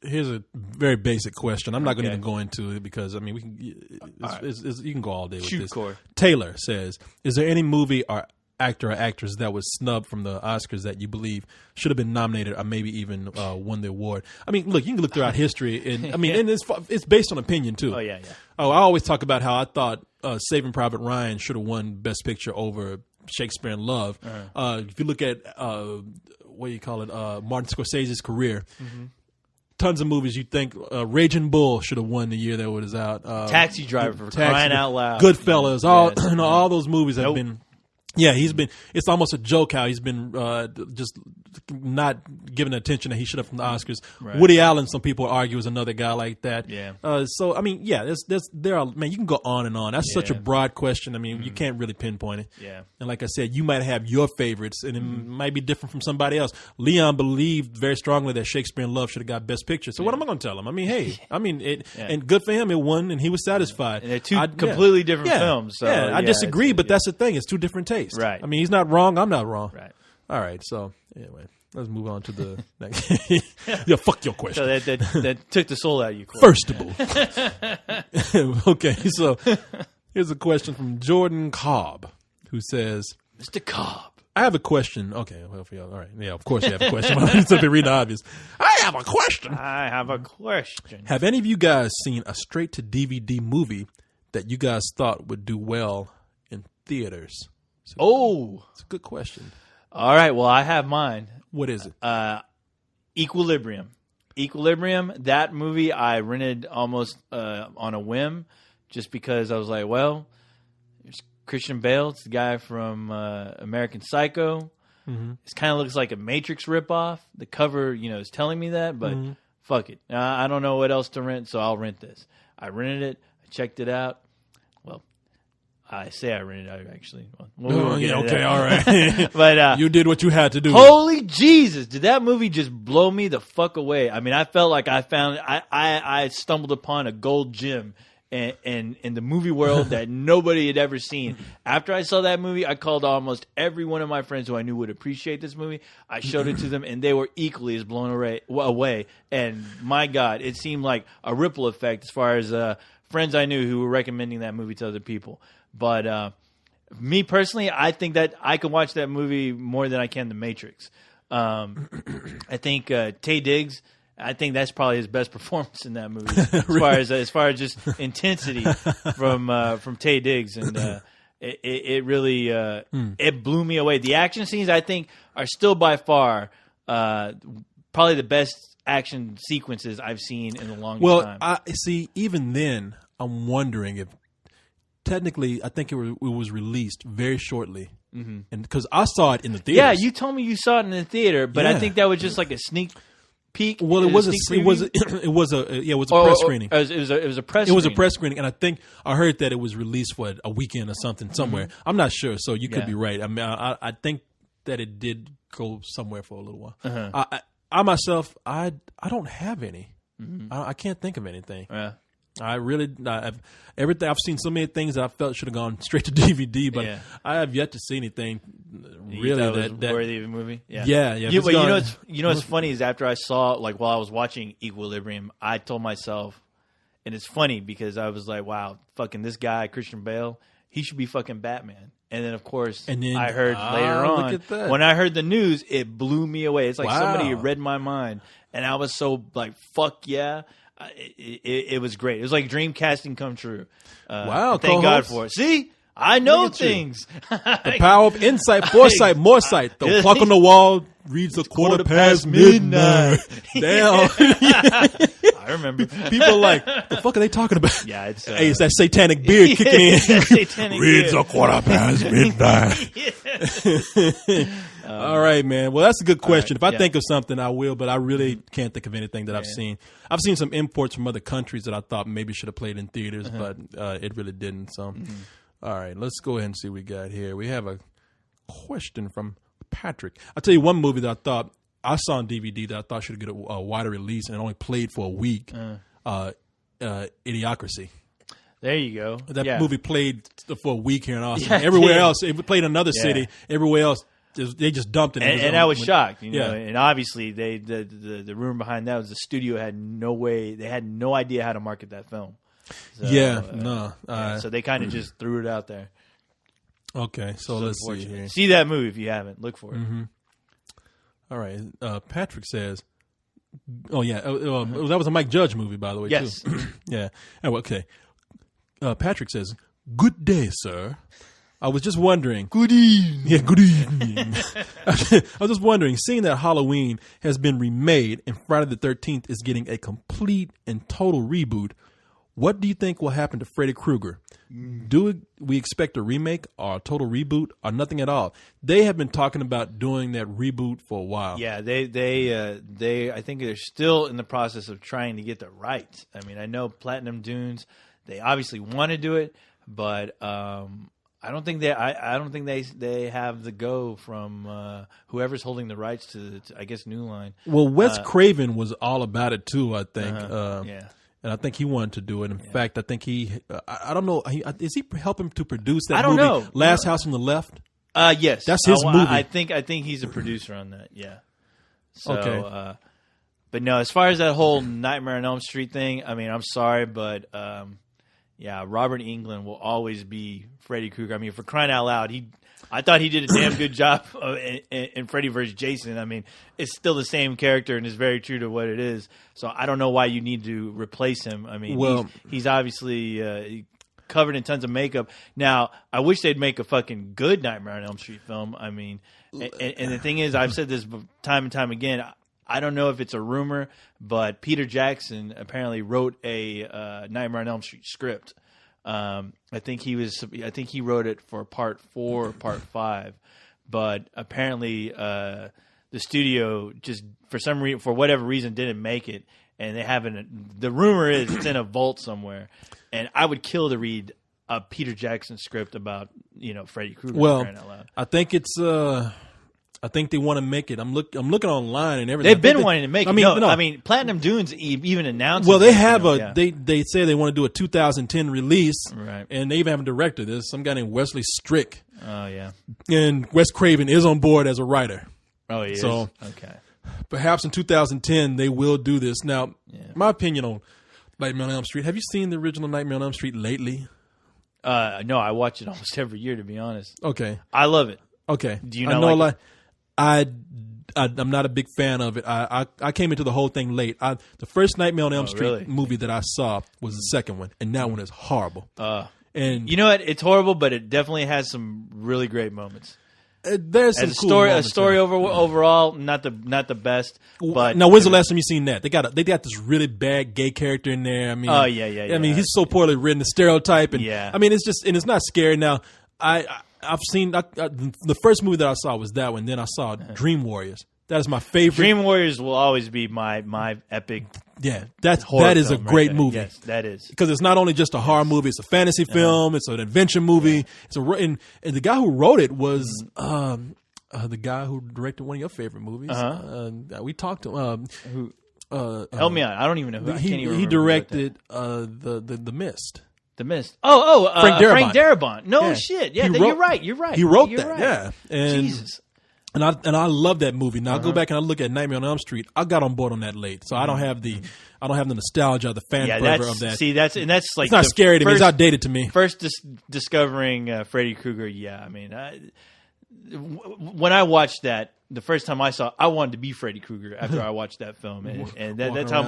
Here's a very basic question. I'm not going to even go into it because I mean we can. You can go all day with Shoot, this. Corey. Taylor says, "Is there any movie or actor or actress that was snubbed from the Oscars that you believe should have been nominated or maybe even won the award?" I mean, look, you can look throughout history, and I mean, and it's based on opinion too. Oh yeah. Oh, I always talk about how I thought Saving Private Ryan should have won Best Picture over Shakespeare in Love. If you look at what do you call it, Martin Scorsese's career. Tons of movies you think Raging Bull should have won the year that it was out. Taxi Driver, for crying out loud. Goodfellas, all those movies have been. Yeah, he's been. It's almost a joke how he's been just not given the attention that he should have from the Oscars. Right. Woody Allen, some people argue, is another guy like that. Yeah. So I mean, yeah, there are, man. You can go on and on. That's such a broad question. I mean, you can't really pinpoint it. Yeah. And like I said, you might have your favorites, and it might be different from somebody else. Leon believed very strongly that Shakespeare in Love should have got Best Picture. So what am I going to tell him? I mean, hey, and good for him. It won, and he was satisfied. And they're two completely different films. So, I disagree, but that's the thing. It's two different tastes. Right. I mean, he's not wrong. I'm not wrong. Right. All right. So anyway, let's move on to the next. Yeah, fuck your question. So that took the soul out of you, Corey. First of all. Okay. So here's a question from Jordan Cobb, who says, Mr. Cobb. I have a question. Okay. Well, all right. Yeah, of course you have a question. I'm something really obvious. I have a question. Have any of you guys seen a straight-to-DVD movie that you guys thought would do well in theaters? It's a good question. All right. Well, I have mine. What is it? Equilibrium. That movie I rented almost on a whim, just because I was like, well, there's Christian Bale. It's the guy from American Psycho. It kind of looks like a Matrix ripoff. The cover, is telling me that, but fuck it. I don't know what else to rent, so I'll rent this. I rented it. I checked it out. Well, I say I rented it, actually. Okay, all right. But you did what you had to do. Holy Jesus, did that movie just blow me the fuck away? I mean, I felt like I stumbled upon a gold gem in the movie world that nobody had ever seen. After I saw that movie, I called almost every one of my friends who I knew would appreciate this movie. I showed it to them, and they were equally as blown away. And my God, it seemed like a ripple effect as far as friends I knew who were recommending that movie to other people. But me personally, I think that I can watch that movie more than I can The Matrix. I think Taye Diggs, I think that's probably his best performance in that movie, as far as just intensity from Taye Diggs, and it really it blew me away. The action scenes, I think, are still by far probably the best action sequences I've seen in the longest time. Well, even then, I'm wondering if technically, I think it was released very shortly, and because I saw it in the theater. Yeah, you told me you saw it in the theater, but I think that was just like a sneak peek. Well, it was a press screening. It was a press. It was a press screening, and I think I heard that it was released for a weekend or something somewhere. I'm not sure, so you could be right. I mean, I think that it did go somewhere for a little while. I myself, I don't have any. I can't think of anything. Yeah. I've seen so many things that I felt should have gone straight to DVD, but I have yet to see anything really that worthy of a movie. Yeah. You know what's funny is after I saw, like, while I was watching Equilibrium, I told myself, and it's funny because I was like, wow, fucking this guy Christian Bale, he should be fucking Batman. And then, of course, I heard later on, when I heard the news, it blew me away. It's like somebody read my mind, and I was so like, fuck yeah. It was great. It was like dream casting come true. Wow! Thank God for it. See, I know things. The power of insight, foresight, more sight. The clock on the wall reads a quarter past midnight. Damn! I remember. People like, the fuck are they talking about? Yeah, it's it's that satanic beard kicking in. Reads a quarter past midnight. All right, man. Well, that's a good question. If I think of something, I will, but I really can't think of anything that I've seen. I've seen some imports from other countries that I thought maybe should have played in theaters, but it really didn't. So, all right, let's go ahead and see what we got here. We have a question from Patrick. I'll tell you one movie that I thought I saw on DVD that I thought should get a wider release and it only played for a week. Idiocracy. There you go. That movie played for a week here in Austin. Everywhere else, it played in another city. Everywhere else, they just dumped it. And I was shocked, you know. Yeah. And obviously, the rumor behind that was the studio had no idea how to market that film. So, so they kind of just threw it out there. Okay, so let's see here. See that movie if you haven't. Look for it. Mm-hmm. All right. Patrick says, "Oh yeah, that was a Mike Judge movie, by the way." Yes. Too. Yeah. Oh, okay. Patrick says, "Good day, sir. I was just wondering." Good evening. Yeah, good evening. I was just wondering, seeing that Halloween has been remade and Friday the 13th is getting a complete and total reboot, what do you think will happen to Freddy Krueger? Do we expect a remake or a total reboot or nothing at all? They have been talking about doing that reboot for a while. Yeah, they I think they're still in the process of trying to get the rights. I mean, I know Platinum Dunes, they obviously want to do it, but I don't think they have the go from whoever's holding the rights to I guess New Line. Well, Wes Craven was all about it too, I think. Yeah. And I think he wanted to do it. In fact, I think I don't know, is he helping to produce that I don't movie, know. Last House on the Left? Yes. That's his movie. I think he's a producer on that, yeah. So, Okay. But no, as far as that whole Nightmare on Elm Street thing, I mean, I'm sorry, but yeah, Robert Englund will always be Freddy Krueger. I mean, for crying out loud, I thought he did a damn good job in Freddy vs. Jason. I mean, it's still the same character and is very true to what it is. So I don't know why you need to replace him. I mean, he's obviously covered in tons of makeup. Now, I wish they'd make a fucking good Nightmare on Elm Street film. I mean, and the thing is, I've said this time and time again, I don't know if it's a rumor, but Peter Jackson apparently wrote a Nightmare on Elm Street script. I think he wrote it for part 4 or part 5, but apparently the studio just for whatever reason didn't make it, and they haven't. The rumor is it's in a vault somewhere, and I would kill to read a Peter Jackson script about Freddy Krueger. Well, crying out loud. I think it's. I think they want to make it. I'm looking online and everything. They've been wanting to make it. I mean, Platinum Dunes even announced. Well, they have they say they want to do a 2010 release, right? And they even have a director. There's some guy named Wesley Strick. Oh yeah. And Wes Craven is on board as a writer. Oh, he is? So okay. Perhaps in 2010 they will do this. Now, my opinion on Nightmare on Elm Street. Have you seen the original Nightmare on Elm Street lately? No, I watch it almost every year, to be honest. Okay. I love it. Okay. Do you know? I'm not a big fan of it. I came into the whole thing late. The first Nightmare on Elm Street movie that I saw was the second one, and that one is horrible. And you know what? It's horrible, but it definitely has some really great moments. There's some a story overall, not the best. But now, when's the last time you seen that? They got this really bad gay character in there. I mean, yeah. I mean, he's so poorly written, the stereotype, and I mean, it's not scary. Now, I've seen the first movie that I saw was that one. Then I saw Dream Warriors. That is my favorite. Dream Warriors will always be my epic. Yeah, that is a great movie. Yes, that is, because it's not only just a horror movie; it's a fantasy film. It's an adventure movie. It's and the guy who wrote it was the guy who directed one of your favorite movies. We talked to who. Help me out. I don't even know who. He directed the Mist. The Mist. Frank Darabont. No shit. Yeah, you're right. You're right. He wrote that. Right. Yeah, and Jesus. And I love that movie. Now I go back and I look at Nightmare on Elm Street. I got on board on that late, so I don't have the nostalgia, the fan fervor of that. See, that's like it's not scary to me. It's outdated to me. First discovering Freddy Krueger. Yeah, I mean, when I watched that the first time I saw, I wanted to be Freddy Krueger after I watched that film, and that's how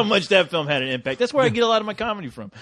much that film had an impact. That's where I get a lot of my comedy from.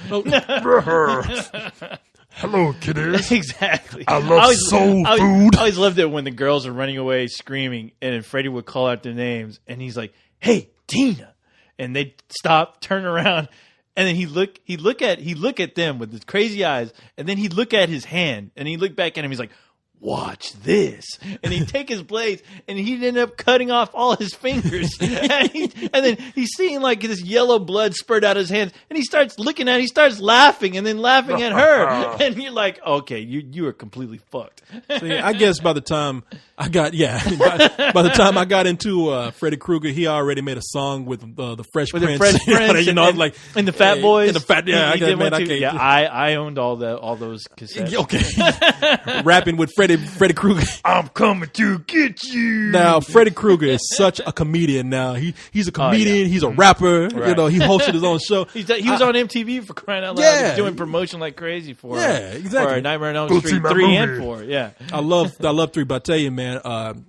Hello, kiddies. Exactly. I love soul food. I always loved it when the girls are running away screaming, and then Freddy would call out their names, and he's like, "Hey, Tina," and they'd stop, turn around, and then he'd look at them with his crazy eyes, and then he'd look at his hand, and he'd look back at him. He's like, "Watch this," and he'd take his blades, and he'd end up cutting off all his fingers, and then he's seeing like this yellow blood spurt out of his hands, and he starts looking at it, he starts laughing, and then laughing at her, and you're like, okay, you are completely fucked. See, I guess by the time I got by the time I got into Freddy Krueger, he already made a song with the Fresh Prince, and the Fat Boys, and the Fat, I owned all those cassettes. Okay, rapping with Freddie Freddy Krueger. I'm coming to get you. Now, Freddy Krueger is such a comedian. Now he's a comedian. He's a rapper. You know, he hosted his own show. He was on MTV for crying out loud. Yeah. He's doing promotion like crazy for exactly. For Nightmare on Elm Go see Street my 3 and movie. 4. Yeah, I love 3, but I tell you, man,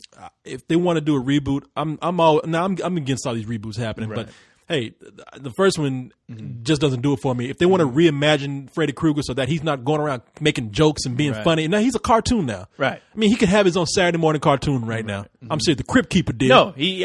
if they want to do a reboot, I'm against all these reboots happening, but. Hey, the first one just doesn't do it for me. If they want to reimagine Freddy Krueger so that he's not going around making jokes and being funny, now he's a cartoon now. Right. I mean, he could have his own Saturday morning cartoon right now. I'm serious. The Crypt Keeper did. No, he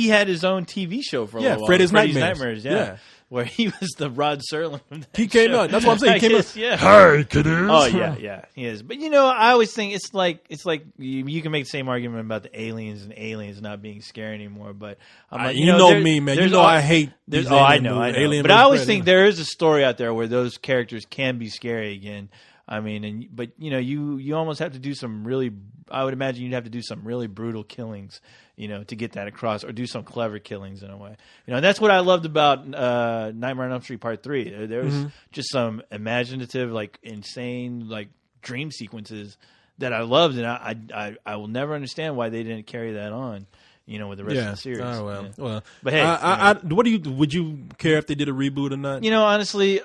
had his own TV show for a little while. Freddy's Nightmares. Yeah. Where he was the Rod Serling of that He came show. out. That's what I'm saying. He came out. Yeah. Hi, kiddies. Oh yeah, he is. But I always think it's like you can make the same argument about the aliens not being scary anymore. But I'm like, you know me, man. You know I hate. There's, these I alien know. movies. But I always think there is a story out there where those characters can be scary again. I mean, but you almost have to do some really. I would imagine you'd have to do some really brutal killings, to get that across, or do some clever killings in a way. And that's what I loved about Nightmare on Elm Street Part 3. There was just some imaginative, like insane, like dream sequences that I loved, and I will never understand why they didn't carry that on. With the rest of the series. Oh, well. Yeah. Well, but hey, would you care if they did a reboot or not? Honestly,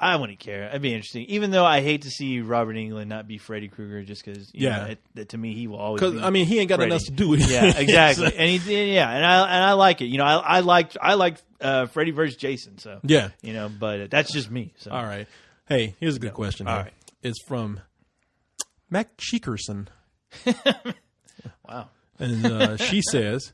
I wouldn't care. It'd be interesting. Even though I hate to see Robert Englund not be Freddy Krueger, just because, to me, he will always be. Because I mean, he ain't got nothing else to do with it. Yeah, exactly. and I like it. I like Freddy versus Jason. So yeah, but that's just me. So all right. Hey, here's a good question. All here. right. It's from Mac Cheekerson. Wow. And she says,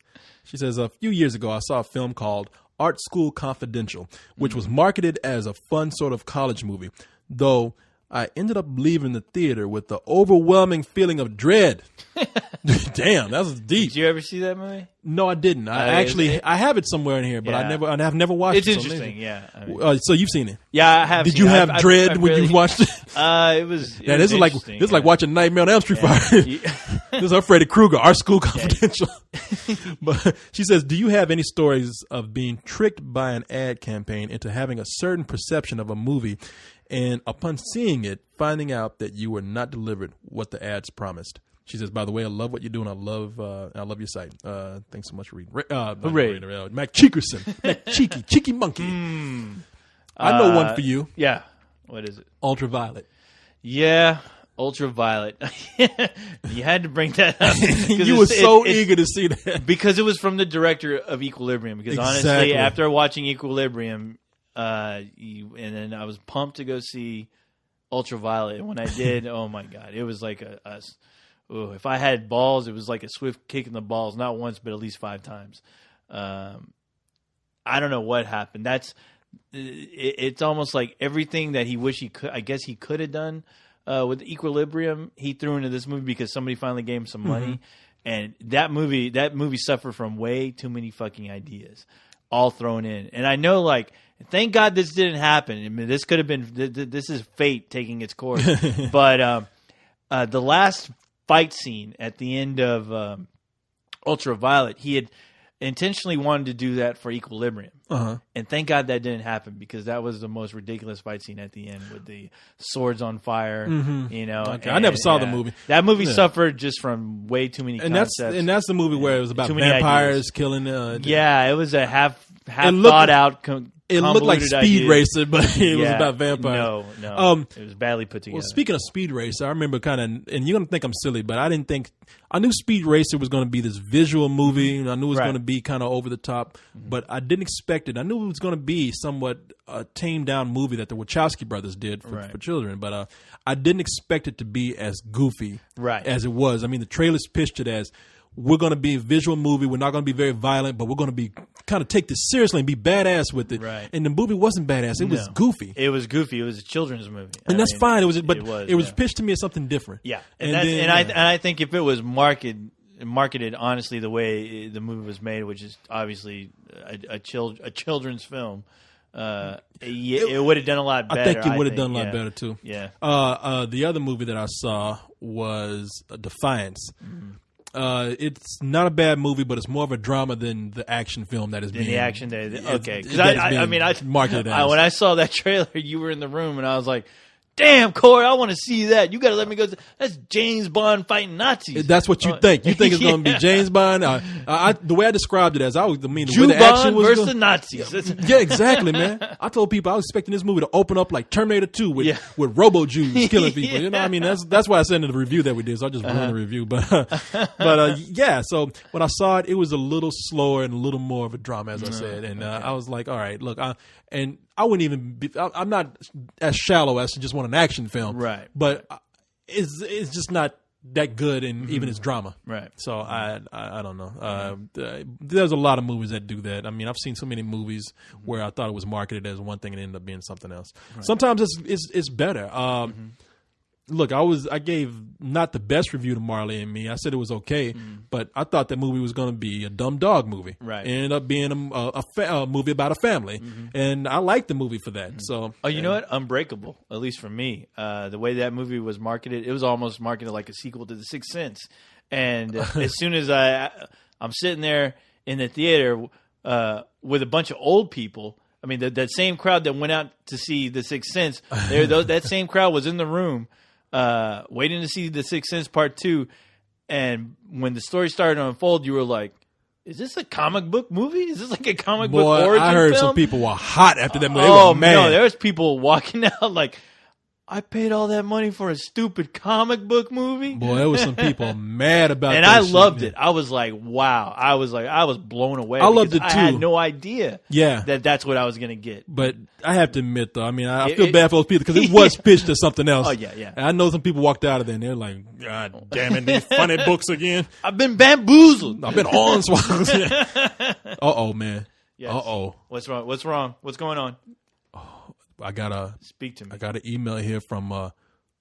a few years ago, I saw a film called Art School Confidential, which was marketed as a fun sort of college movie, though I ended up leaving the theater with the overwhelming feeling of dread. Damn, that was deep. Did you ever see that movie? No, I didn't. I have it somewhere in here, but I've never watched it. It's interesting, yeah. I mean, so you've seen it? Yeah, I have. Did you have dread when you watched it? It was. Yeah, this is like watching Nightmare on Elm Street. This is our Freddy Krueger, Our School Confidential. But she says, do you have any stories of being tricked by an ad campaign into having a certain perception of a movie, and upon seeing it, finding out that you were not delivered what the ads promised? She says, by the way, I love what you're doing. I love your site. Thanks so much for reading. Hooray. Mac Cheekerson. Mac Cheeky Monkey. I know one for you. Yeah. What is it? Ultraviolet. Yeah. Ultraviolet. You had to bring that up. You were so eager to see that. Because it was from the director of Equilibrium. Because honestly, after watching Equilibrium, and then I was pumped to go see Ultraviolet. And when I did, oh my God, it was like if I had balls, it was like a swift kick in the balls, not once, but at least 5 times. I don't know what happened. It's almost like everything that he wished he could, I guess he could have done with Equilibrium, he threw into this movie because somebody finally gave him some money. And that movie suffered from way too many fucking ideas all thrown in. And I know, like, thank God this didn't happen. I mean, this could have been, this is fate taking its course. But the last fight scene at the end of Ultraviolet, he had intentionally wanted to do that for Equilibrium. And thank God that didn't happen, because that was the most ridiculous fight scene at the end with the swords on fire. Okay. I never saw the movie. That movie suffered just from way too many concepts. That's the movie where it was about vampires killing. It was a half thought out. It looked like Speed Racer, but it was about vampires. No. It was badly put together. Well, speaking of Speed Racer, I remember and you're going to think I'm silly, but I knew Speed Racer was going to be this visual movie, and I knew it was going to be kind of over the top, but I didn't expect it. I knew it was going to be somewhat a tamed down movie that the Wachowski brothers did for children, but I didn't expect it to be as goofy as it was. I mean, the trailers pitched it as, we're going to be a visual movie. We're not going to be very violent, but we're going to be kind of take this seriously and be badass with it. Right. And the movie wasn't badass. It was goofy. It was goofy. It was a children's movie. And that's fine. It was pitched to me as something different. Yeah. I think if it was marketed honestly the way the movie was made, which is obviously a children's film, it would have done a lot better. I think it would have done a lot better too. Yeah. The other movie that I saw was Defiance. It's not a bad movie, but it's more of a drama than the action film that is being. The action day, okay. Because I marketed as. When I saw that trailer, you were in the room, and I was like, damn, Corey, I want to see that. You got to let me go. That's James Bond fighting Nazis. That's what you think. You think it's going to be James Bond? The way I described it as the way Jew the action Bond was versus going, the Nazis. yeah, exactly, man. I told people I was expecting this movie to open up like Terminator 2 with Robo Jews killing people. You know, I mean, that's why I sent in the review that we did. So I just ruined the review, but yeah. So when I saw it, it was a little slower and a little more of a drama, as I said, and I was like, all right, look, and I wouldn't even be. I'm not as shallow as to just want an action film, right? But it's just not that good in even its drama, right? So I don't know. There's a lot of movies that do that. I mean, I've seen so many movies where I thought it was marketed as one thing and it ended up being something else. Right. Sometimes it's better. Look, I gave not the best review to Marley and Me. I said it was okay, but I thought that movie was going to be a dumb dog movie. Right. It ended up being a movie about a family, and I liked the movie for that. So, you know what? Unbreakable, at least for me, the way that movie was marketed, it was almost marketed like a sequel to The Sixth Sense. And as soon as I'm sitting there in the theater with a bunch of old people. I mean, that same crowd that went out to see The Sixth Sense, that same crowd was in the room. Waiting to see The Sixth Sense Part 2, and when the story started to unfold, you were like, is this a comic book movie? Is this like a comic book origin I heard film? some people were hot after that movie. They Oh, were mad. no, there was people walking out like, I paid all that money for a stupid comic book movie. Boy, there was some people mad about and that I shit, loved man. it. I was like, wow. I was blown away. I loved because it, I had too. no idea that's what I was going to get. But I have to admit, though, I mean, I feel bad for those people because it was pitched as something else. Oh, yeah. And I know some people walked out of there and they're like, God damn it, these funny books again. I've been bamboozled. I've been hornswoggled. Uh-oh, man. Yes. Uh-oh. What's wrong? What's wrong? What's going on? Speak to me. I got an email here from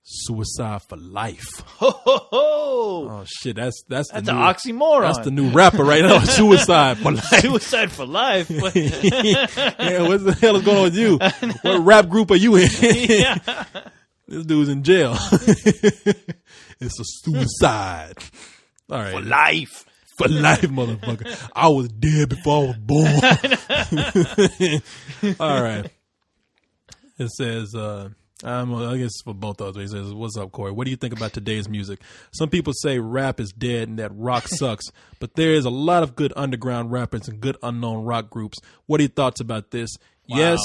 Suicide for Life. Ho, ho, ho. Oh shit, that's An new oxymoron. That's the new rapper right now. Suicide for Life. Suicide for life. Yeah, what the hell is going on with you? What rap group are you in? Yeah. This dude's in jail. It's a suicide. All right. For life. For life, motherfucker. I was dead before I was born. All right. It says, I guess for both of us, he says, what's up, Corey? What do you think about today's music? Some people say rap is dead and that rock sucks, but there is a lot of good underground rappers and good unknown rock groups. What are your thoughts about this? Wow.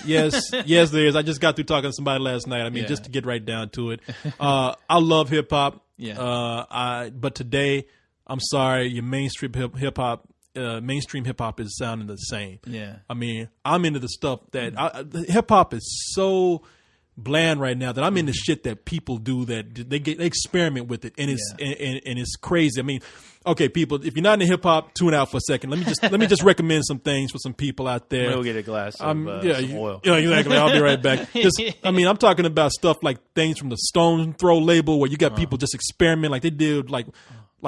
Yes, there is. I just got through talking to somebody last night. I mean, just to get right down to it. I love hip hop. Yeah. But today, I'm sorry, your mainstream hip hop is sounding the same. Yeah. I mean, I'm into the stuff that hip hop is so bland right now that I'm into shit that people do that they experiment with it and it's and it's crazy. I mean, okay, people, if you're not into hip hop, tune out for a second. Let me just recommend some things for some people out there. We'll get a glass of some oil. Yeah, exactly. I'll be right back. I'm talking about stuff like things from the Stone Throw label where you got people just experiment like they did like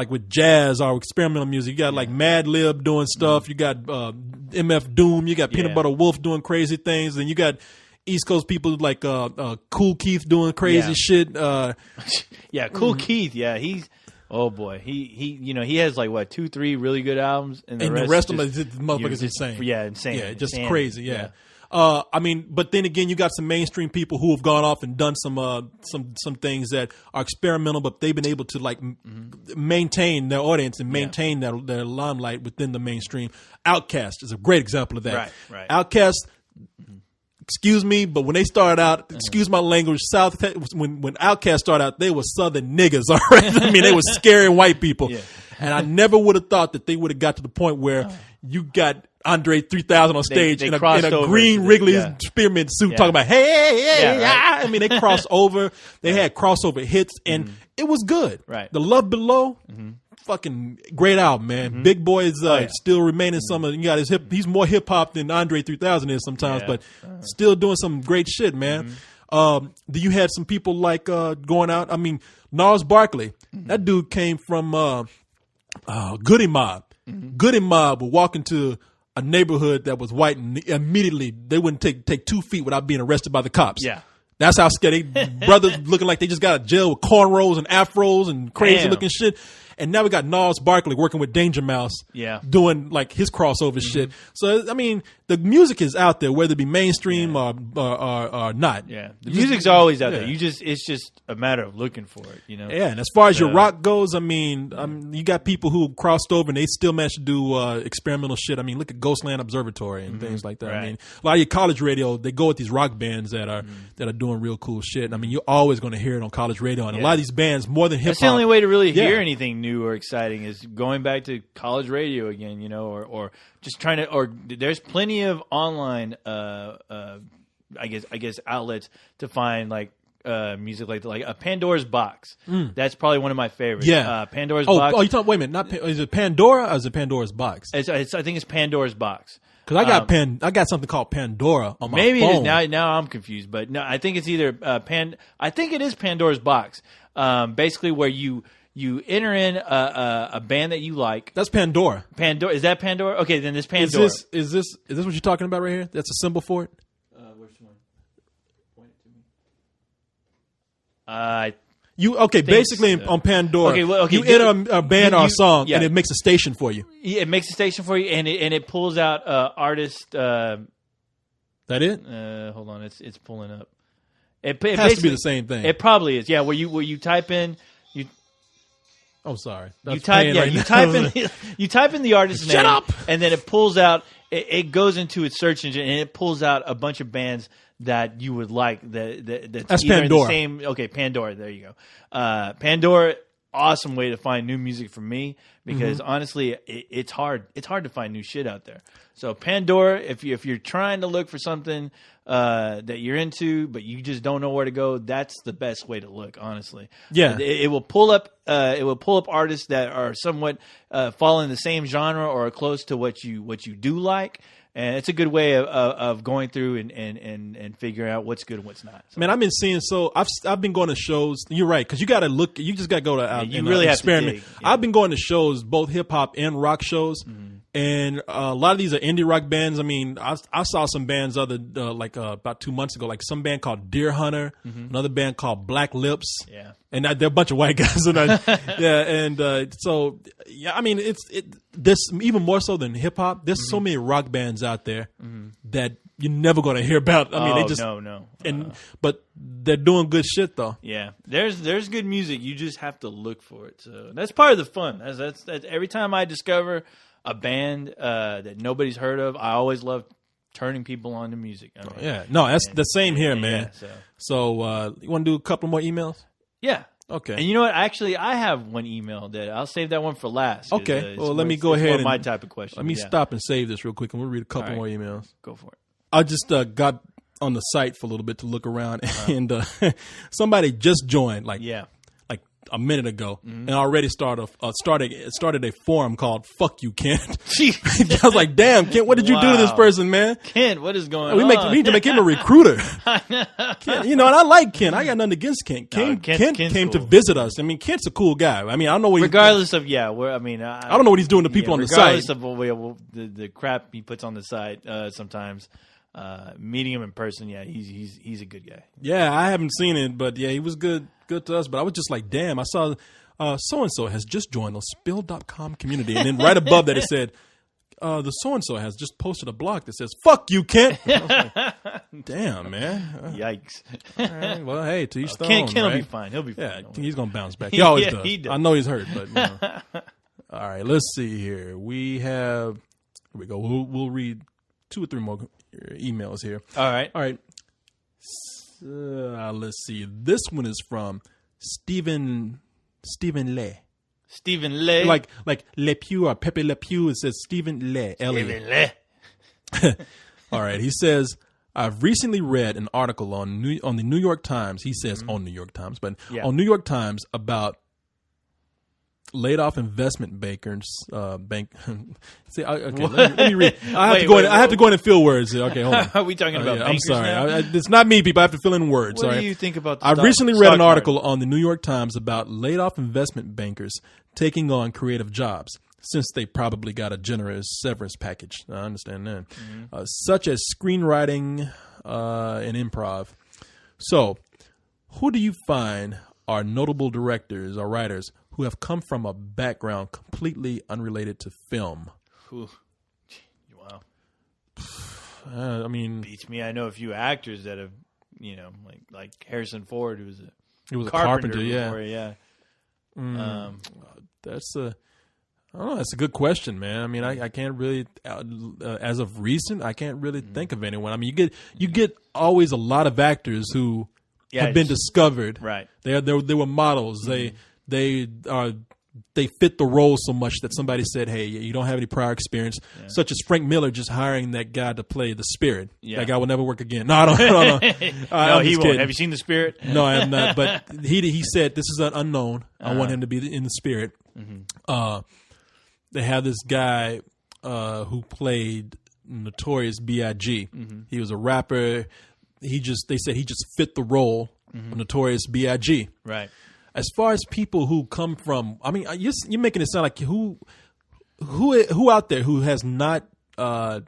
with jazz or experimental music. You got like Mad Lib doing stuff. You got MF Doom. You got Peanut Butter Wolf doing crazy things. And you got East Coast people like Kool Keith doing crazy shit. Kool Keith. Yeah, he's boy. He has like what 2-3 really good albums, and the rest of them the motherfuckers insane. Yeah, insane. Yeah, just insane. crazy. Yeah. I mean, but then again, you got some mainstream people who have gone off and done some things that are experimental, but they've been able to like maintain their audience and maintain their limelight within the mainstream. Outkast is a great example of that. Right. Outkast. Excuse me, but when they started out, excuse my language, when Outkast started out, they were Southern niggas, all right? I mean, they were scary white people. Yeah. And I never would have thought that they would have got to the point where you got Andre 3000 on stage in a green Wrigley spearmint suit talking about, hey. I mean, they crossed over. They had crossover hits, and it was good. Right. The Love Below, fucking great album, man. Big Boy is still remaining some of, you got he's more hip hop than Andre 3000 is sometimes, but still doing some great shit, man. You had some people like going out. I mean, Gnarls Barkley, that dude came from Goody Mob. Goody Mob would walk into a neighborhood that was white and immediately they wouldn't take 2 feet without being arrested by the cops. Yeah. That's how scared brothers looking like they just got out of jail with cornrows and afros and crazy looking shit. And now we got Gnarls Barkley working with Danger Mouse, doing like his crossover shit. So I mean, the music is out there, whether it be mainstream or not. Yeah, the music's always out there. It's just a matter of looking for it, you know. Yeah, and as far as your rock goes, I mean, you got people who crossed over and they still managed to do experimental shit. I mean, look at Ghostland Observatory and things like that. Right. I mean, a lot of your college radio, they go with these rock bands that are doing real cool shit. And I mean, you're always going to hear it on college radio. And a lot of these bands, more than hip hop, that's the only way to really hear anything new or exciting is going back to college radio again, you know, or just trying to. Or there's plenty of online, I guess outlets to find like music like a Pandora's Box. That's probably one of my favorites. Yeah, Pandora's Box. Oh, you talking? Wait a minute, is it Pandora or is it Pandora's Box? I think it's Pandora's Box. Because I got something called Pandora on my maybe phone. Now I'm confused, but no, I think it's either I think it is Pandora's Box. Basically, where you enter in a band that you like. That's Pandora. Pandora, is that Pandora? Okay, then this Pandora. Is this what you're talking about right here? That's a symbol for it. Which one? Point it to me. Basically so. on Pandora, Okay, you enter a band or a song, and it makes a station for you. Yeah, it makes a station for you, and it pulls out artist. That it? Hold on, it's pulling up. It has to be the same thing. It probably is. Yeah, where you type in. Oh, sorry. You type in the artist's name. Shut up! And then it pulls out. It goes into its search engine and it pulls out a bunch of bands that you would like. That's either Pandora. The same. Okay, Pandora. There you go. Pandora. Awesome way to find new music for me because honestly, it's hard. It's hard to find new shit out there. So Pandora, if you're trying to look for something that you're into, but you just don't know where to go, that's the best way to look. Honestly, yeah, it will pull up. It will pull up artists that are somewhat fall in the same genre or are close to what you do like. And it's a good way of going through and figuring out what's good and what's not. So. Man, I've been seeing. So I've been going to shows. You're right, because you got to look. You just got to go to you really have experiment. to dig. Yeah. I've been going to shows, both hip hop and rock shows, and a lot of these are indie rock bands. I mean, I saw some bands about 2 months ago, like some band called Deer Hunter, another band called Black Lips. Yeah. And they're a bunch of white guys, and I mean, this even more so than hip hop. There's so many rock bands out there that you're never going to hear about. I mean, they just no. But they're doing good shit though. Yeah, there's good music. You just have to look for it. So that's part of the fun. That's every time I discover a band that nobody's heard of, I always love turning people on to music. I mean, that's the same here, man. Yeah, so you want to do a couple more emails? Yeah. Okay. And you know what? Actually, I have one email that I'll save that one for last. Okay. Well, let me go ahead and my type of question. Let me stop and save this real quick, and we'll read a couple more emails. Go for it. I just got on the site for a little bit to look around, and somebody just joined, like a minute ago, and already started a forum called "Fuck You, Kent." I was like, "Damn, Kent, what did you do to this person, man?" Kent, what is going on? We need to make him a recruiter. Kent, and I like Kent. I got nothing against Kent. Kent came to visit us. I mean, Kent's a cool guy. I mean, I don't know what. Regardless of I don't know what he's doing to people on the site. Regardless of the crap he puts on the site, sometimes. Meeting him in person, he's a good guy. Yeah, I haven't seen it, but yeah, he was good to us. But I was just like, damn, I saw so and so has just joined the Spill.com community, and then right above that it said, the so and so has just posted a blog that says "Fuck you, Kent." Like, damn, man. Yikes. All right, well, hey, to each their own. Kent will be fine. He'll be fine. Yeah, he's gonna bounce back. He always does. He does. I know he's hurt, but all right, let's see here. Here we go. We'll read 2 or 3 more emails here. All right. Let's see. This one is from Stephen Le. Stephen Le. Like Le Pew or Pepe Le Pew. It says Stephen Le. Stephen Le. All right. He says, I've recently read an article on the New York Times. He says on New York Times, but on New York Times about laid off investment bankers. See, okay, let me read. I have to go in and fill words. Okay, hold on. Are we talking about? I'm sorry. Now? It's not me, people. I have to fill in words. What do you think about? I recently read an article on the New York Times about laid off investment bankers taking on creative jobs, since they probably got a generous severance package. I understand that, such as screenwriting and improv. So, who do you find are notable directors or writers who have come from a background completely unrelated to film? Ooh. Wow. I mean, Beats me. I know a few actors that have, like Harrison Ford, who was he was a carpenter. Yeah, before, yeah. That's a. I don't know. That's a good question, man. I mean, I can't really, as of recent, I can't really think of anyone. I mean, you get always a lot of actors who have been discovered. Right. They were models. They fit the role so much that somebody said, "Hey, you don't have any prior experience." Yeah. Such as Frank Miller just hiring that guy to play the Spirit. Yeah. That guy will never work again. No, I don't. No, he won't. Kidding. Have you seen the Spirit? No, I have not. But he said this is an unknown. I want him to be in the Spirit. Mm-hmm. They have this guy who played Notorious B.I.G. Mm-hmm. He was a rapper. They said he just fit the role of Notorious B.I.G. Right. As far as people who come from, I mean, you're making it sound like who out there who has not, who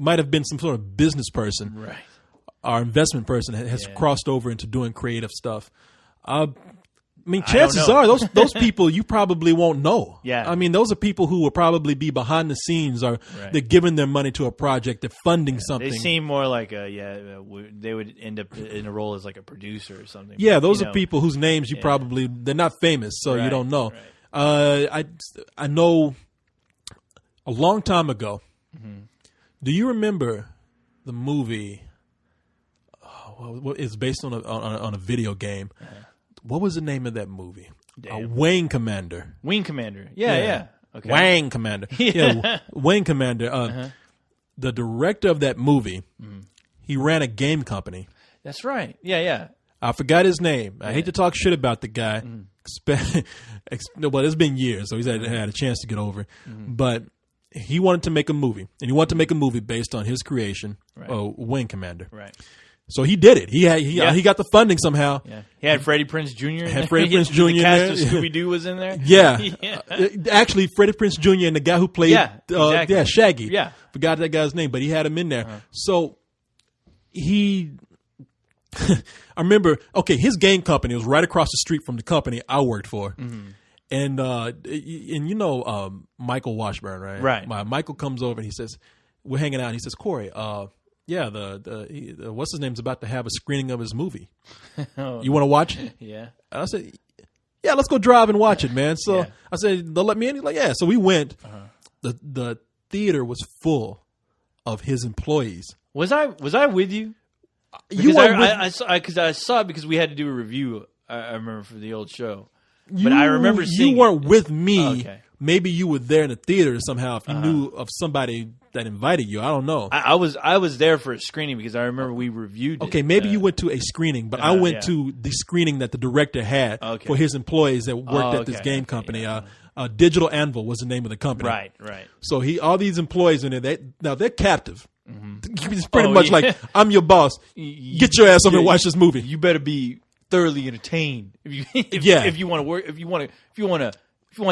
might have been some sort of business person, right, or investment person has crossed over into doing creative stuff. I mean, chances are those people you probably won't know. Yeah. I mean, those are people who will probably be behind the scenes, or they're giving their money to a project, they're funding something. They seem more like they would end up in a role as like a producer or something. Yeah, those are people whose names you probably, they're not famous, so you don't know. Right. I know a long time ago. Mm-hmm. Do you remember the movie? It's based on a video game. Uh-huh. What was the name of that movie? Wayne Commander. Wing Commander. Yeah. Okay. Wayne Commander. Yeah, Wayne Commander. The director of that movie, he ran a game company. That's right. Yeah. I forgot his name. I hate to talk shit about the guy. Well, it's been years, so he's had a chance to get over it. But he wanted to make a movie, and he wanted to make a movie based on his creation, Wayne Commander. Right. So he did it. He got the funding somehow. Yeah. He had Freddie Prinze Jr. Had Freddie Prinze Jr. The cast of Scooby-Doo was in there. Yeah. Actually, Freddie Prinze Jr. and the guy who played exactly. Shaggy. Yeah. Forgot that guy's name, but he had him in there. So he I remember, his game company was right across the street from the company I worked for. Mm-hmm. And you know Michael Washburn, right? Right. Michael comes over and he says, we're hanging out, and he says, Corey, the what's his name's about to have a screening of his movie. You want to watch it? Yeah. And I said, yeah, let's go drive and watch it, man. So I said, they'll let me in. He's like, yeah. So we went. The theater was full of his employees. Was I with you? Because I saw it because we had to do a review. I remember for the old show. But I remember seeing. You weren't with me. Oh, okay. Maybe you were there in the theater somehow. If you knew of somebody that invited you, I don't know. I was there for a screening because I remember we reviewed it. Okay, maybe you went to a screening, but I went to the screening that the director had for his employees that worked at this game company. Digital Anvil was the name of the company. Right. So all these employees in there, they're captive. Mm-hmm. It's pretty much like, I'm your boss. Get your ass over and watch this movie. You better be thoroughly entertained if you want to work. If you want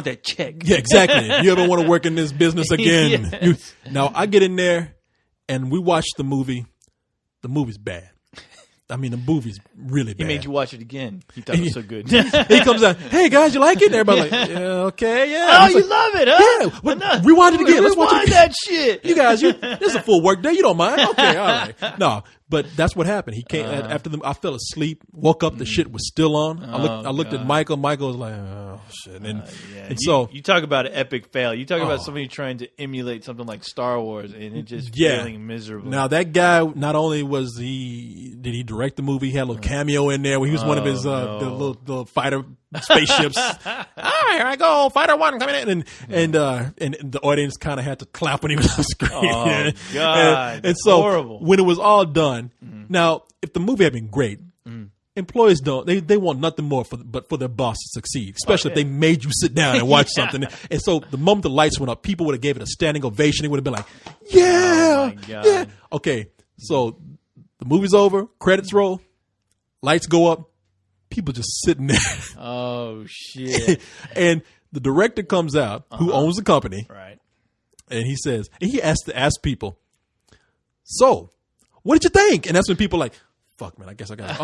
that check. Yeah, exactly. You ever want to work in this business again? Yes. Now, I get in there and we watch the movie. The movie's bad. I mean, the movie's really bad. He made you watch it again. He thought it was so good. He comes out, hey, guys, you like it? And everybody's like, yeah, okay, yeah. Oh, you love it, huh? Yeah. Rewind it again. Let's watch it again. That shit. You guys, this is a full work day. You don't mind? Okay, all right. No, but that's what happened. He came after I fell asleep, woke up, the shit was still on. I looked at Michael. Michael was like, oh, shit. And so you talk about an epic fail. You talk about somebody trying to emulate something like Star Wars and it just failing miserably. Now, that guy, not only did he direct the movie, he had a little cameo in there where he was one of his the little fighter spaceships. All right, here I go, Fighter One coming in, and the audience kind of had to clap when he was on screen. Oh God! and so horrible. When it was all done, now if the movie had been great, employees they want nothing more but for their boss to succeed, especially if they made you sit down and watch something. And so the moment the lights went up, people would have gave it a standing ovation. They would have been like, "Yeah, oh my God. Yeah." Okay, so the movie's over, credits roll, lights go up. People just sitting there. Oh, shit. And the director comes out, who owns the company. Right. And he says, he has to ask people, so, what did you think? And that's when people are like, fuck, man, I guess I got it.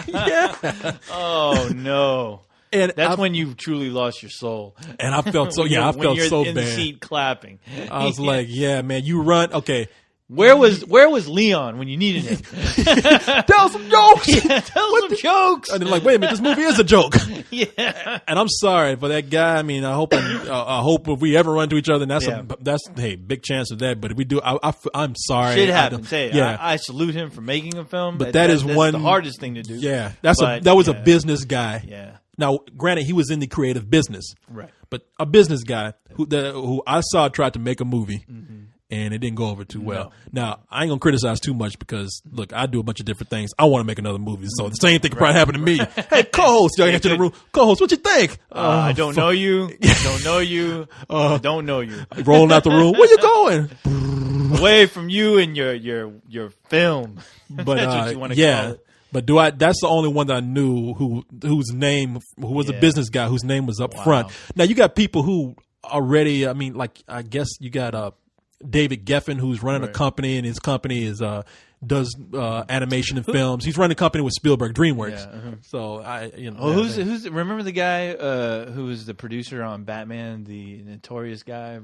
Okay, yeah. Oh, no. And That's when you truly lost your soul. and I felt so I When felt you're so in the bad. seat clapping. I was like, yeah, man, you run. Okay, Where was Leon when you needed him? tell some jokes. Yeah, tell some jokes. And they're like, wait a minute, this movie is a joke. Yeah. And I'm sorry for that guy. I mean, I hope if we ever run into each other, and Yeah. that's big chance of that. But if we do, I'm sorry. Shit I happens. don't- Hey, yeah, I salute him for making a film. But that's the hardest thing to do. yeah. But, That was a yeah. business guy. Yeah. Now, granted, he was in the creative business, Right. but a business guy who I saw tried to make a movie. And it didn't go over too well. Now, I ain't gonna criticize too much because look, I do a bunch of different things. I want to make another movie, so the same thing could probably happen to me. Hey, co-host, y'all get to the room. Co-host, what you think? I don't know you. Don't know you. I don't know you. Rolling out the room. Where you going? Away from you and your film. But That's what you want to yeah. call it. But that's the only one that I knew who was a Yeah. business guy whose name was up front. Now you got people who already. I mean, like I guess you got David Geffen who's running a company, and his company is does animation and films. He's running a company with Spielberg, DreamWorks. Yeah, So who's remember the guy who was the producer on Batman, the notorious guy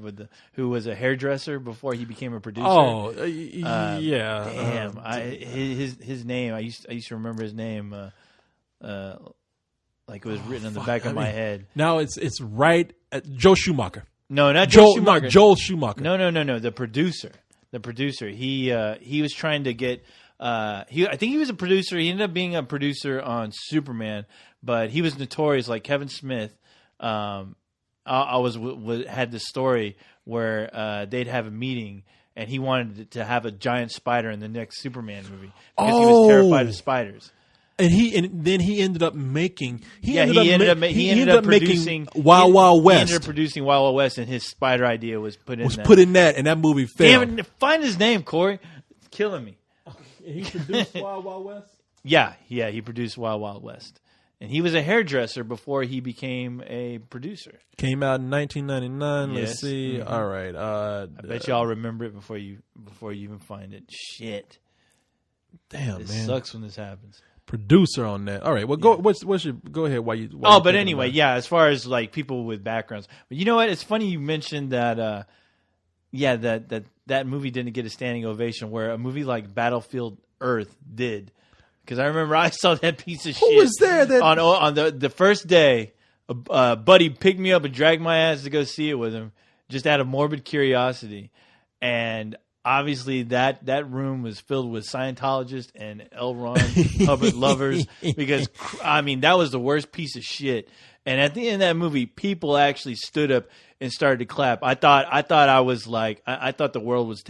who was a hairdresser before he became a producer? Yeah. Damn, his name. I used to remember his name. Like it was written on the back of my head. Now it's right at Joe Schumacher. No, not Joel Schumacher. Not Joel Schumacher. No. The producer. He was trying to get. I think he was a producer. He ended up being a producer on Superman, but he was notorious like Kevin Smith. I had this story where they'd have a meeting, and he wanted to have a giant spider in the next Superman movie because he was terrified of spiders. And then he ended up making. He ended up producing making Wild Wild West. He ended up producing Wild Wild West, and his spider idea was put in. And that movie failed. Damn it! Find his name, Corey. It's killing me. He produced Wild Wild West. Yeah, he produced Wild Wild West, and he was a hairdresser before he became a producer. Came out in 1999. Yes. Let's see. Mm-hmm. All right. I bet y'all remember it before you even find it. Shit. Damn, It man. sucks when this happens. Producer on that. All right. Well, go. What's your? Go ahead. While you But thinking anyway, about it. yeah. As far as like people with backgrounds, but you know what? It's funny you mentioned that. That movie didn't get a standing ovation, where a movie like Battlefield Earth did. Because I remember I saw that piece of shit. Who was there that on the first day? A buddy picked me up and dragged my ass to go see it with him, just out of morbid curiosity, and. Obviously, that room was filled with Scientologists and L. Ron Hubbard lovers because, I mean, that was the worst piece of shit. And at the end of that movie, people actually stood up and started to clap. I thought I was like, I thought the world was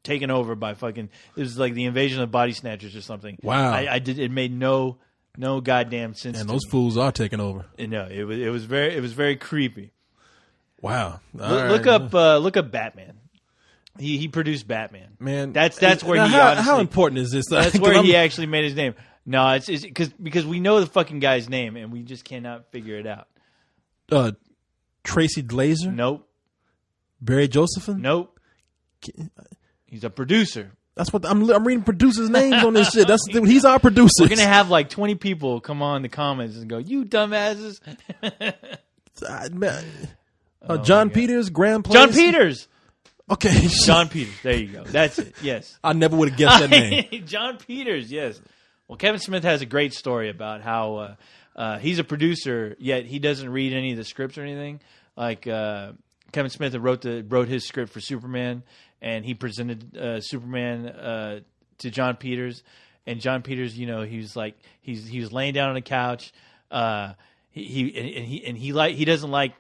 taken over by fucking. It was like the invasion of body snatchers or something. Wow. It made no goddamn sense. And to those me. fools are taking over. No, it was very creepy. Wow. Look up Batman. He produced Batman. Man, that's where now he. How important is this? That's where he actually made his name. No, it's because we know the fucking guy's name and we just cannot figure it out. Tracy Glazer. Nope. Barry Josephson. Nope. He's a producer. That's what I'm reading producers' names on this shit. He's our producer. We're gonna have like 20 people come on the comments and go, "You dumbasses." John Peters, Graham Place. John Peters. Okay, John Peters. There you go. That's it. Yes. I never would have guessed that name. John Peters. Yes. Well, Kevin Smith has a great story about how he's a producer, yet he doesn't read any of the scripts or anything. Like Kevin Smith wrote his script for Superman, and he presented Superman to John Peters, and John Peters, he was like he was laying down on a couch. He doesn't like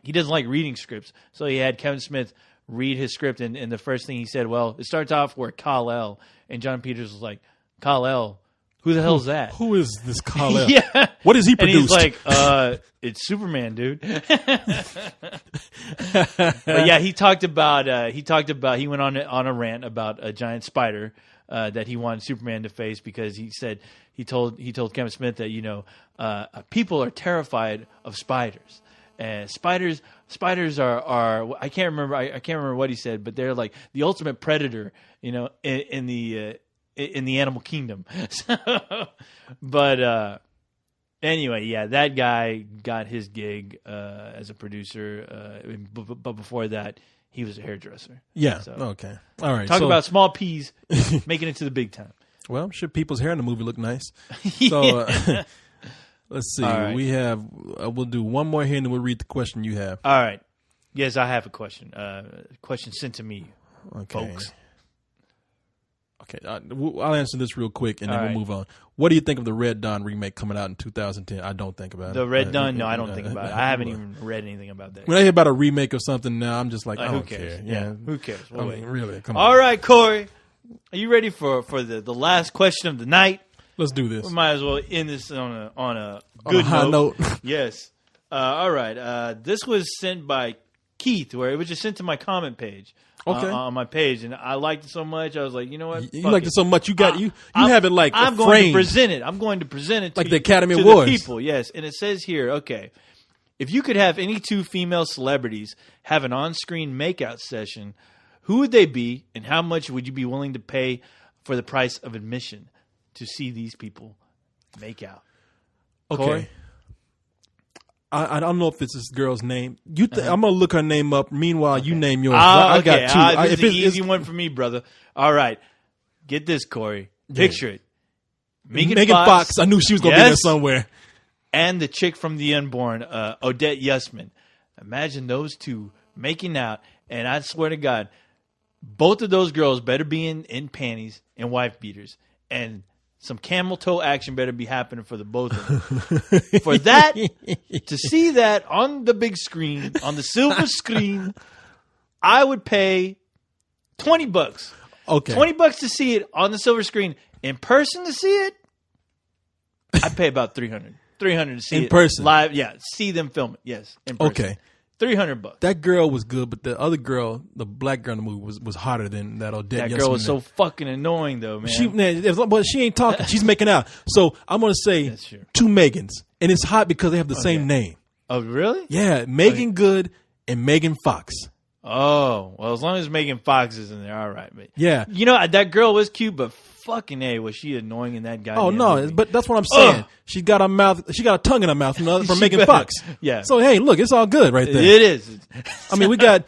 reading scripts, so he had Kevin Smith read his script, and the first thing he said, well, it starts off where Kal-El, and John Peters was like, Kal-El, who the hell's that? Who is this Kal-El? Yeah. What is he produced? And he's like, it's Superman, dude. But yeah, he went on a rant about a giant spider that he wanted Superman to face because he said he told Kevin Smith that people are terrified of spiders. And spiders are I can't remember what he said, but they're like the ultimate predator, in the animal kingdom. But Anyway, yeah, that guy got his gig as a producer, but before that, he was a hairdresser. Yeah. So, Okay. All right. Talk about small peas making it to the big time. Well, I'm sure people's hair in the movie look nice. So let's see. All right. We have. We'll do one more here, and then we'll read the question you have. All right. Yes, I have a question. Question sent to me, Okay. folks. Okay. I'll answer this real quick, and then All we'll right. move on. What do you think of the Red Dawn remake coming out in 2010? I don't think about it. The Red Dawn? No, I don't think about it. I haven't even read anything about that. When I hear about a remake of something now, I'm just like, I Who don't cares? care. Yeah, who cares? I We'll mean, wait. really? Come All on. right, Corey. Are you ready for the last question of the night? Let's do this. We might as well end this on a On a good high note. Yes. All right. This was sent by Keith, where it was just sent to my comment page. Okay. On my page, and I liked it so much. I was like, you know what? You Fuck liked it so much, you have it like I'm going framed. to present it. I'm going to present it to Like the Academy to Awards. the people. Yes, and it says here, okay, if you could have any two female celebrities have an on-screen makeout session, who would they be, and how much would you be willing to pay for the price of admission to see these people make out? Okay. Corey? I don't know if it's this girl's name. I'm gonna look her name up. Meanwhile, you name yours. Ah, I okay. got two. This If is an it's- easy one for me, brother. All right. Get this, Corey. Picture it. Megan Fox. I knew she was gonna be there somewhere. And the chick from The Unborn, Odette Yusman. Imagine those two making out, and I swear to God, both of those girls better be in panties and wife beaters, and some camel toe action better be happening for the both of them. For that, to see that on the big screen, on the silver screen, I would pay $20. Okay. $20 to see it on the silver screen. In person to see it, I'd pay about $300. $300 to see In it person? live. Yeah, see them film it. Yes, in person. Okay. $300. That girl was good, but the other girl, the black girl in the movie, was hotter than that Odette. That girl was Yesman. so fucking annoying, though, man. But she ain't talking. She's making out. So I'm gonna say That's true. two Megans, and it's hot because they have the same name. Oh, really? Yeah, Megan Good and Megan Fox. Oh, well, as long as Megan Fox is in there, all right. But Yeah. you know, that girl was cute, but fucking A, was she annoying in that guy? Oh no, but that's what I'm saying. She got a tongue in her mouth from She Megan better. Fox. Yeah. So hey, look, it's all good right there. It is. I mean, we got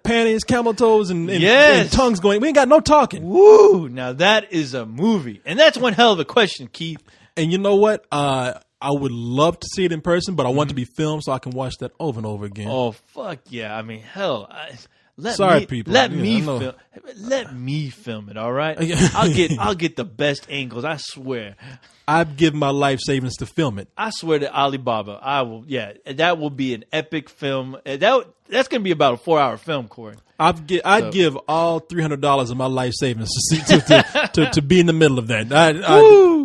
panties, camel toes, and Yes. tongues going. We ain't got no talking. Woo! Now that is a movie. And that's one hell of a question, Keith. And you know what? I would love to see it in person, but I want it to be filmed so I can watch that over and over again. Oh, fuck yeah. I mean, hell. Sorry, people. Let Yeah, me I know. film. Let me film it. All right. Yeah. I'll get the best angles. I swear. I've given my life savings to film it. I swear to Alibaba. I will. Yeah, that will be an epic film. That's gonna be about a 4-hour film, Corey. I'd give all $300 of my life savings to be in the middle of that.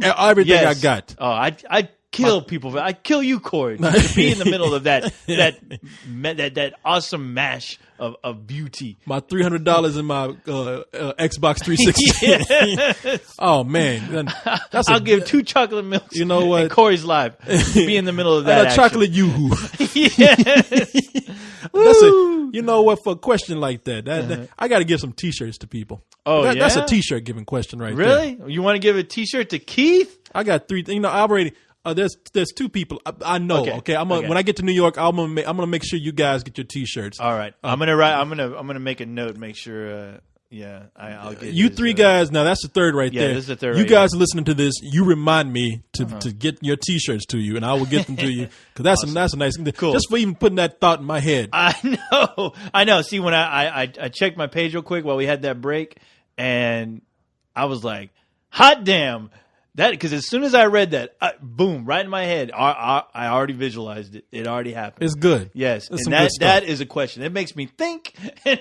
Everything Yes. I got. Oh, I'd kill people. I'd kill you, Corey, to be in the middle of that awesome mash of beauty. My $300 in my Xbox 360. Yes. Oh man, that's I'll give 2 chocolate milks. You know what? And Corey's live. Be in the middle of that. a action. chocolate yoo-hoo. Yes. You know what? For a question like that I got to give some T-shirts to people. Oh, That's yeah? a T-shirt giving question right there. Really? You want to give a T-shirt to Keith? I got 3. I already. There's 2 people I know. Okay, Okay. When I get to New York, I'm gonna make sure you guys get your T-shirts. All right. I'm gonna make a note. Make sure. I'll get You his, 3 guys. Now that's the third right Yeah, there. this is the third You right guys listening to this, you remind me to get your T-shirts to you, and I will get them to you because that's a nice thing. Cool. Just for even putting that thought in my head. I know. See, when I checked my page real quick while we had that break, and I was like, hot damn. That, because as soon as I read that, boom, right in my head, I already visualized it. It already happened. It's good. Yes, That's and some good stuff. that is a question. It makes me think, and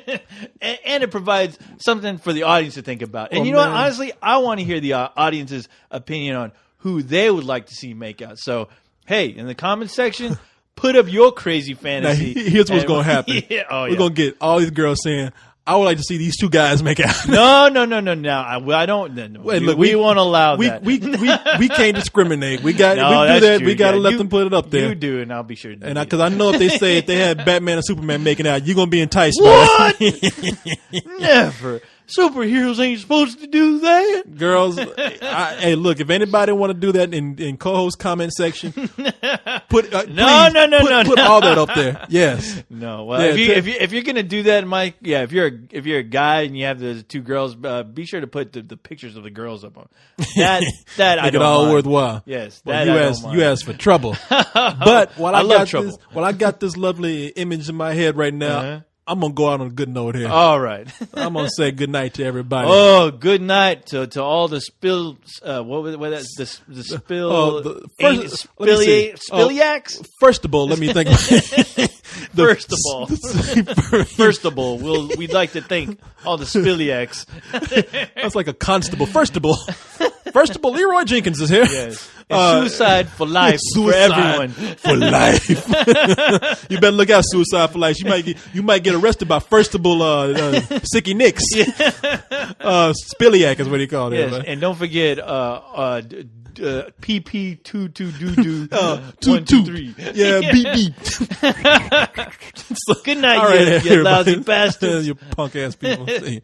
it provides something for the audience to think about. And Well, you know what? man. Honestly, I want to hear the audience's opinion on who they would like to see make out. So, hey, in the comments section, put up your crazy Now, fantasy. here's what's going to happen. Yeah, We're going to get all these girls saying, I would like to see these 2 guys make out. No. I don't. No, Wait, look, we won't allow that. We can't discriminate. We got No, we do that's that. true. We got to Yeah, let you- them put it up there. You do, and I'll be sure to do And it. because I know if they had Batman and Superman making out, you're gonna be enticed What? by it. Never. superheroes ain't supposed to do that. Girls, hey, look, if anybody want to do that in co-host comment section, put No. put all that up there. Yes. No, well, Yeah, if you're gonna do that, Mike, yeah, if you're a guy and you have the two girls, be sure to put the pictures of the girls up on that. I Make don't it all mind. worthwhile. Yes, Well, that I don't mind. you asked for trouble. But while I love got trouble. this, while I got this lovely image in my head right now, Uh-huh. I'm gonna go out on a good note here. All right. I'm gonna say good night to everybody. Oh, good night to all the spill. What that's the spill. Oh, the first- let me see. Spiliacs. First of all, let me think. First of all, we'd like to thank all the spiliacs. That's like a constable. First of all, Leroy Jenkins is here. Yes. And suicide for life for everyone. For life. You better look out, suicide for life. You might get arrested by Firstable Sicky Nicks. Spiliac is what he called it. Yes, Right? and don't forget PP 22 Toot, toot. Yeah, beep beep. Good night, All right, you lousy everybody. bastards. You punk ass people. See you.